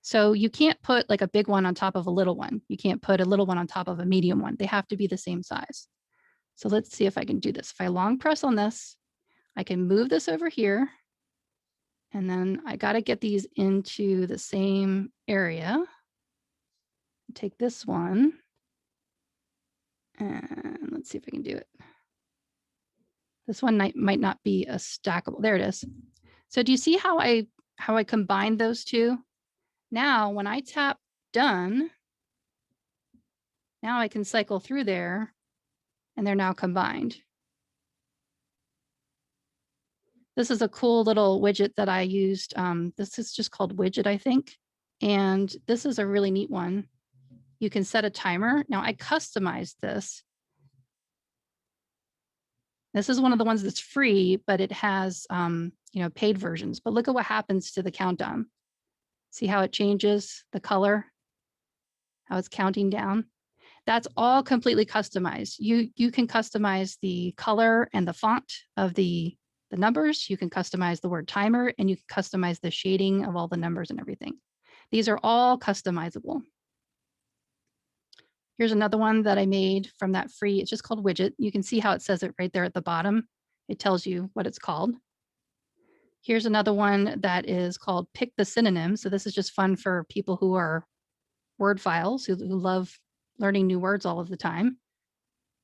Speaker 19: So you can't put like a big one on top of a little one. You can't put a little one on top of a medium one. They have to be the same size. So let's see if I can do this. If I long press on this, I can move this over here. And then I got to get these into the same area. Take this one. And let's see if I can do it. This one might not be a stackable. There it is. So do you see how I combined those two? Now, when I tap done, now I can cycle through there and they're now combined. This is a cool little widget that I used. This is just called Widget, I think. And this is a really neat one. You can set a timer. Now I customized this. This is one of the ones that's free, but it has paid versions. But look at what happens to the countdown. See how it changes the color, how it's counting down. That's all completely customized. You can customize the color and the font of the numbers. You can customize the word timer, and you can customize the shading of all the numbers and everything. These are all customizable. Here's another one that I made from that free. It's just called Widget. You can see how it says it right there at the bottom. It tells you what it's called. Here's another one that is called Pick the Synonym. So this is just fun for people who are word files, who love learning new words all of the time.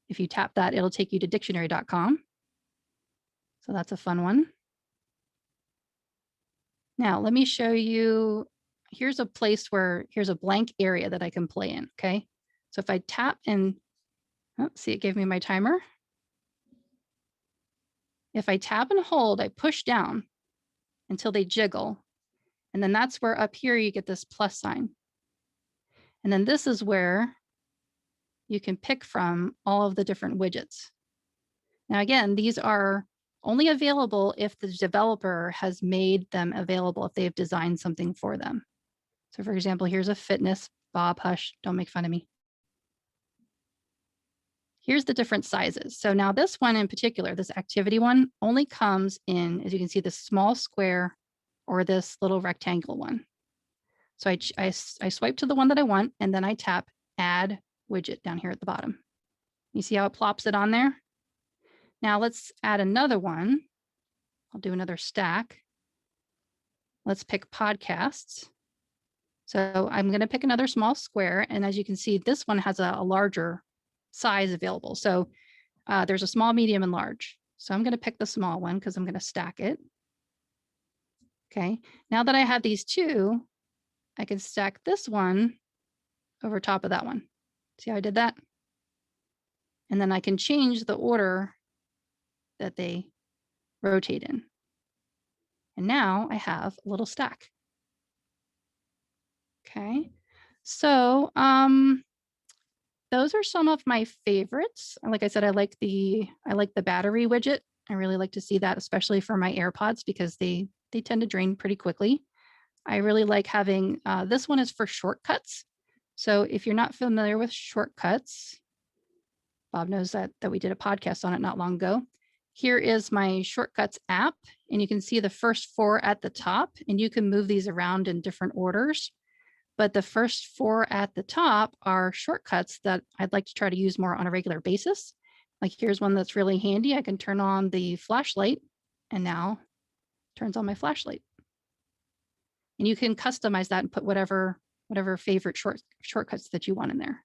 Speaker 19: If you tap that, it'll take you to dictionary.com. So that's a fun one. Now, let me show you. Here's a place where here's a blank area that I can play in, okay? So if I tap and, see, it gave me my timer. If I tap and hold, I push down until they jiggle. And then that's where up here you get this plus sign. And then this is where you can pick from all of the different widgets. Now, again, these are only available if the developer has made them available, if they've designed something for them. So for example, here's a fitness. Bob, hush, don't make fun of me. Here's the different sizes. So now this one in particular, this activity one, only comes in, as you can see, this small square or this little rectangle one. So I swipe to the one that I want, and then I tap Add Widget down here at the bottom. You see how it plops it on there? Now let's add another one. I'll do another stack. Let's pick podcasts. So I'm going to pick another small square. And as you can see, this one has a larger size available. So there's a small, medium, and large. So I'm going to pick the small one because I'm going to stack it. Okay. Now that I have these two, I can stack this one over top of that one. See how I did that? And then I can change the order that they rotate in. And now I have a little stack. Okay. So those are some of my favorites. Like I said, I like the battery widget. I really like to see that, especially for my AirPods, because they tend to drain pretty quickly. I really like having, this one is for shortcuts. So if you're not familiar with shortcuts, Bob knows that we did a podcast on it not long ago. Here is my shortcuts app, and you can see the first 4 at the top, and you can move these around in different orders. But the first 4 at the top are shortcuts that I'd like to try to use more on a regular basis. Like here's one that's really handy. I can turn on the flashlight, and now turns on my flashlight. And you can customize that and put whatever favorite shortcuts that you want in there.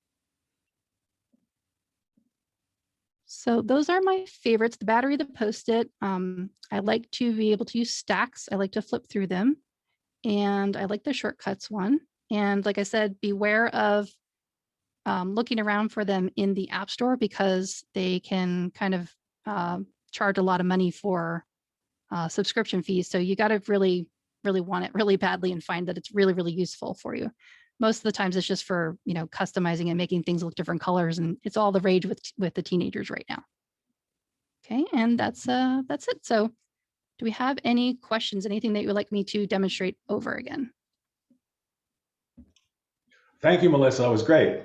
Speaker 19: So those are my favorites. The battery, the Post-it. I like to be able to use stacks. I like to flip through them. And I like the shortcuts one. And like I said, beware of looking around for them in the App Store, because they can kind of charge a lot of money for subscription fees. So you got to really want it really badly and find that it's really, really useful for you. Most of the times it's just for, customizing and making things look different colors, and it's all the rage with the teenagers right now. Okay, and that's it. So do we have any questions, anything that you would like me to demonstrate over again?
Speaker 8: Thank you, Melissa. That was great.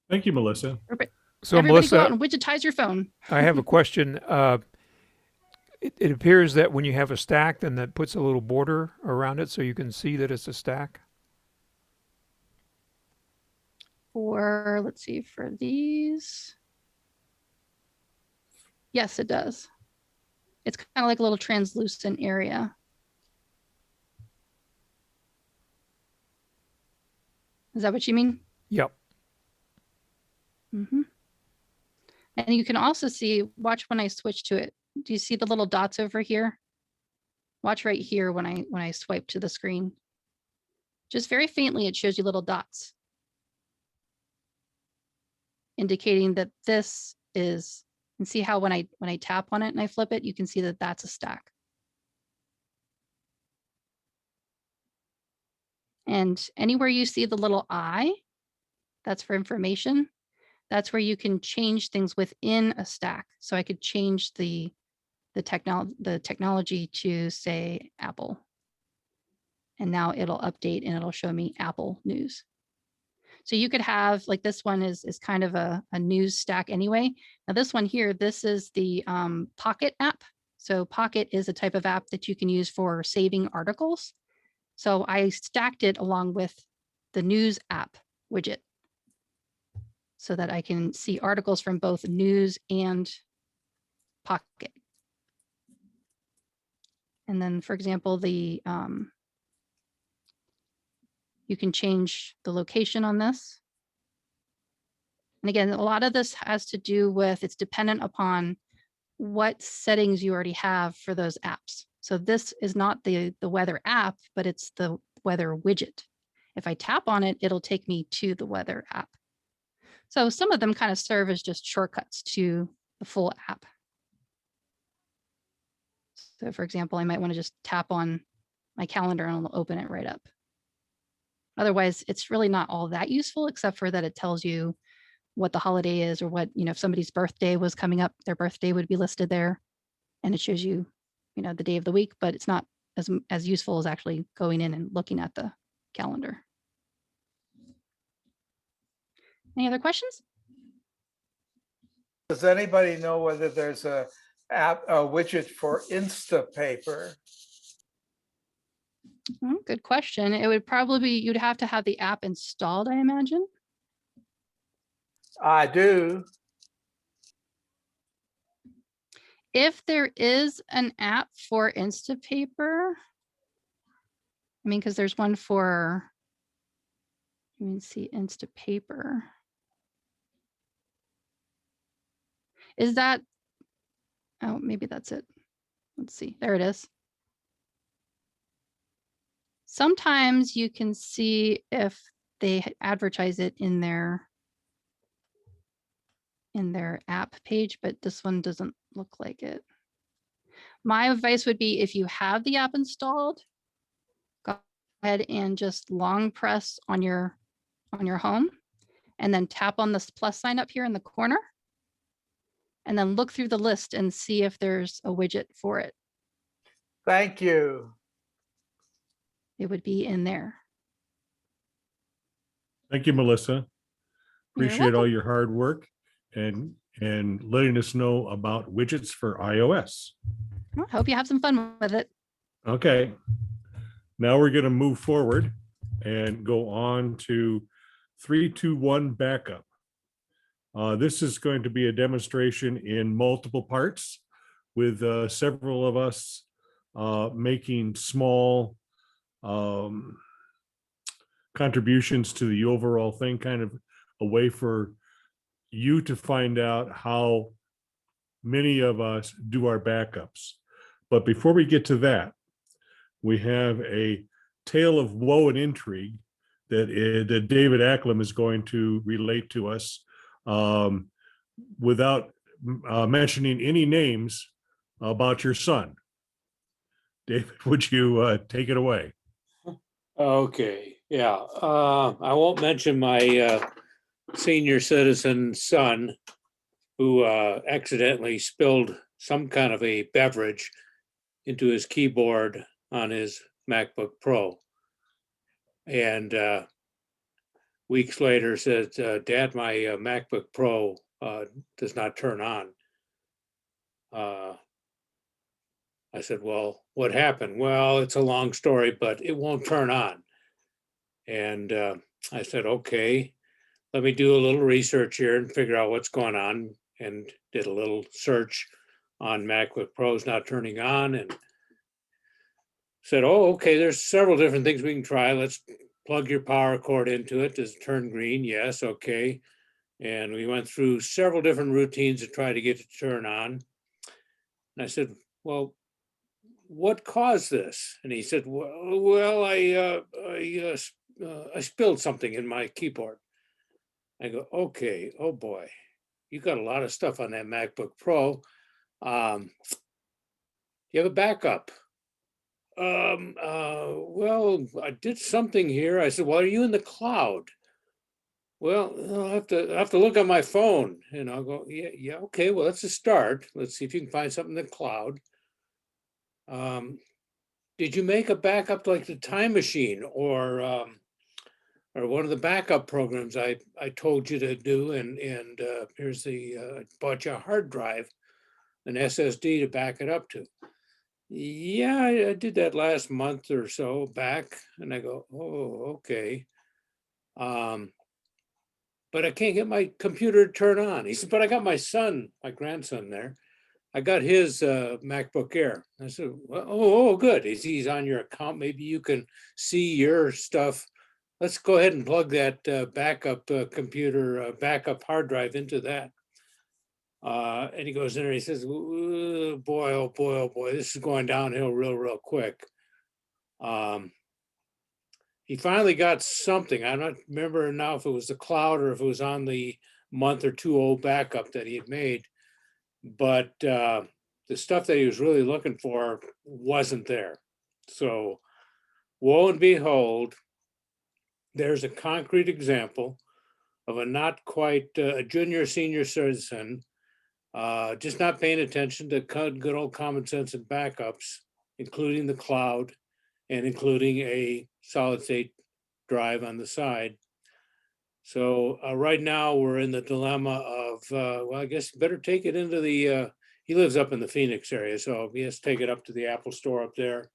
Speaker 11: Thank you, Melissa.
Speaker 19: Perfect.
Speaker 1: So
Speaker 19: Everybody
Speaker 1: Melissa,
Speaker 19: go out and widgetize your phone.
Speaker 1: I have a question. It appears that when you have a stack, then that puts a little border around it so you can see that it's a stack.
Speaker 19: Let's see, for these. Yes, it does. It's kind of like a little translucent area. Is that what you mean?
Speaker 1: Yep.
Speaker 19: Mm-hmm. And you can also see, watch when I switch to it. Do you see the little dots over here? Watch right here when I swipe to the screen. Just very faintly, it shows you little dots, indicating that this is, and see how when I tap on it and I flip it, you can see that that's a stack. And anywhere you see the little I, that's for information. That's where you can change things within a stack. So I could change the technology to say Apple. And now it'll update and it'll show me Apple news. So you could have, like, this one is kind of a news stack anyway. Now this one here, this is the Pocket app. So Pocket is a type of app that you can use for saving articles. So I stacked it along with the news app widget so that I can see articles from both news and Pocket. And then, for example, you can change the location on this. And again, a lot of this has to do with, it's dependent upon what settings you already have for those apps. So this is not the weather app, but it's the weather widget. If I tap on it, it'll take me to the weather app. So some of them kind of serve as just shortcuts to the full app. So for example, I might want to just tap on my calendar and it'll open it right up. Otherwise, it's really not all that useful, except for that it tells you what the holiday is, or what, if somebody's birthday was coming up, their birthday would be listed there. And it shows you, the day of the week, but it's not as useful as actually going in and looking at the calendar. Any other questions?
Speaker 2: Does anybody know whether there's a widget for Instapaper?
Speaker 19: Good question. It would probably be, you'd have to have the app installed, I imagine.
Speaker 2: I do.
Speaker 19: If there is an app for Instapaper, because there's one for, let me see, Instapaper. Is that, oh, maybe that's it. Let's see, there it is. Sometimes you can see if they advertise it in their app page, but this one doesn't look like it. My advice would be, if you have the app installed, go ahead and just long press on your home and then tap on this plus sign up here in the corner. and then look through the list and see if there's a widget for it.
Speaker 2: Thank you.
Speaker 19: It would be in there.
Speaker 11: Thank you, Melissa.
Speaker 19: You're
Speaker 11: Appreciate all
Speaker 19: welcome.
Speaker 11: your hard work and letting us know about widgets for iOS.
Speaker 19: Well, hope you have some fun with it.
Speaker 11: Okay. Now we're going to move forward and go on to 321 backup. This is going to be a demonstration in multiple parts with several of us making small contributions to the overall thing, kind of a way for you to find out how many of us do our backups. But before we get to that, we have a tale of woe and intrigue that David Acklam is going to relate to us without mentioning any names about your son. David, would you take it away?
Speaker 9: Okay, yeah. I won't mention my senior citizen son who accidentally spilled some kind of a beverage into his keyboard on his MacBook Pro. And weeks later said, Dad, my MacBook Pro does not turn on. I said, well, what happened? Well, it's a long story, but it won't turn on. And I said, okay, let me do a little research here and figure out what's going on, and did a little search on MacBook Pros not turning on, and said, oh, okay, there's several different things we can try. Let's plug your power cord into it. Does it turn green? Yes, okay. And we went through several different routines to try to get it to turn on. And I said, well, what caused this? And he said, well, I spilled something in my keyboard. I go, okay, oh boy, you got a lot of stuff on that MacBook Pro. You have a backup? Well, I did something here. I said, well, are you in the cloud? Well, I'll have to look on my phone. And I'll go, yeah, okay, well, that's a start. Let's see if you can find something in the cloud. Did you make a backup like the Time Machine or one of the backup programs I told you to do? And here's I bought you a hard drive, an SSD to back it up to. Yeah, I did that last month or so back. And I go, oh, okay. But I can't get my computer to turn on. He said, but I got my grandson there. I got his MacBook Air. I said, well, oh, good. He's on your account. Maybe you can see your stuff. Let's go ahead and plug that backup computer, backup hard drive into that. And he goes in there, he says, oh boy, oh boy, oh boy, this is going downhill real quick. He finally got something. I don't remember now if it was the cloud or if it was on the month or two old backup that he had made. But the stuff that he was really looking for wasn't there. So woe and behold, there's a concrete example of a not quite a junior senior citizen just not paying attention to good old common sense and backups, including the cloud and including a solid state drive on the side. So right now we're in the dilemma of, well, I guess better take it into the, he lives up in the Phoenix area, so he has to take it up to the Apple store up there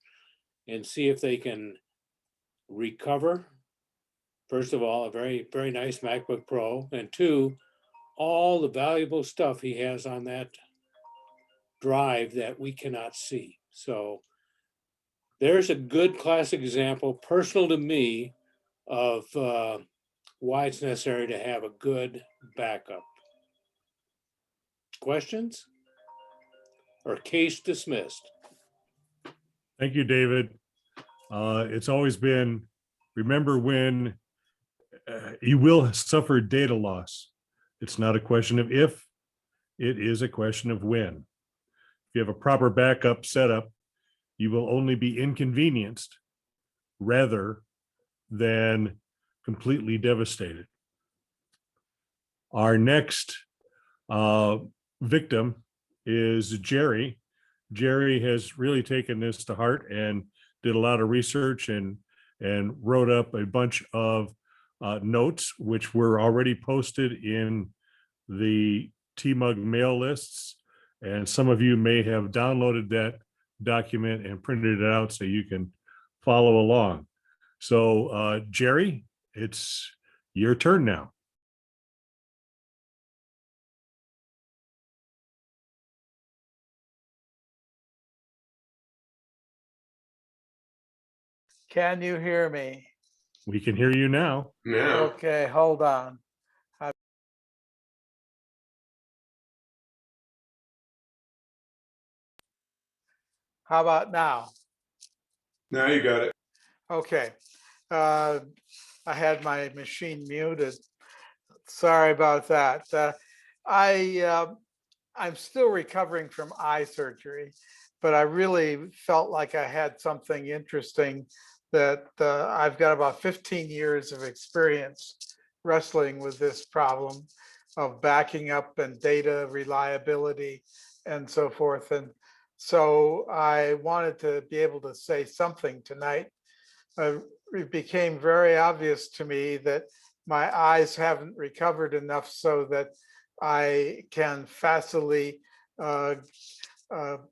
Speaker 9: and see if they can recover, first of all, a very, very nice MacBook Pro, and two, all the valuable stuff he has on that drive that we cannot see. So there's a good classic example, personal to me, of why it's necessary to have a good backup. Questions? Or case dismissed?
Speaker 11: Thank you, David. It's always been, remember when you will suffer data loss. It's not a question of if, it is a question of when. If you have a proper backup setup, you will only be inconvenienced rather than completely devastated. Our next victim is Jerry. Jerry has really taken this to heart and did a lot of research and wrote up a bunch of notes, which were already posted in the TMUG mail lists. And some of you may have downloaded that document and printed it out so you can follow along. So Jerry, it's your turn now.
Speaker 2: Can you hear me?
Speaker 11: We can hear you now.
Speaker 6: Yeah.
Speaker 2: Okay, hold on. How about now?
Speaker 6: Now you got it.
Speaker 2: Okay. I had my machine muted. Sorry about that. I'm still recovering from eye surgery, but I really felt like I had something interesting that I've got about 15 years of experience wrestling with this problem of backing up and data reliability and so forth. And so I wanted to be able to say something tonight. It became very obvious to me that my eyes haven't recovered enough so that I can facilely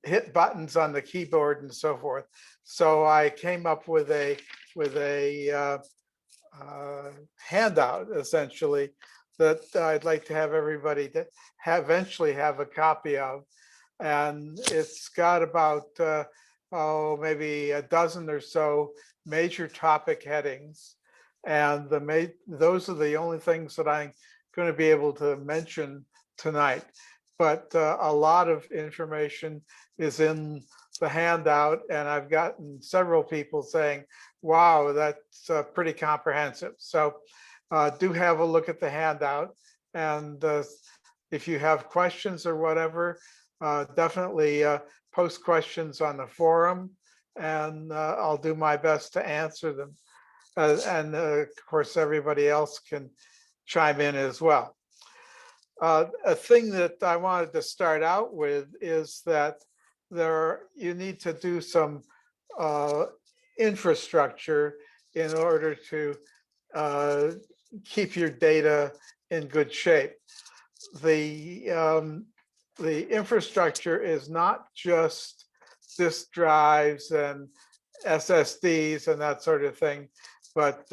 Speaker 2: hit buttons on the keyboard and so forth. So I came up with a handout essentially that I'd like to have everybody to eventually have a copy of, and it's got about maybe a dozen or so major topic headings, and those are the only things that I'm going to be able to mention tonight. But a lot of information is in the handout, and I've gotten several people saying, wow, that's pretty comprehensive. So do have a look at the handout, and if you have questions or whatever, definitely post questions on the forum, and I'll do my best to answer them. And of course, everybody else can chime in as well. A thing that I wanted to start out with is that you need to do some infrastructure in order to keep your data in good shape. The infrastructure is not just disk drives and SSDs and that sort of thing, but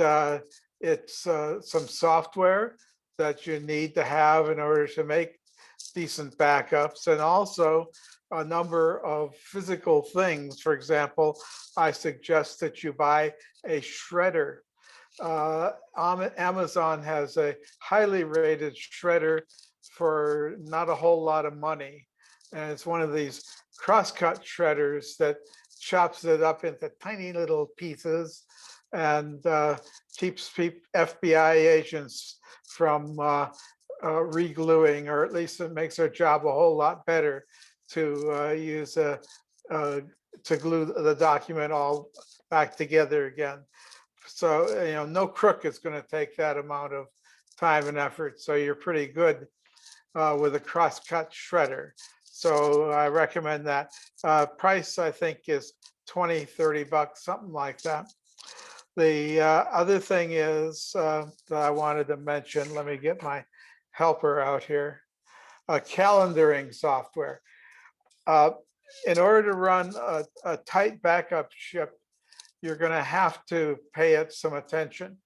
Speaker 2: it's some software that you need to have in order to make decent backups, and also a number of physical things. For example, I suggest that you buy a shredder. Amazon has a highly rated shredder for not a whole lot of money, and it's one of these crosscut shredders that chops it up into tiny little pieces and keeps FBI agents from re-gluing, or at least it makes their job a whole lot better to use to glue the document all back together again. So no crook is going to take that amount of time and effort. So you're pretty good with a cross-cut shredder. So I recommend that. Price, I think, is $20-30, something like that. The other thing is that I wanted to mention, let me get my helper out here, calendaring software. In order to run a tight backup ship, you're going to have to pay it some attention.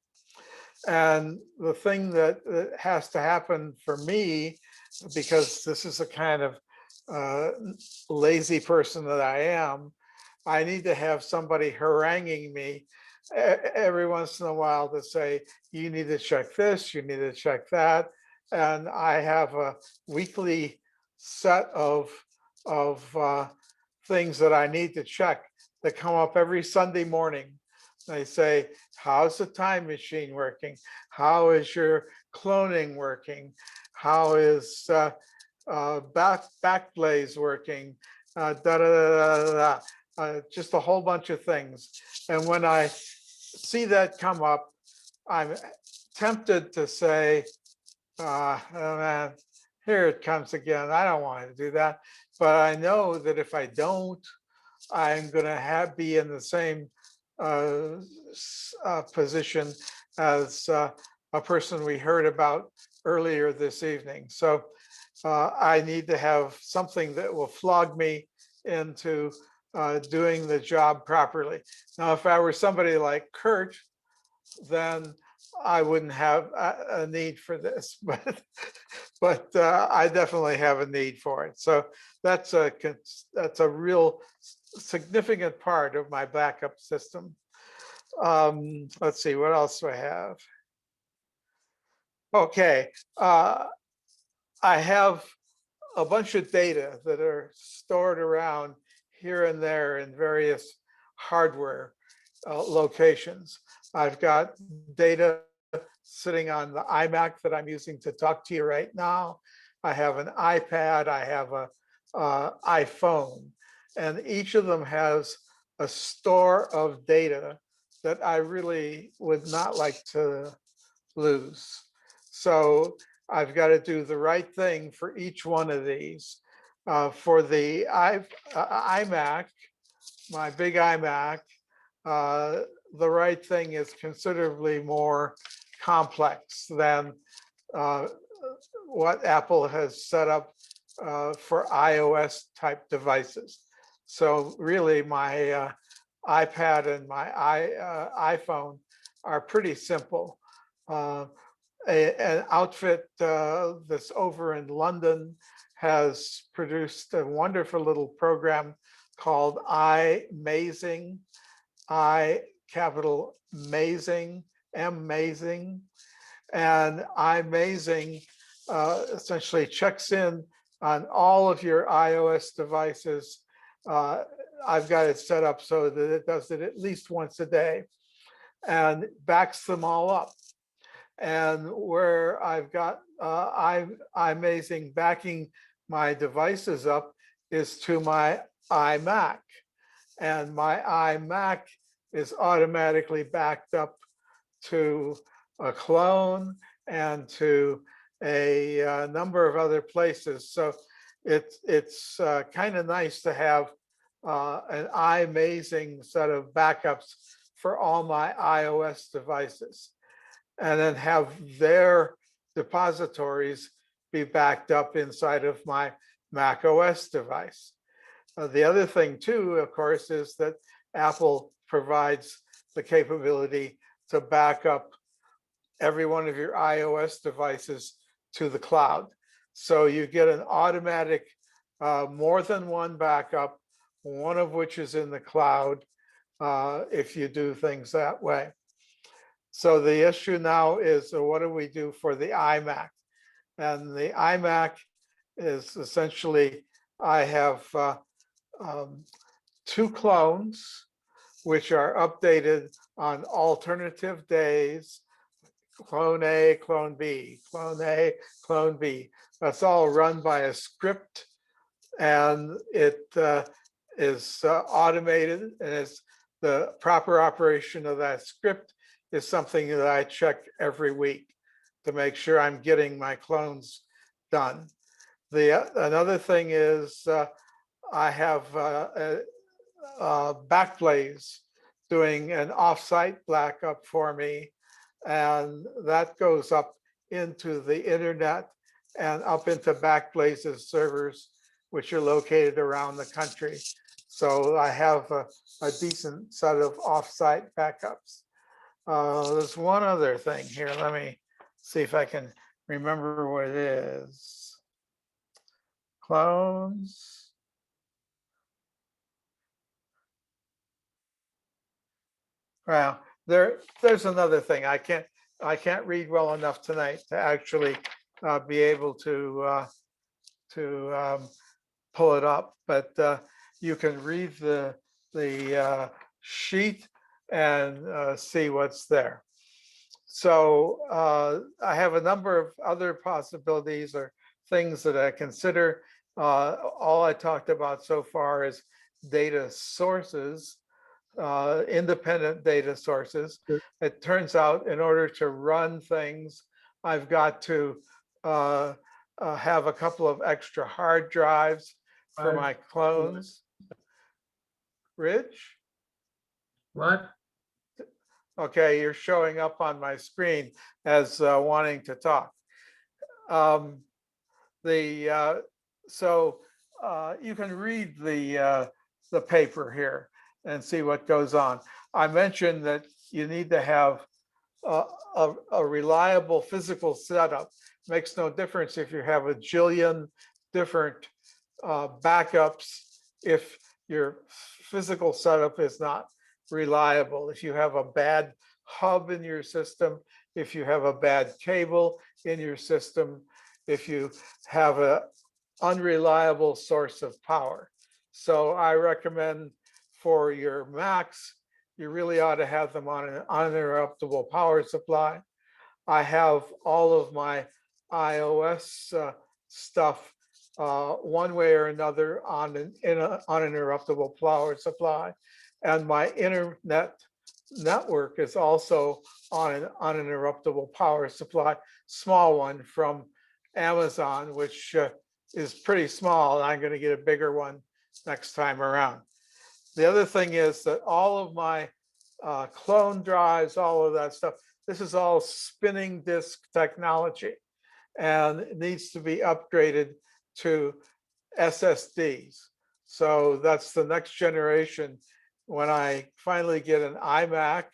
Speaker 2: And the thing that has to happen for me, because this is the kind of lazy person that I am, I need to have somebody haranguing me every once in a while to say, you need to check this, you need to check that. And I have a weekly set of things that I need to check that come up every Sunday morning. They say, how's the time machine working? How is your cloning working? How is Backblaze working? Just a whole bunch of things. And when I see that come up, I'm tempted to say, oh man, here it comes again. I don't want to do that. But I know that if I don't, I'm going to be in the same position as a person we heard about earlier this evening. So I need to have something that will flog me into doing the job properly. Now, if I were somebody like Kurt, then I wouldn't have a need for this, but I definitely have a need for it. So that's a real significant part of my backup system. Let's see, what else do I have? Okay, I have a bunch of data that are stored around here and there in various hardware locations. I've got data sitting on the iMac that I'm using to talk to you right now. I have an iPad, I have a iPhone, and each of them has a store of data that I really would not like to lose. So I've got to do the right thing for each one of these. For the iMac, my big iMac, the right thing is considerably more complex than what Apple has set up for iOS type devices. So really my iPad and my iPhone are pretty simple. An outfit that's over in London has produced a wonderful little program called iMazing, I capital Mazing, Amazing. And iMazing essentially checks in on all of your iOS devices. I've got it set up so that it does it at least once a day and backs them all up. And where I've got iMazing backing my devices up is to my iMac. And my iMac is automatically backed up to a clone and to a number of other places. So it's kind of nice to have an iMazing set of backups for all my iOS devices, and then have their depositories be backed up inside of my Mac OS device. The other thing too, of course, is that Apple provides the capability to back up every one of your iOS devices to the cloud. So you get an automatic more than one backup, one of which is in the cloud if you do things that way. So the issue now is what do we do for the iMac? And the iMac is essentially, I have 2 clones, which are updated on alternative days. Clone A, clone B, clone A, clone B. That's all run by a script, and it is automated, and it's the proper operation of that script is something that I check every week to make sure I'm getting my clones done. Another thing is I have Backblaze doing an offsite backup for me, and that goes up into the internet and up into Backblaze's servers, which are located around the country. So I have a decent set of offsite backups. There's one other thing here. Let me see if I can remember what it is. Clones. Well, there's another thing. I can't read well enough tonight to actually be able to pull it up, but you can read the sheet and see what's there. So I have a number of other possibilities or things that I consider. All I talked about so far is data sources, independent data sources. It turns out in order to run things, I've got to have a couple of extra hard drives for my clones. Rich?
Speaker 5: What?
Speaker 2: Okay, you're showing up on my screen as wanting to talk. So you can read the paper here and see what goes on. I mentioned that you need to have a reliable physical setup. Makes no difference if you have a jillion different backups if your physical setup is not reliable. If you have a bad hub in your system, if you have a bad cable in your system, if you have an unreliable source of power. So I recommend for your Macs, you really ought to have them on an uninterruptible power supply. I have all of my iOS stuff one way or another on an uninterruptible power supply. And my internet network is also on an uninterruptible power supply, small one from Amazon, which is pretty small. And I'm going to get a bigger one next time around. The other thing is that all of my clone drives, all of that stuff, this is all spinning disk technology, and it needs to be upgraded to SSDs. So that's the next generation. When I finally get an iMac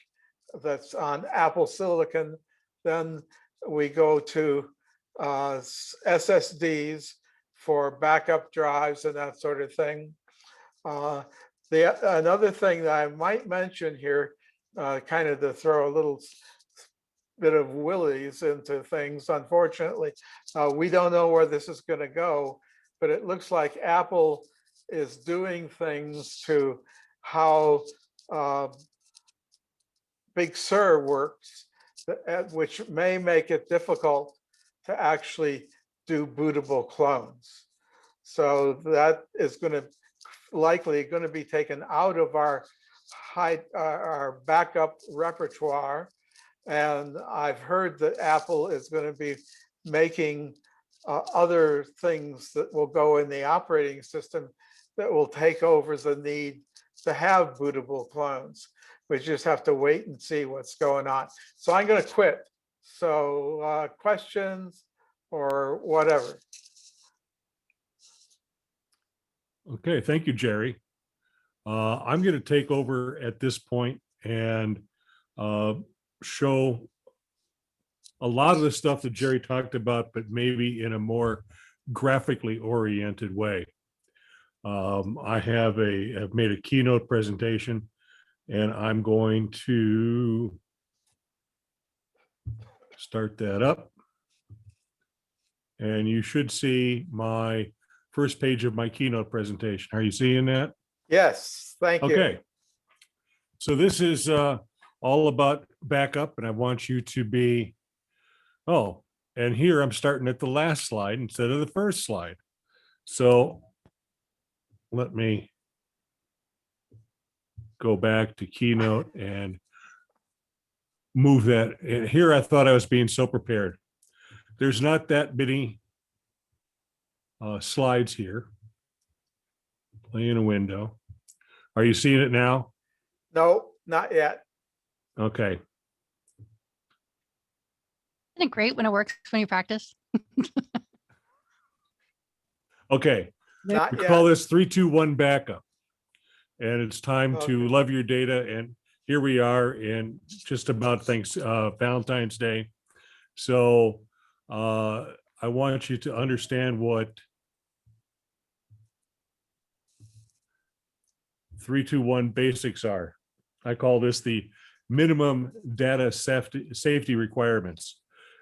Speaker 2: that's on Apple Silicon, then we go to SSDs for backup drives and that sort of thing. Another thing that I might mention here, kind of to throw a little bit of willies into things, unfortunately, we don't know where this is going to go, but it looks like Apple is doing things to how Big Sur works, which may make it difficult to actually do bootable clones. So that is going to likely going to be taken out of our backup repertoire. And I've heard that Apple is going to be making other things that will go in the operating system that will take over the need to have bootable clones. We just have to wait and see what's going on. So I'm going to quit. So questions or whatever.
Speaker 11: Okay, thank you, Jerry. I'm going to take over at this point and show a lot of the stuff that Jerry talked about, but maybe in a more graphically oriented way. I've made a keynote presentation, and I'm going to start that up. And you should see my first page of my keynote presentation. Are you seeing that?
Speaker 2: Yes, thank you.
Speaker 11: Okay. So this is all about backup, and I want you to be, oh, and here I'm starting at the last slide instead of the first slide. So let me go back to keynote and move that. And here I thought I was being so prepared. There's not that many slides here. Play in a window. Are you seeing it now?
Speaker 2: No, not yet.
Speaker 11: Okay.
Speaker 19: Isn't it great when it works when you practice?
Speaker 11: Okay.
Speaker 2: Not
Speaker 11: We
Speaker 2: yet.
Speaker 11: call this 3-2-1 backup. And it's time to love your data. And here we are in just about Valentine's Day. So I want you to understand what 3-2-1 basics are. I call this the minimum data safety requirements.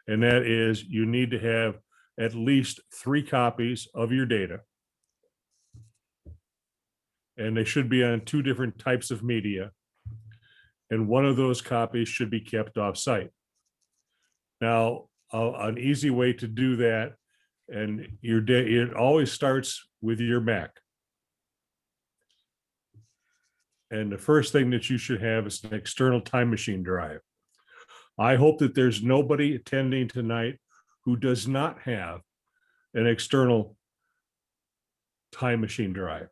Speaker 11: And that is you need to have at least 3 copies of your data. And they should be on 2 different types of media. And one of those copies should be kept off-site. Now, an easy way to do that, and it always starts with your Mac. And the first thing that you should have is an external time machine drive. I hope that there's nobody attending tonight who does not have an external time machine drive.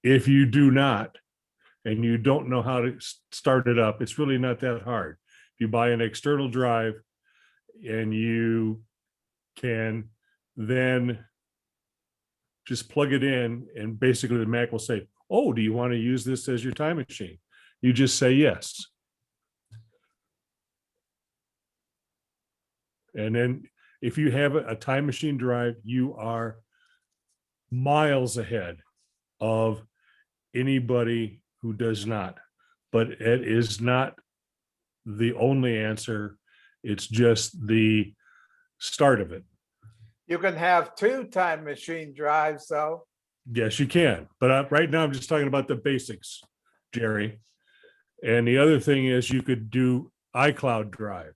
Speaker 11: If you do not, and you don't know how to start it up, it's really not that hard. If you buy an external drive and you can then just plug it in, and basically the Mac will say, oh, do you want to use this as your time machine? You just say yes. And then if you have a time machine drive, you are miles ahead of anybody who does not. But it is not the only answer. It's just the start of it.
Speaker 2: You can have 2 time machine drives though.
Speaker 11: Yes, you can. But right now I'm just talking about the basics, Jerry. And the other thing is you could do iCloud Drive.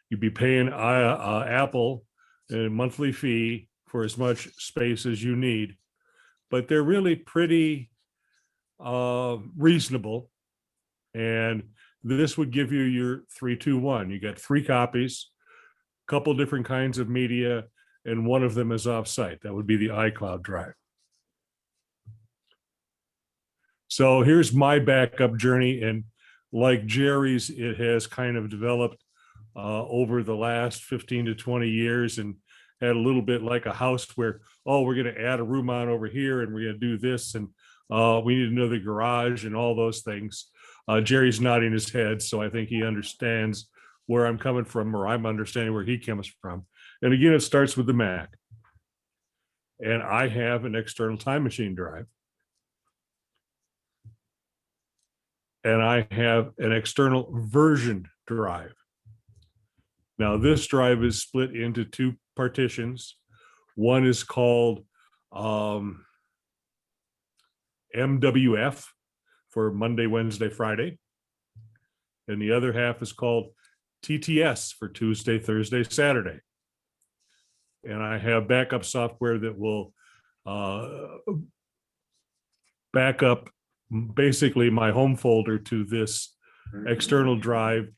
Speaker 11: You'd be paying Apple a monthly fee for as much space as you need, but they're really pretty reasonable. And this would give you your 3-2-1. You get 3 copies, a couple different kinds of media, and one of them is offsite. That would be the iCloud Drive. So here's my backup journey. And like Jerry's, it has kind of developed over the last 15 to 20 years, and had a little bit like a house where, oh, we're going to add a room on over here, and we're going to do this, and we need another garage and all those things. Jerry's nodding his head, so I think he understands where I'm coming from, or I'm understanding where he comes from. And again, it starts with the Mac. And I have an external time machine drive. And I have an external version drive. Now, this drive is split into 2 partitions. One is called MWF for Monday, Wednesday, Friday. And the other half is called TTS for Tuesday, Thursday, Saturday. And I have backup software that will back up basically my home folder to this external drive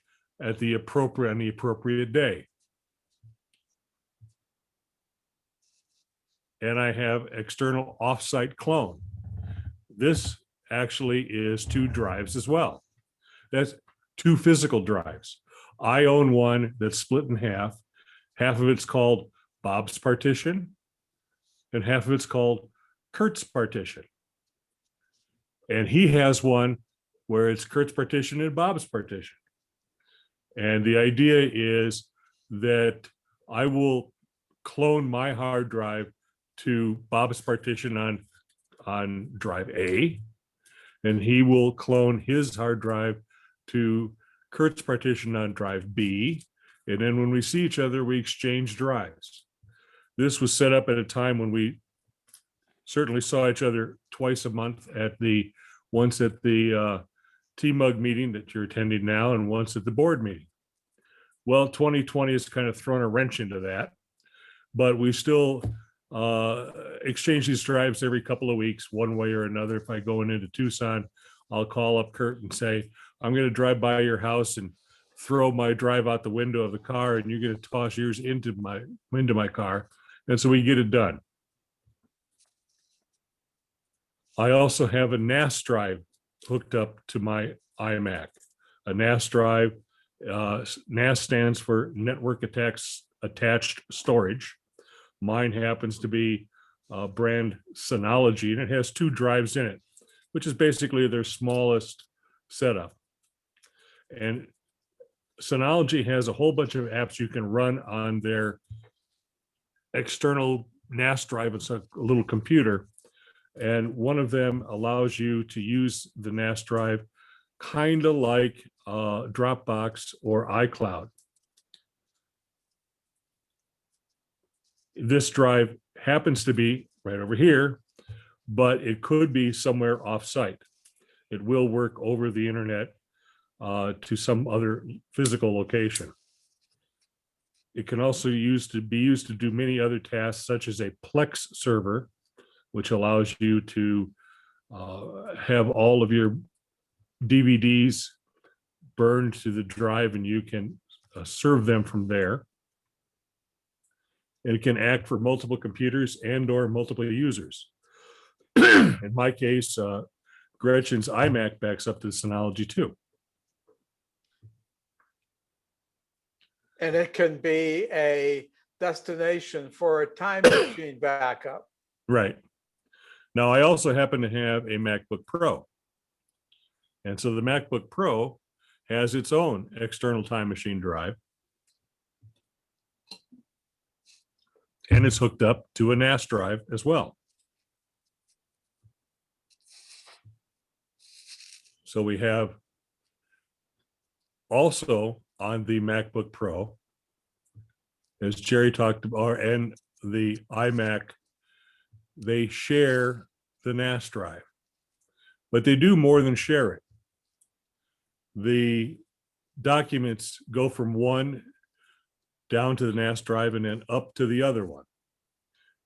Speaker 11: at the appropriate day. And I have external offsite clone. This actually is 2 drives as well. That's 2 physical drives. I own one that's split in half. Half of it's called Bob's partition, and half of it's called Kurt's partition. And he has one where it's Kurt's partition and Bob's partition. And the idea is that I will clone my hard drive to Bob's partition on drive A, and he will clone his hard drive to Kurt's partition on drive B. And then when we see each other, we exchange drives. This was set up at a time when we certainly saw each other twice a month, once at the TMUG meeting that you're attending now, and once at the board meeting. Well, 2020 has kind of thrown a wrench into that, but we still exchange these drives every couple of weeks, one way or another. If I go into Tucson, I'll call up Kurt and say, I'm going to drive by your house and throw my drive out the window of the car, and you're going to toss yours into my car. And so we get it done. I also have a NAS drive hooked up to my iMac. A NAS drive, NAS stands for Network Attached Storage. Mine happens to be brand Synology, and it has 2 drives in it, which is basically their smallest setup. And Synology has a whole bunch of apps you can run on their external NAS drive. It's a little computer. And one of them allows you to use the NAS drive kind of like Dropbox or iCloud. This drive happens to be right over here, but it could be somewhere offsite. It will work over the internet to some other physical location. It can also be used to do many other tasks, such as a Plex server, which allows you to have all of your DVDs burned to the drive, and you can serve them from there. and it can act for multiple computers and or multiple users. In my case, Gretchen's iMac backs up to the Synology too.
Speaker 2: And it can be a destination for a time machine backup.
Speaker 11: Right. Now, I also happen to have a MacBook Pro. And so the MacBook Pro has its own external time machine drive. And it's hooked up to a NAS drive as well. So we have also on the MacBook Pro, as Jerry talked about, and the iMac, they share the NAS drive, but they do more than share it. The documents go from one down to the NAS drive and then up to the other one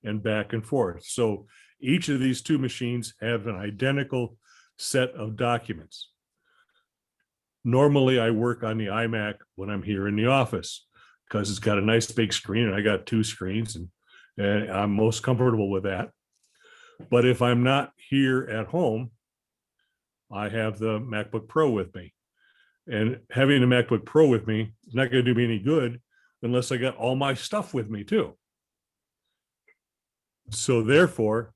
Speaker 11: and back and forth. So each of these two machines have an identical set of documents. Normally I work on the iMac when I'm here in the office because it's got a nice big screen and I got two screens and I'm most comfortable with that. But if I'm not here at home, I have the MacBook Pro with me. And having the MacBook Pro with me is not going to do me any good unless I got all my stuff with me too. So therefore,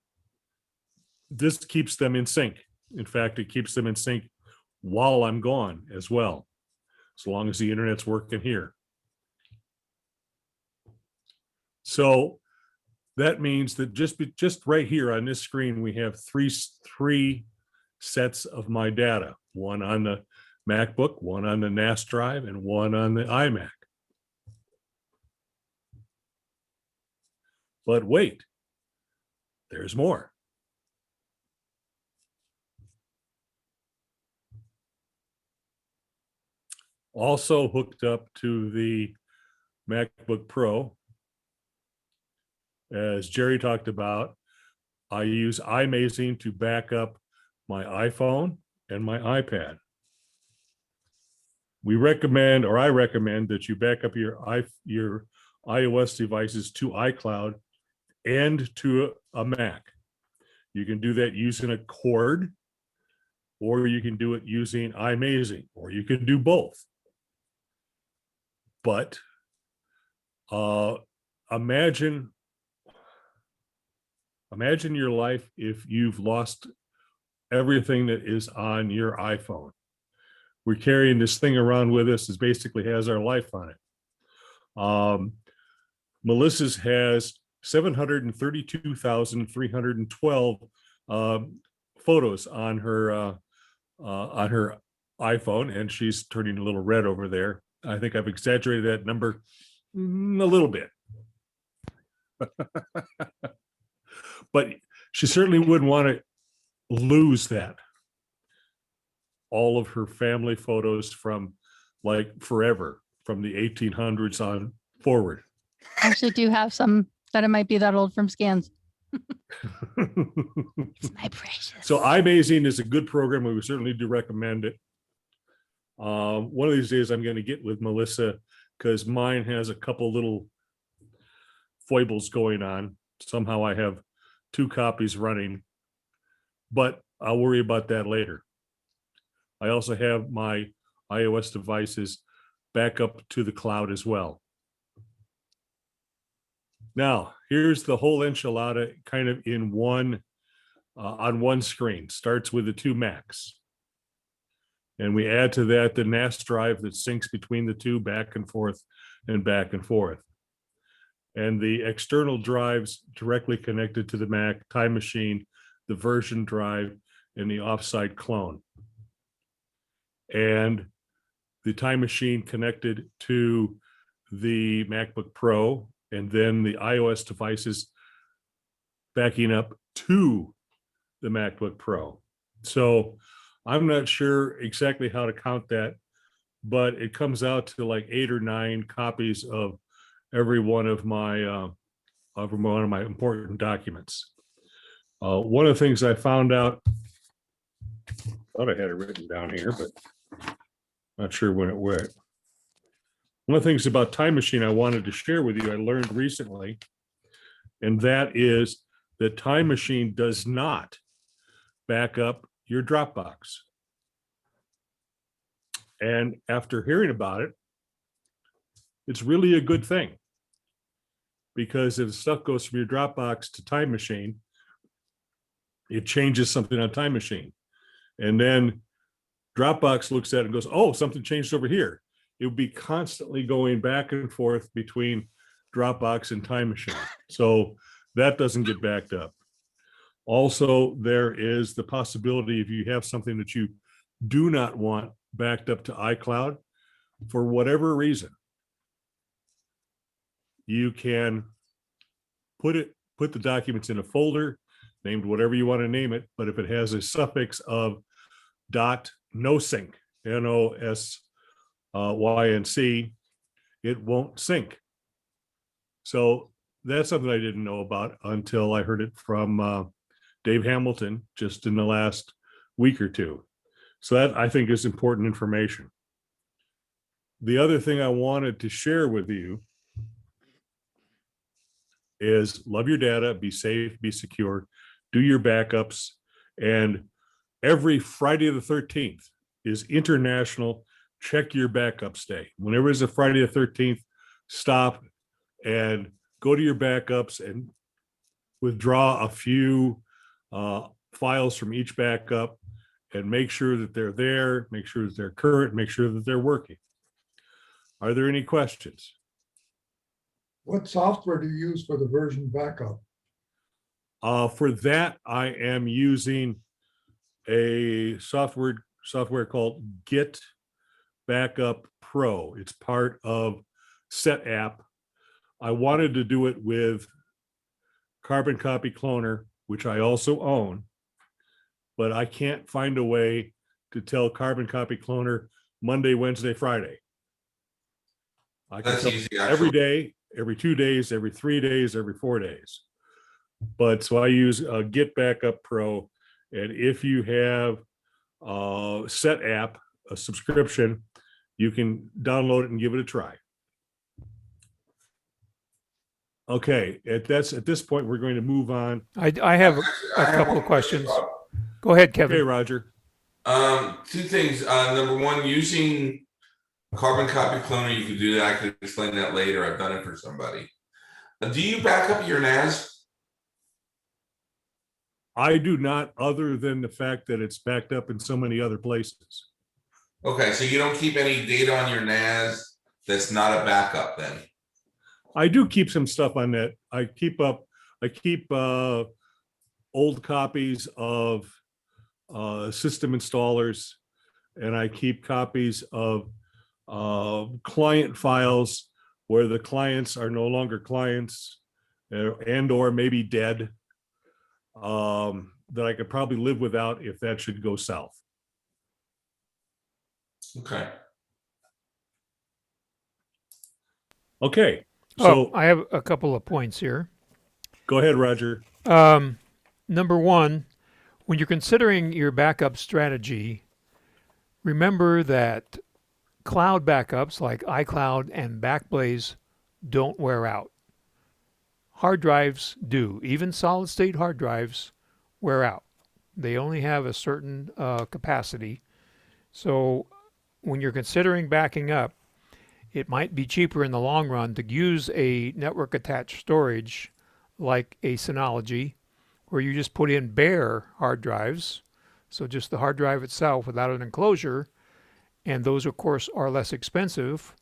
Speaker 11: this keeps them in sync. In fact, it keeps them in sync while I'm gone as well, as long as the internet's working here. So that means that just right here on this screen, we have three sets of my data, one on the MacBook, one on the NAS drive, and one on the iMac. But wait, there's more. Also hooked up to the MacBook Pro, as Jerry talked about, I use iMazing to back up my iPhone and my iPad. We recommend, or I recommend, that you back up your iOS devices to iCloud and to a Mac. You can do that using a cord, or you can do it using iMazing, or you can do both. But imagine your life if you've lost everything that is on your iPhone. We're carrying this thing around with us that basically has our life on it. Melissa's has 732,312 photos on her iPhone, and she's turning a little red over there. I think I've exaggerated that number a little bit. But she certainly wouldn't want to lose that. All of her family photos from like forever, from the 1800s on forward.
Speaker 19: I actually do have some that it might be that old from scans. It's my precious.
Speaker 11: So iMazing is a good program. We certainly do recommend it. One of these days I'm going to get with Melissa because mine has a couple little foibles going on. Somehow I have 2 copies running, but I'll worry about that later. I also have my iOS devices back up to the cloud as well. Now, here's the whole enchilada kind of in one, on one screen. Starts with the 2 Macs. And we add to that the NAS drive that syncs between the 2 back and forth and back and forth. And the external drives directly connected to the Mac, Time Machine, the version drive, and the offsite clone. And the Time Machine connected to the MacBook Pro, and then the iOS devices backing up to the MacBook Pro. So I'm not sure exactly how to count that, but it comes out to like 8 or 9 copies of every one of my important documents. One of the things I found out, thought I had it written down here, but not sure when it went. One of the things about Time Machine I wanted to share with you, I learned recently, and that is that Time Machine does not back up your Dropbox. And after hearing about it, it's really a good thing, because if stuff goes from your Dropbox to Time Machine, it changes something on Time Machine. And then Dropbox looks at it and goes, oh, something changed over here. It would be constantly going back and forth between Dropbox and Time Machine. So that doesn't get backed up. Also, there is the possibility, if you have something that you do not want backed up to iCloud, for whatever reason, you can put the documents in a folder named whatever you want to name it, but if it has a suffix of .nosync, NOSYNC, it won't sync. So that's something I didn't know about until I heard it from Dave Hamilton just in the last week or two. So that, I think, is important information. The other thing I wanted to share with you is love your data, be safe, be secure, do your backups. And every Friday the 13th is International Check Your Backups Day. Whenever it's a Friday the 13th, stop and go to your backups and withdraw a few files from each backup and make sure that they're there, make sure that they're current, make sure that they're working. Are there any questions?
Speaker 13: What software do you use for the version backup?
Speaker 11: For that, I am using a software called Git Backup Pro. It's part of SetApp. I wanted to do it with Carbon Copy Cloner, which I also own, but I can't find a way to tell Carbon Copy Cloner Monday, Wednesday, Friday. I can tell every day, every 2 days, every 3 days, every 4 days. But so I use Git Backup Pro. And if you have SetApp, a subscription, you can download it and give it a try. Okay, at this point, we're going to move on.
Speaker 1: I have a couple of questions. Go ahead, Kevin.
Speaker 11: Okay, Roger.
Speaker 12: Two things. Number one, using Carbon Copy Cloner, you can do that. I could explain that later. I've done it for somebody. Do you back up your NAS?
Speaker 11: I do not, other than the fact that it's backed up in so many other places.
Speaker 12: Okay, so you don't keep any data on your NAS that's not a backup then?
Speaker 11: I do keep some stuff on that. I keep old copies of system installers, and I keep copies of client files where the clients are no longer clients and or maybe dead, that I could probably live without if that should go south.
Speaker 12: Okay.
Speaker 11: Okay. So
Speaker 1: I have a couple of points here.
Speaker 11: Go ahead, Roger.
Speaker 1: Number one, when you're considering your backup strategy, remember that cloud backups like iCloud and Backblaze don't wear out. Hard drives do. Even solid state hard drives wear out. They only have a certain capacity. So when you're considering backing up, it might be cheaper in the long run to use a network attached storage like a Synology, where you just put in bare hard drives. So just the hard drive itself without an enclosure. And those, of course, are less expensive.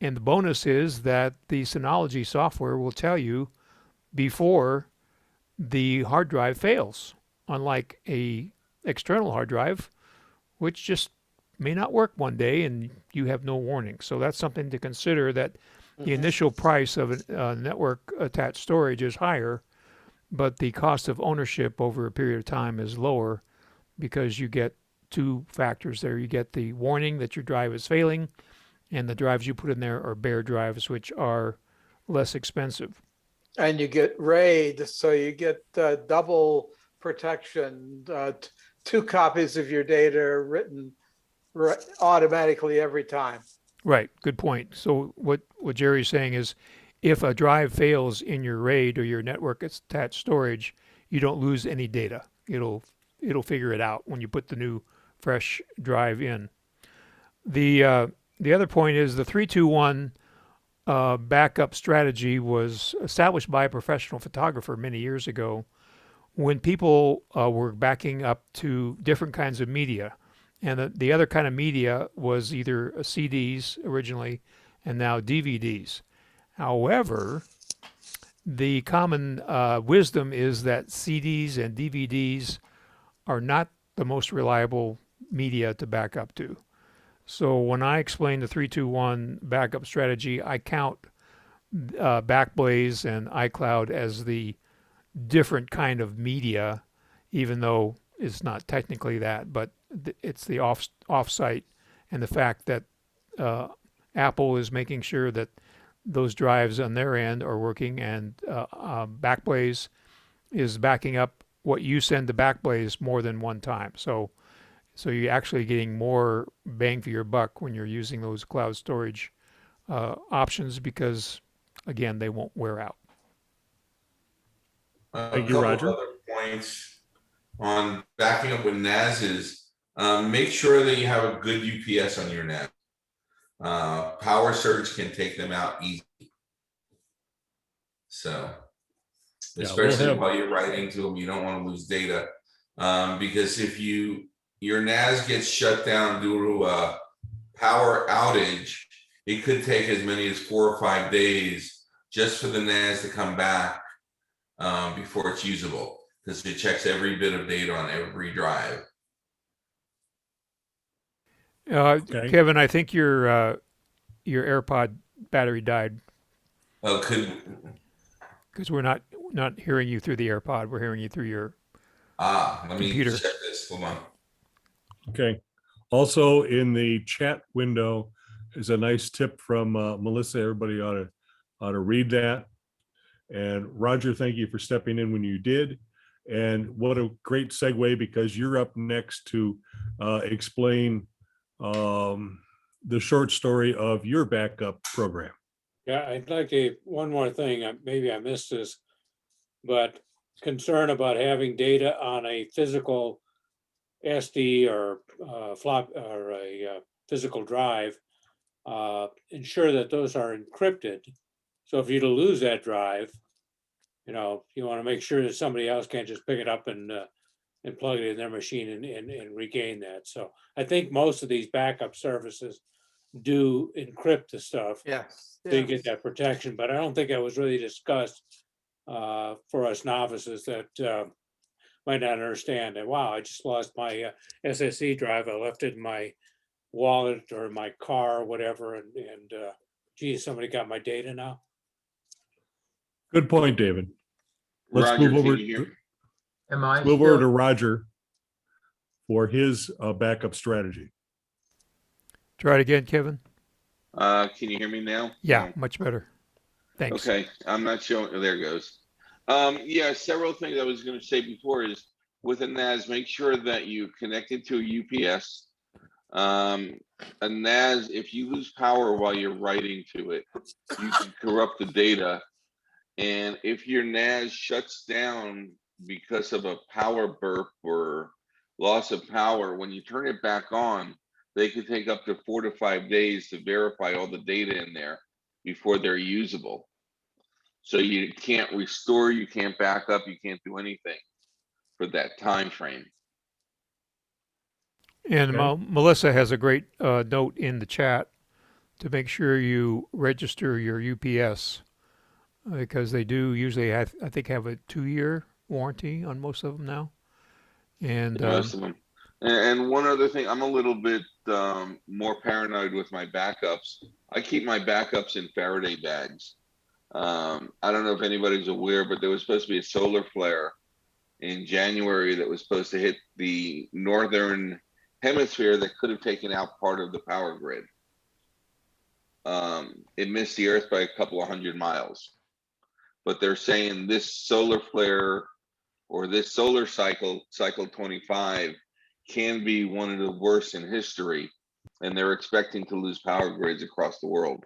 Speaker 1: And the bonus is that the Synology software will tell you before the hard drive fails, unlike a external hard drive, which just may not work one day and you have no warning. So that's something to consider, that the initial price of a network attached storage is higher, but the cost of ownership over a period of time is lower, because you get two factors there. You get the warning that your drive is failing, and the drives you put in there are bare drives, which are less expensive.
Speaker 2: And you get RAID, so you get double protection. 2 copies of your data are written automatically every time.
Speaker 1: Right, good point. So what Jerry's saying is if a drive fails in your RAID or your network attached storage, you don't lose any data. It'll figure it out when you put the new fresh drive in. The other point is the 321 backup strategy was established by a professional photographer many years ago when people were backing up to different kinds of media. And the other kind of media was either CDs originally and now DVDs. However, the common wisdom is that CDs and DVDs are not the most reliable media to back up to. So when I explain the 321 backup strategy, I count Backblaze and iCloud as the different kind of media, even though it's not technically that, but it's the off-site and the fact that Apple is making sure that those drives on their end are working, and Backblaze is backing up what you send to Backblaze more than one time. So you're actually getting more bang for your buck when you're using those cloud storage options because, again, they won't wear out.
Speaker 11: Thank you, Roger.
Speaker 12: Other points on backing up with NAS is make sure that you have a good UPS on your NAS. Power surge can take them out easy. So, especially while you're writing to them, you don't want to lose data because if your NAS gets shut down due to a power outage, it could take as many as 4 or 5 days just for the NAS to come back before it's usable, because it checks every bit of data on every drive.
Speaker 11: Okay.
Speaker 1: Kevin, I think your AirPod battery died.
Speaker 12: Oh, could
Speaker 1: because we're not hearing you through the AirPod. We're hearing you through your
Speaker 12: let me
Speaker 1: computer.
Speaker 12: check this. Hold on.
Speaker 11: Okay. Also in the chat window is a nice tip from Melissa. Everybody ought to read that. And Roger, thank you for stepping in when you did. And what a great segue, because you're up next to explain the short story of your backup program.
Speaker 9: Yeah, I'd like to, one more thing, maybe I missed this, but concern about having data on a physical SD or flop or a physical drive, ensure that those are encrypted. So if you to lose that drive, you want to make sure that somebody else can't just pick it up and plug it in their machine and regain that. So I think most of these backup services do encrypt the stuff.
Speaker 2: Yes.
Speaker 9: So you get that protection, but I don't think that was really discussed for us novices that might not understand that, wow, I just lost my SSD drive. I left it in my wallet or my car or whatever. And geez, somebody got my data now.
Speaker 11: Good point, David. Let's
Speaker 4: Roger,
Speaker 11: move over.
Speaker 4: can you hear?
Speaker 5: Am I
Speaker 11: Let's move over to
Speaker 5: still,
Speaker 11: Roger for his backup strategy.
Speaker 1: Try it again, Kevin.
Speaker 4: Can you hear me now?
Speaker 1: Yeah,
Speaker 4: No.
Speaker 1: much better. Thanks.
Speaker 4: Okay, I'm not showing. There it goes. Yeah, several things I was going to say before is with a NAS, make sure that you connect it to a UPS. A NAS, if you lose power while you're writing to it, you can corrupt the data. And if your NAS shuts down because of a power burp or loss of power, when you turn it back on, they could take up to 4 to 5 days to verify all the data in there before they're usable. So you can't restore, you can't back up, you can't do anything for that time frame.
Speaker 1: And Melissa has a great note in the chat to make sure you register your UPS because they do usually have, I think, have a 2-year warranty on most of them now. And
Speaker 4: most of them. And one other thing, I'm a little bit more paranoid with my backups. I keep my backups in Faraday bags. I don't know if anybody's aware, but there was supposed to be a solar flare in January that was supposed to hit the northern hemisphere that could have taken out part of the power grid. It missed the Earth by a couple of 100 miles. But they're saying this solar flare or this solar cycle 25, can be one of the worst in history. and they're expecting to lose power grids across the world.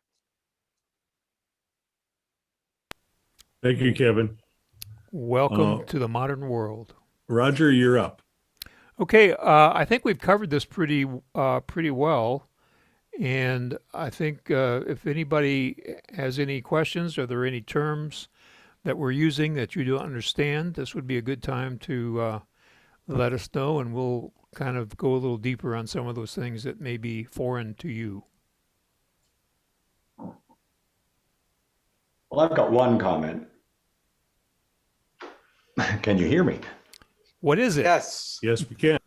Speaker 11: Thank you, Kevin.
Speaker 1: Welcome to the modern world.
Speaker 11: Roger, you're up.
Speaker 1: Okay, I think we've covered this pretty well, and I think if anybody has any questions, are there any terms that we're using that you don't understand, this would be a good time to let us know, and we'll kind of go a little deeper on some of those things that may be foreign to you.
Speaker 8: Well, I've got one comment. Can you hear me?
Speaker 1: What is it?
Speaker 2: Yes.
Speaker 11: Yes, we can.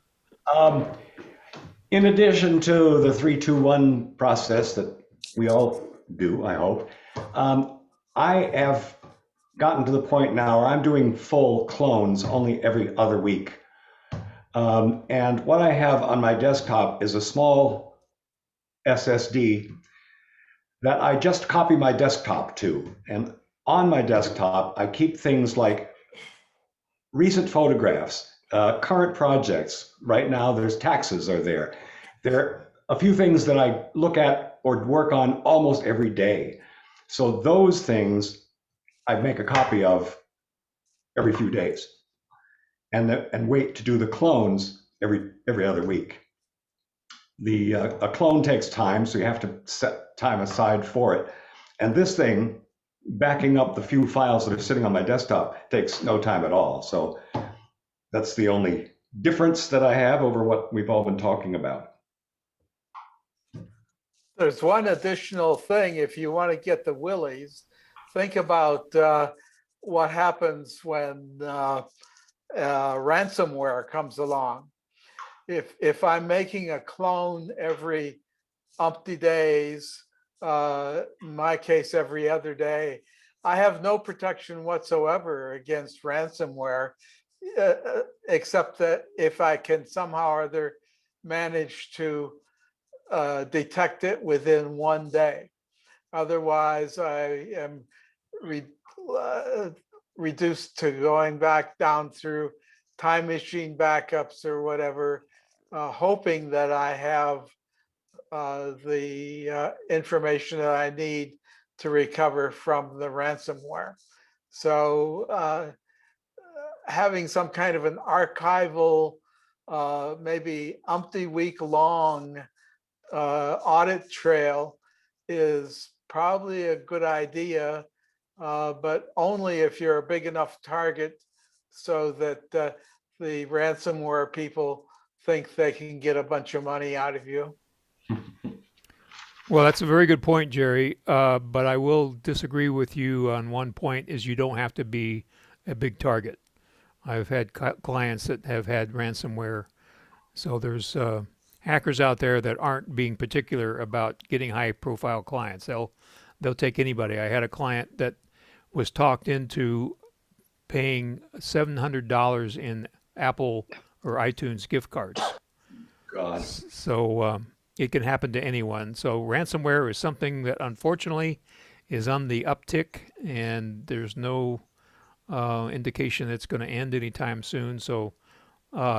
Speaker 8: In addition to the 3-2-1 process that we all do, I hope, I have gotten to the point now where I'm doing full clones only every other week. And what I have on my desktop is a small SSD that I just copy my desktop to. And on my desktop, I keep things like recent photographs, current projects. Right now, there's taxes are there. There are a few things that I look at or work on almost every day. So those things I make a copy of every few days, and wait to do the clones every other week. A clone takes time, so you have to set time aside for it. And this thing, backing up the few files that are sitting on my desktop, takes no time at all. So that's the only difference that I have over what we've all been talking about.
Speaker 2: There's one additional thing. If you want to get the willies, think about what happens when ransomware comes along. If I'm making a clone every umpty days, in my case, every other day, I have no protection whatsoever against ransomware, except that if I can somehow or other manage to detect it within one day. Otherwise, I am reduced to going back down through time machine backups or whatever, hoping that I have the information that I need to recover from the ransomware. So having some kind of an archival, maybe umpty week long audit trail is probably a good idea, but only if you're a big enough target so that the ransomware people think they can get a bunch of money out of you.
Speaker 1: Well, that's a very good point, Jerry. But I will disagree with you on one point: is you don't have to be a big target. I've had clients that have had ransomware, so there's hackers out there that aren't being particular about getting high-profile clients. They'll take anybody. I had a client that was talked into paying $700 in Apple or iTunes gift cards.
Speaker 8: God.
Speaker 1: So it can happen to anyone. So ransomware is something that unfortunately is on the uptick, and there's no indication it's going to end anytime soon. So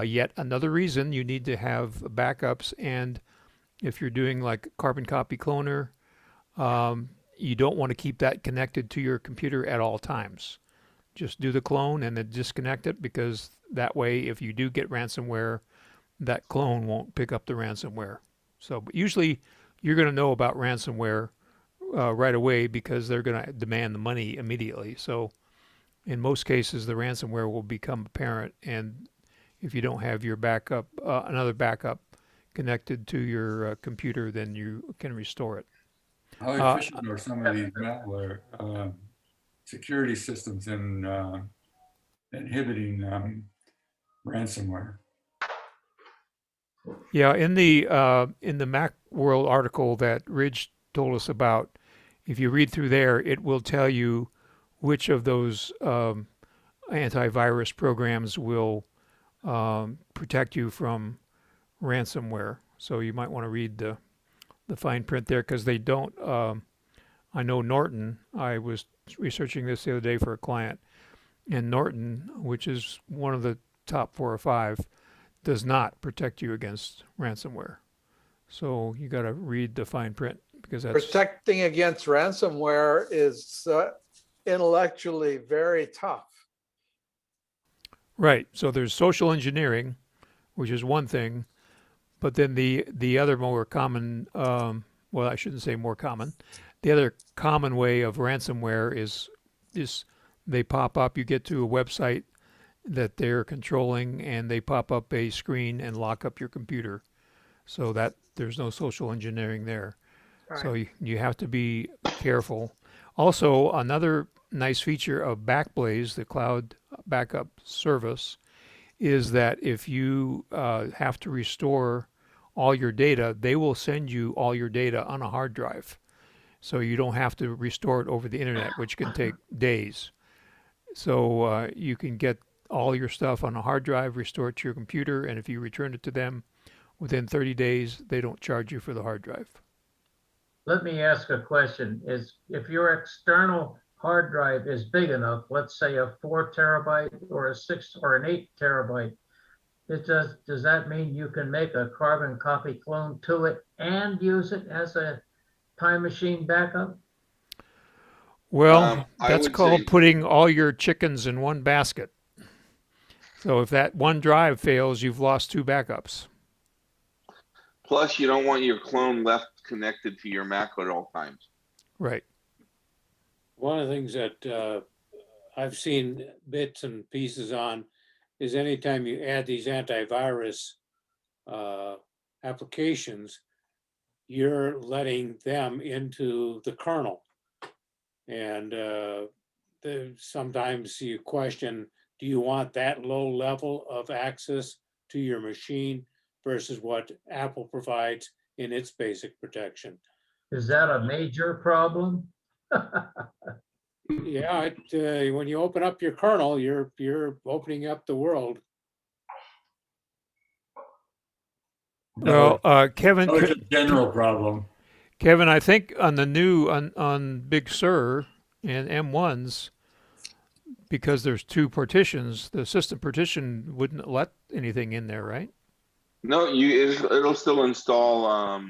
Speaker 1: yet another reason you need to have backups. And if you're doing like carbon copy cloner, you don't want to keep that connected to your computer at all times. Just do the clone and then disconnect it, because that way, if you do get ransomware, that clone won't pick up the ransomware. So but usually you're going to know about ransomware right away, because they're going to demand the money immediately. So in most cases, the ransomware will become apparent, and if you don't have your backup, another backup connected to your computer, then you can restore it.
Speaker 10: How efficient are some of these malware security systems in inhibiting ransomware?
Speaker 1: Yeah, in the Mac World article that Ridge told us about, if you read through there, it will tell you which of those antivirus programs will protect you from ransomware. So you might want to read the fine print there, because they don't. I know Norton. I was researching this the other day for a client, and Norton, which is one of the top 4 or 5, does not protect you against ransomware. So you got to read the fine print because that's
Speaker 2: Protecting against ransomware is intellectually very tough.
Speaker 1: right. So there's social engineering, which is one thing, but then the other more common, well, I shouldn't say more common. The other common way of ransomware is they pop up. You get to a website that they're controlling, and they pop up a screen and lock up your computer, so that there's no social engineering there. So you have to be careful. Also, another nice feature of Backblaze, the cloud backup service, is that if you have to restore all your data, they will send you all your data on a hard drive. So you don't have to restore it over the internet, which can take days. So you can get all your stuff on a hard drive, restore it to your computer, and if you return it to them within 30 days, they don't charge you for the hard drive.
Speaker 5: Let me ask a question. Is if your external hard drive is big enough, let's say a 4 terabyte or a 6 or an 8 terabyte, does that mean you can make a carbon copy clone to it and use it as a time machine backup?
Speaker 1: Well,
Speaker 4: I
Speaker 1: that's
Speaker 4: would
Speaker 1: called
Speaker 4: say,
Speaker 1: putting all your chickens in one basket. So if that one drive fails, you've lost 2 backups.
Speaker 4: plus you don't want your clone left connected to your Mac at all times.
Speaker 1: Right.
Speaker 9: One of the things that I've seen bits and pieces on is anytime you add these antivirus applications, you're letting them into the kernel. And sometimes you question, do you want that low level of access to your machine versus what Apple provides in its basic protection?
Speaker 5: Is that a major problem?
Speaker 9: Yeah, when you open up your kernel, you're opening up the world.
Speaker 1: Well, Kevin,
Speaker 10: it's a general problem.
Speaker 1: Kevin, I think on the new on Big Sur and M1s, because there's 2 partitions, the system partition wouldn't let anything in there, right?
Speaker 4: No, it'll still install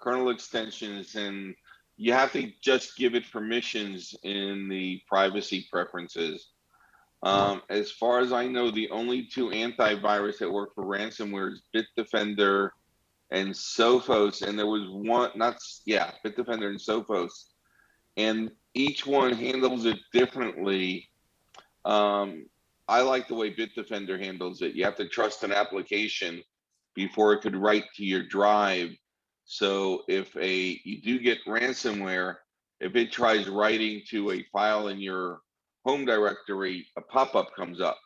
Speaker 4: kernel extensions, and you have to just give it permissions in the privacy preferences. As far as I know, the only 2 antivirus that work for ransomware is Bitdefender and Sophos, and there was one, Bitdefender and Sophos, and each one handles it differently. I like the way Bitdefender handles it. You have to trust an application before it could write to your drive. So if you do get ransomware, if it tries writing to a file in your home directory, a pop-up comes up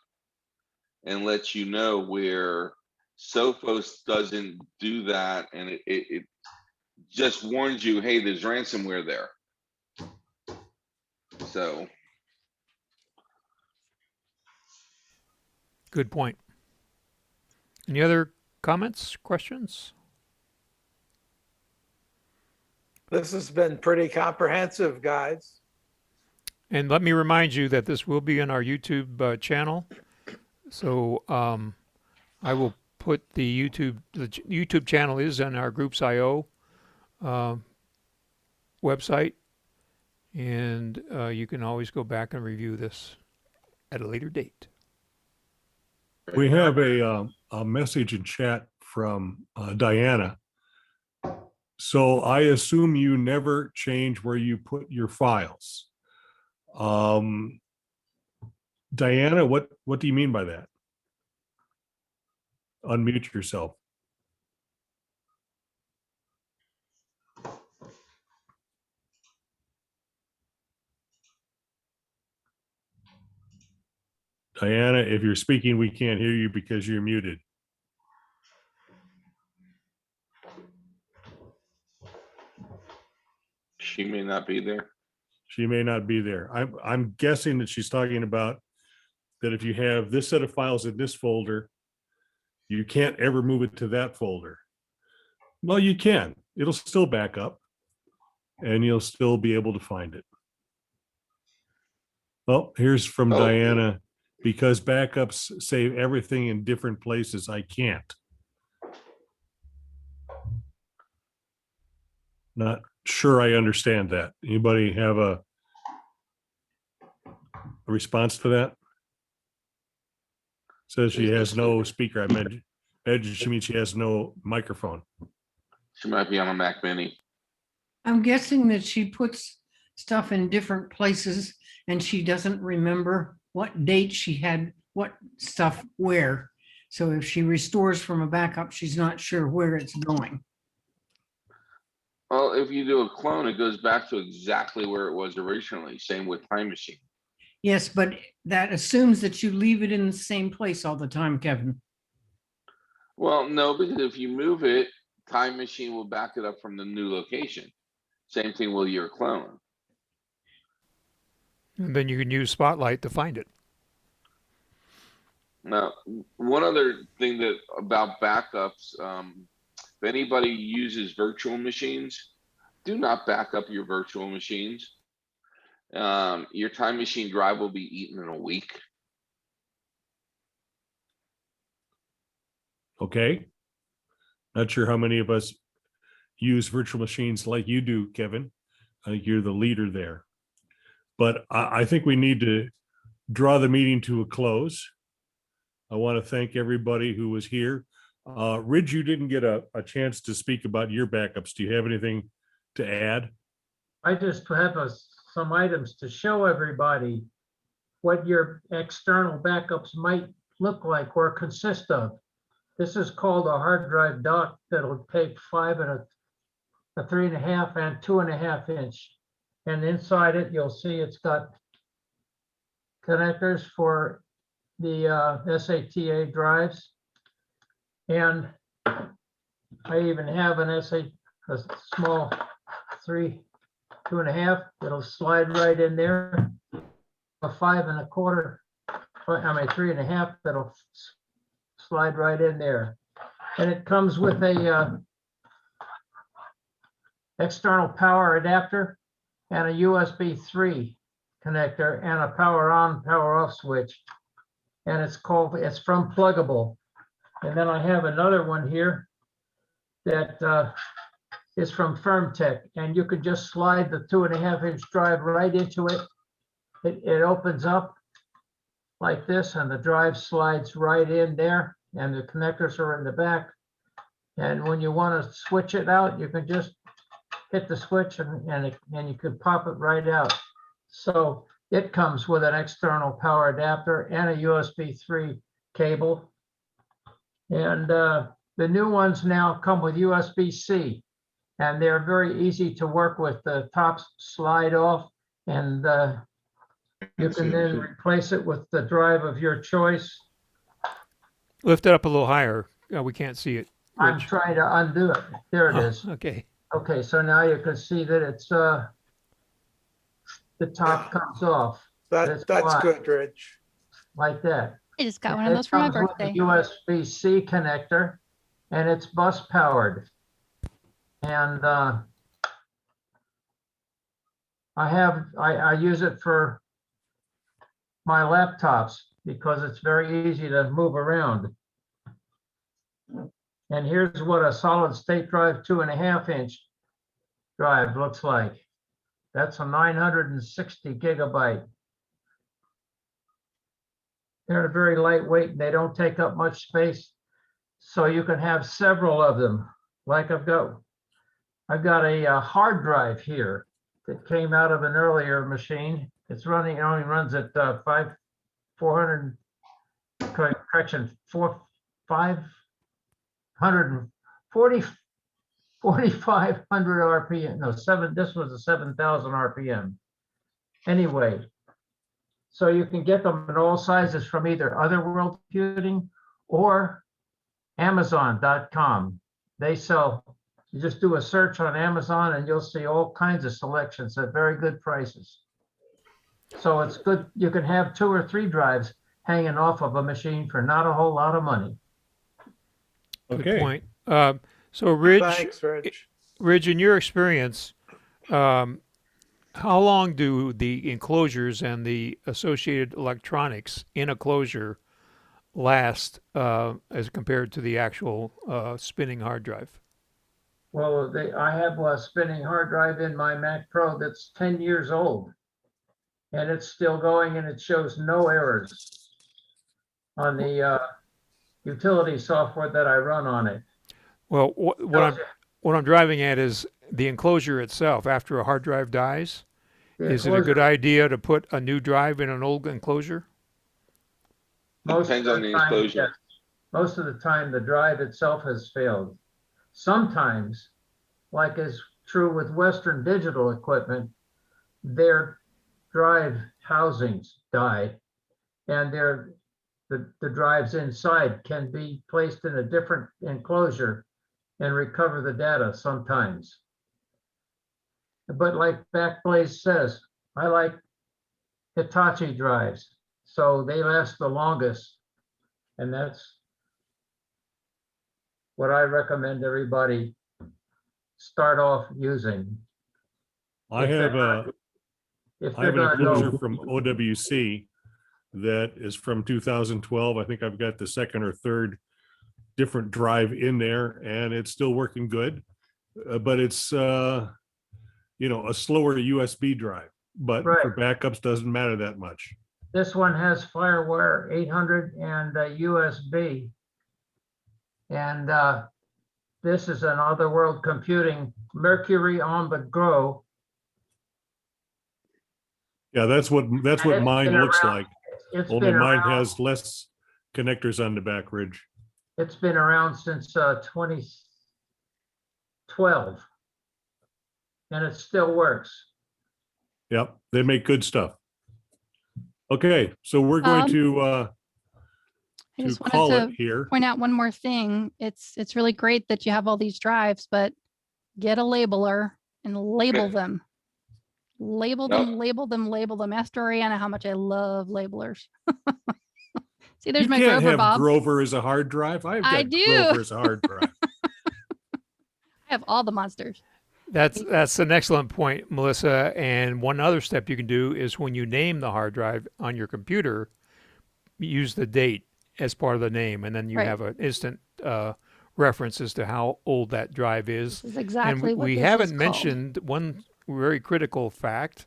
Speaker 4: and lets you know, where Sophos doesn't do that, and it just warns you, hey, there's ransomware there. So
Speaker 1: Good point. Any other comments, questions?
Speaker 2: This has been pretty comprehensive, guys.
Speaker 1: And let me remind you that this will be in our YouTube channel. So I will put the YouTube channel is on our Groups.io website, and you can always go back and review this at a later date.
Speaker 11: We have a message in chat from Diana. So I assume you never change where you put your files. Diana, what do you mean by that? Unmute yourself. Diana, if you're speaking, we can't hear you because you're muted.
Speaker 4: she may not be there.
Speaker 11: She may not be there. I'm guessing that she's talking about that if you have this set of files in this folder, you can't ever move it to that folder. Well, you can. It'll still back up, and you'll still be able to find it. Well, here's from Diana. Because backups save everything in different places, I can't. Not sure I understand that. Anybody have a response to that? Says she has no speaker. I imagine she means she has no microphone.
Speaker 4: She might be on a Mac Mini.
Speaker 20: I'm guessing that she puts stuff in different places and she doesn't remember what date she had what stuff where. So if she restores from a backup, she's not sure where it's going.
Speaker 4: Well, if you do a clone, it goes back to exactly where it was originally. Same with Time Machine.
Speaker 20: Yes, but that assumes that you leave it in the same place all the time, Kevin.
Speaker 4: Well, no, because if you move it, Time Machine will back it up from the new location. Same thing with your clone.
Speaker 1: And then you can use Spotlight to find it.
Speaker 4: Now, one other thing that about backups, if anybody uses virtual machines, do not back up your virtual machines. Your Time Machine drive will be eaten in a week.
Speaker 11: Okay. Not sure how many of us use virtual machines like you do, Kevin. I think you're the leader there. But I think we need to draw the meeting to a close. I want to thank everybody who was here. Ridge, you didn't get a chance to speak about your backups. Do you have anything to add?
Speaker 5: I just have some items to show everybody what your external backups might look like or consist of. This is called a hard drive dock that'll take 5 and a 3.5 and 2.5 inch. And inside it, you'll see it's got connectors for the SATA drives. And I even have a small 2.5 that'll slide right in there. A 5.25, 3.5 that'll slide right in there. And it comes with a external power adapter and a USB 3 connector and a power on, power off switch. And it's from Pluggable. And then I have another one here that is from Firmtech, and you could just slide the 2.5 inch drive right into it. It opens up like this, and the drive slides right in there, and the connectors are in the back. And when you want to switch it out, you can just hit the switch and you can pop it right out. So it comes with an external power adapter and a USB 3 cable. And the new ones now come with USB-C, and they're very easy to work with. The tops slide off, and you can then replace it with the drive of your choice.
Speaker 1: Lift it up a little higher. We can't see it.
Speaker 5: I'm trying to undo it. There it is.
Speaker 1: Okay.
Speaker 5: Okay, so now you can see that it's the top comes off.
Speaker 2: That's good, Rich.
Speaker 5: Like that.
Speaker 19: I just got one of those for my birthday.
Speaker 5: USB-C connector, and it's bus powered. And I use it for my laptops because it's very easy to move around. And here's what a solid state drive 2.5 inch drive looks like. That's a 960 gigabyte. They're very lightweight and they don't take up much space. So you can have several of them. Like I've got a hard drive here that came out of an earlier machine. It's running, it only runs at 4,500 RPM. No, this was a 7,000 RPM. Anyway, so you can get them in all sizes from either Otherworld Computing or Amazon.com. They sell, you just do a search on Amazon and you'll see all kinds of selections at very good prices. So it's good. You can have 2 or 3 drives hanging off of a machine for not a whole lot of money.
Speaker 1: Good point. So Ridge,
Speaker 2: Thanks, Rich.
Speaker 1: Ridge, in your experience, how long do the enclosures and the associated electronics in a closure last as compared to the actual spinning hard drive?
Speaker 5: Well, I have a spinning hard drive in my Mac Pro that's 10 years old. And it's still going and it shows no errors on the utility software that I run on it.
Speaker 1: Well, what I'm driving at is the enclosure itself. After a hard drive dies, is it a good idea to put a new drive in an old enclosure?
Speaker 4: Depends on the enclosure.
Speaker 5: Yes. Most of the time, the drive itself has failed. Sometimes, like is true with Western Digital equipment, their drive housings die, and the drives inside can be placed in a different enclosure and recover the data sometimes. But like Backblaze says, I like Hitachi drives, so they last the longest. And that's what I recommend everybody start off using.
Speaker 11: I have an enclosure from OWC that is from 2012. I think I've got the second or third different drive in there, and it's still working good. But it's a slower USB drive. But for backups, doesn't matter that much.
Speaker 5: This one has FireWire 800 and USB. And this is an Otherworld Computing Mercury on the Go.
Speaker 11: Yeah, that's what mine looks like. Only
Speaker 5: been
Speaker 11: mine
Speaker 5: around-
Speaker 11: has less connectors on the back ridge.
Speaker 5: It's been around since 2012. And it still works.
Speaker 11: Yep, they make good stuff. Okay, so we're going to
Speaker 19: I just
Speaker 11: call
Speaker 19: wanted
Speaker 11: it
Speaker 19: to
Speaker 11: here.
Speaker 19: point out one more thing. It's really great that you have all these drives, but get a labeler and label them. Label them, label them, label them. Ask Doriana how much I love labelers. See, there's
Speaker 11: You
Speaker 19: my
Speaker 11: can't
Speaker 19: Grover
Speaker 11: have
Speaker 19: Bob.
Speaker 11: Grover as a hard drive. I've got
Speaker 19: I do.
Speaker 11: Grover as a hard drive.
Speaker 19: I have all the monsters.
Speaker 1: That's an excellent point, Melissa. And one other step you can do is when you name the hard drive on your computer, use the date as part of the name, and then you have an instant reference as to how old that drive is.
Speaker 19: This is exactly
Speaker 1: and
Speaker 19: what
Speaker 1: we
Speaker 19: this
Speaker 1: haven't
Speaker 19: is called.
Speaker 1: mentioned one very critical fact,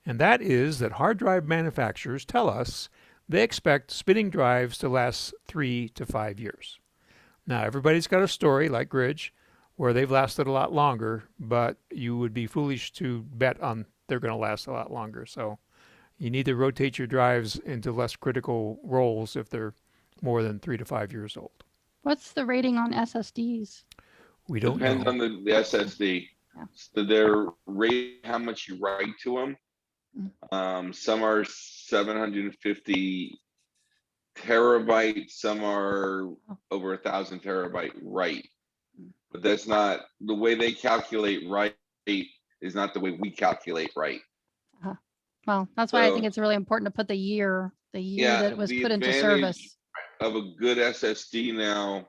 Speaker 1: and that is that hard drive manufacturers tell us they expect spinning drives to last 3 to 5 years. Now, everybody's got a story like Gridge where they've lasted a lot longer, but you would be foolish to bet on they're going to last a lot longer. So you need to rotate your drives into less critical roles if they're more than 3 to 5 years old.
Speaker 19: What's the rating on SSDs?
Speaker 1: We don't
Speaker 4: Depends
Speaker 1: know.
Speaker 4: on the SSD.
Speaker 19: Yeah.
Speaker 4: So their rate, how much you write to them. Some are 750 terabyte, some are over 1,000 terabyte write. But that's not the way they calculate write is not the way we calculate write.
Speaker 19: Well, that's why I think it's really important to put the year that it was
Speaker 4: the
Speaker 19: put into
Speaker 4: advantage
Speaker 19: service.
Speaker 4: of a good SSD now,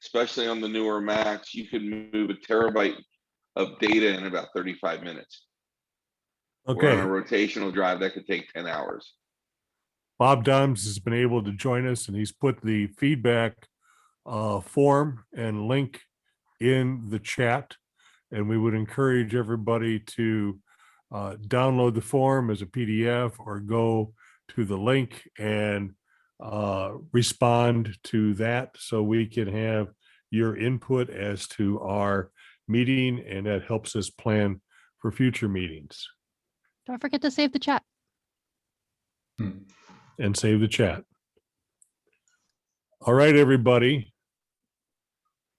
Speaker 4: especially on the newer Macs, you can move a terabyte of data in about 35 minutes.
Speaker 11: Okay.
Speaker 4: Or on a rotational drive, that could take 10 hours.
Speaker 11: Bob Doms has been able to join us, and he's put the feedback form and link in the chat. And we would encourage everybody to download the form as a PDF or go to the link and respond to that so we can have your input as to our meeting, and that helps us plan for future meetings.
Speaker 19: Don't forget to save the chat.
Speaker 11: And save the chat. All right, everybody.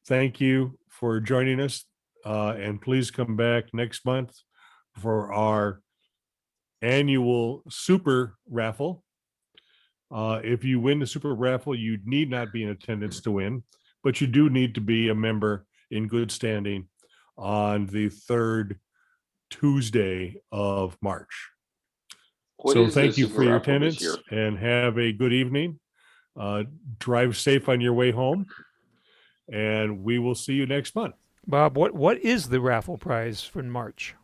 Speaker 11: Thank you for joining us. And please come back next month for our annual super raffle. If you win the super raffle, you need not be in attendance to win, but you do need to be a member in good standing on the third Tuesday of March. So thank you for your attendance and have a good evening. Drive safe on your way home, and we will see you next month.
Speaker 1: Bob, what is the raffle prize for March?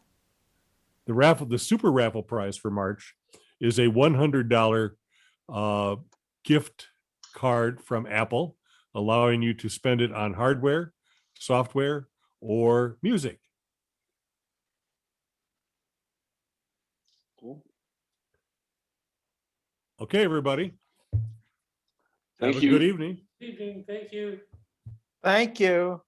Speaker 11: The super raffle prize for March is a $100 gift card from Apple, allowing you to spend it on hardware, software, or music.
Speaker 4: Cool.
Speaker 11: Okay, everybody.
Speaker 4: Thank
Speaker 11: Have a
Speaker 4: you.
Speaker 11: good evening.
Speaker 9: Evening, thank you.
Speaker 2: Thank you.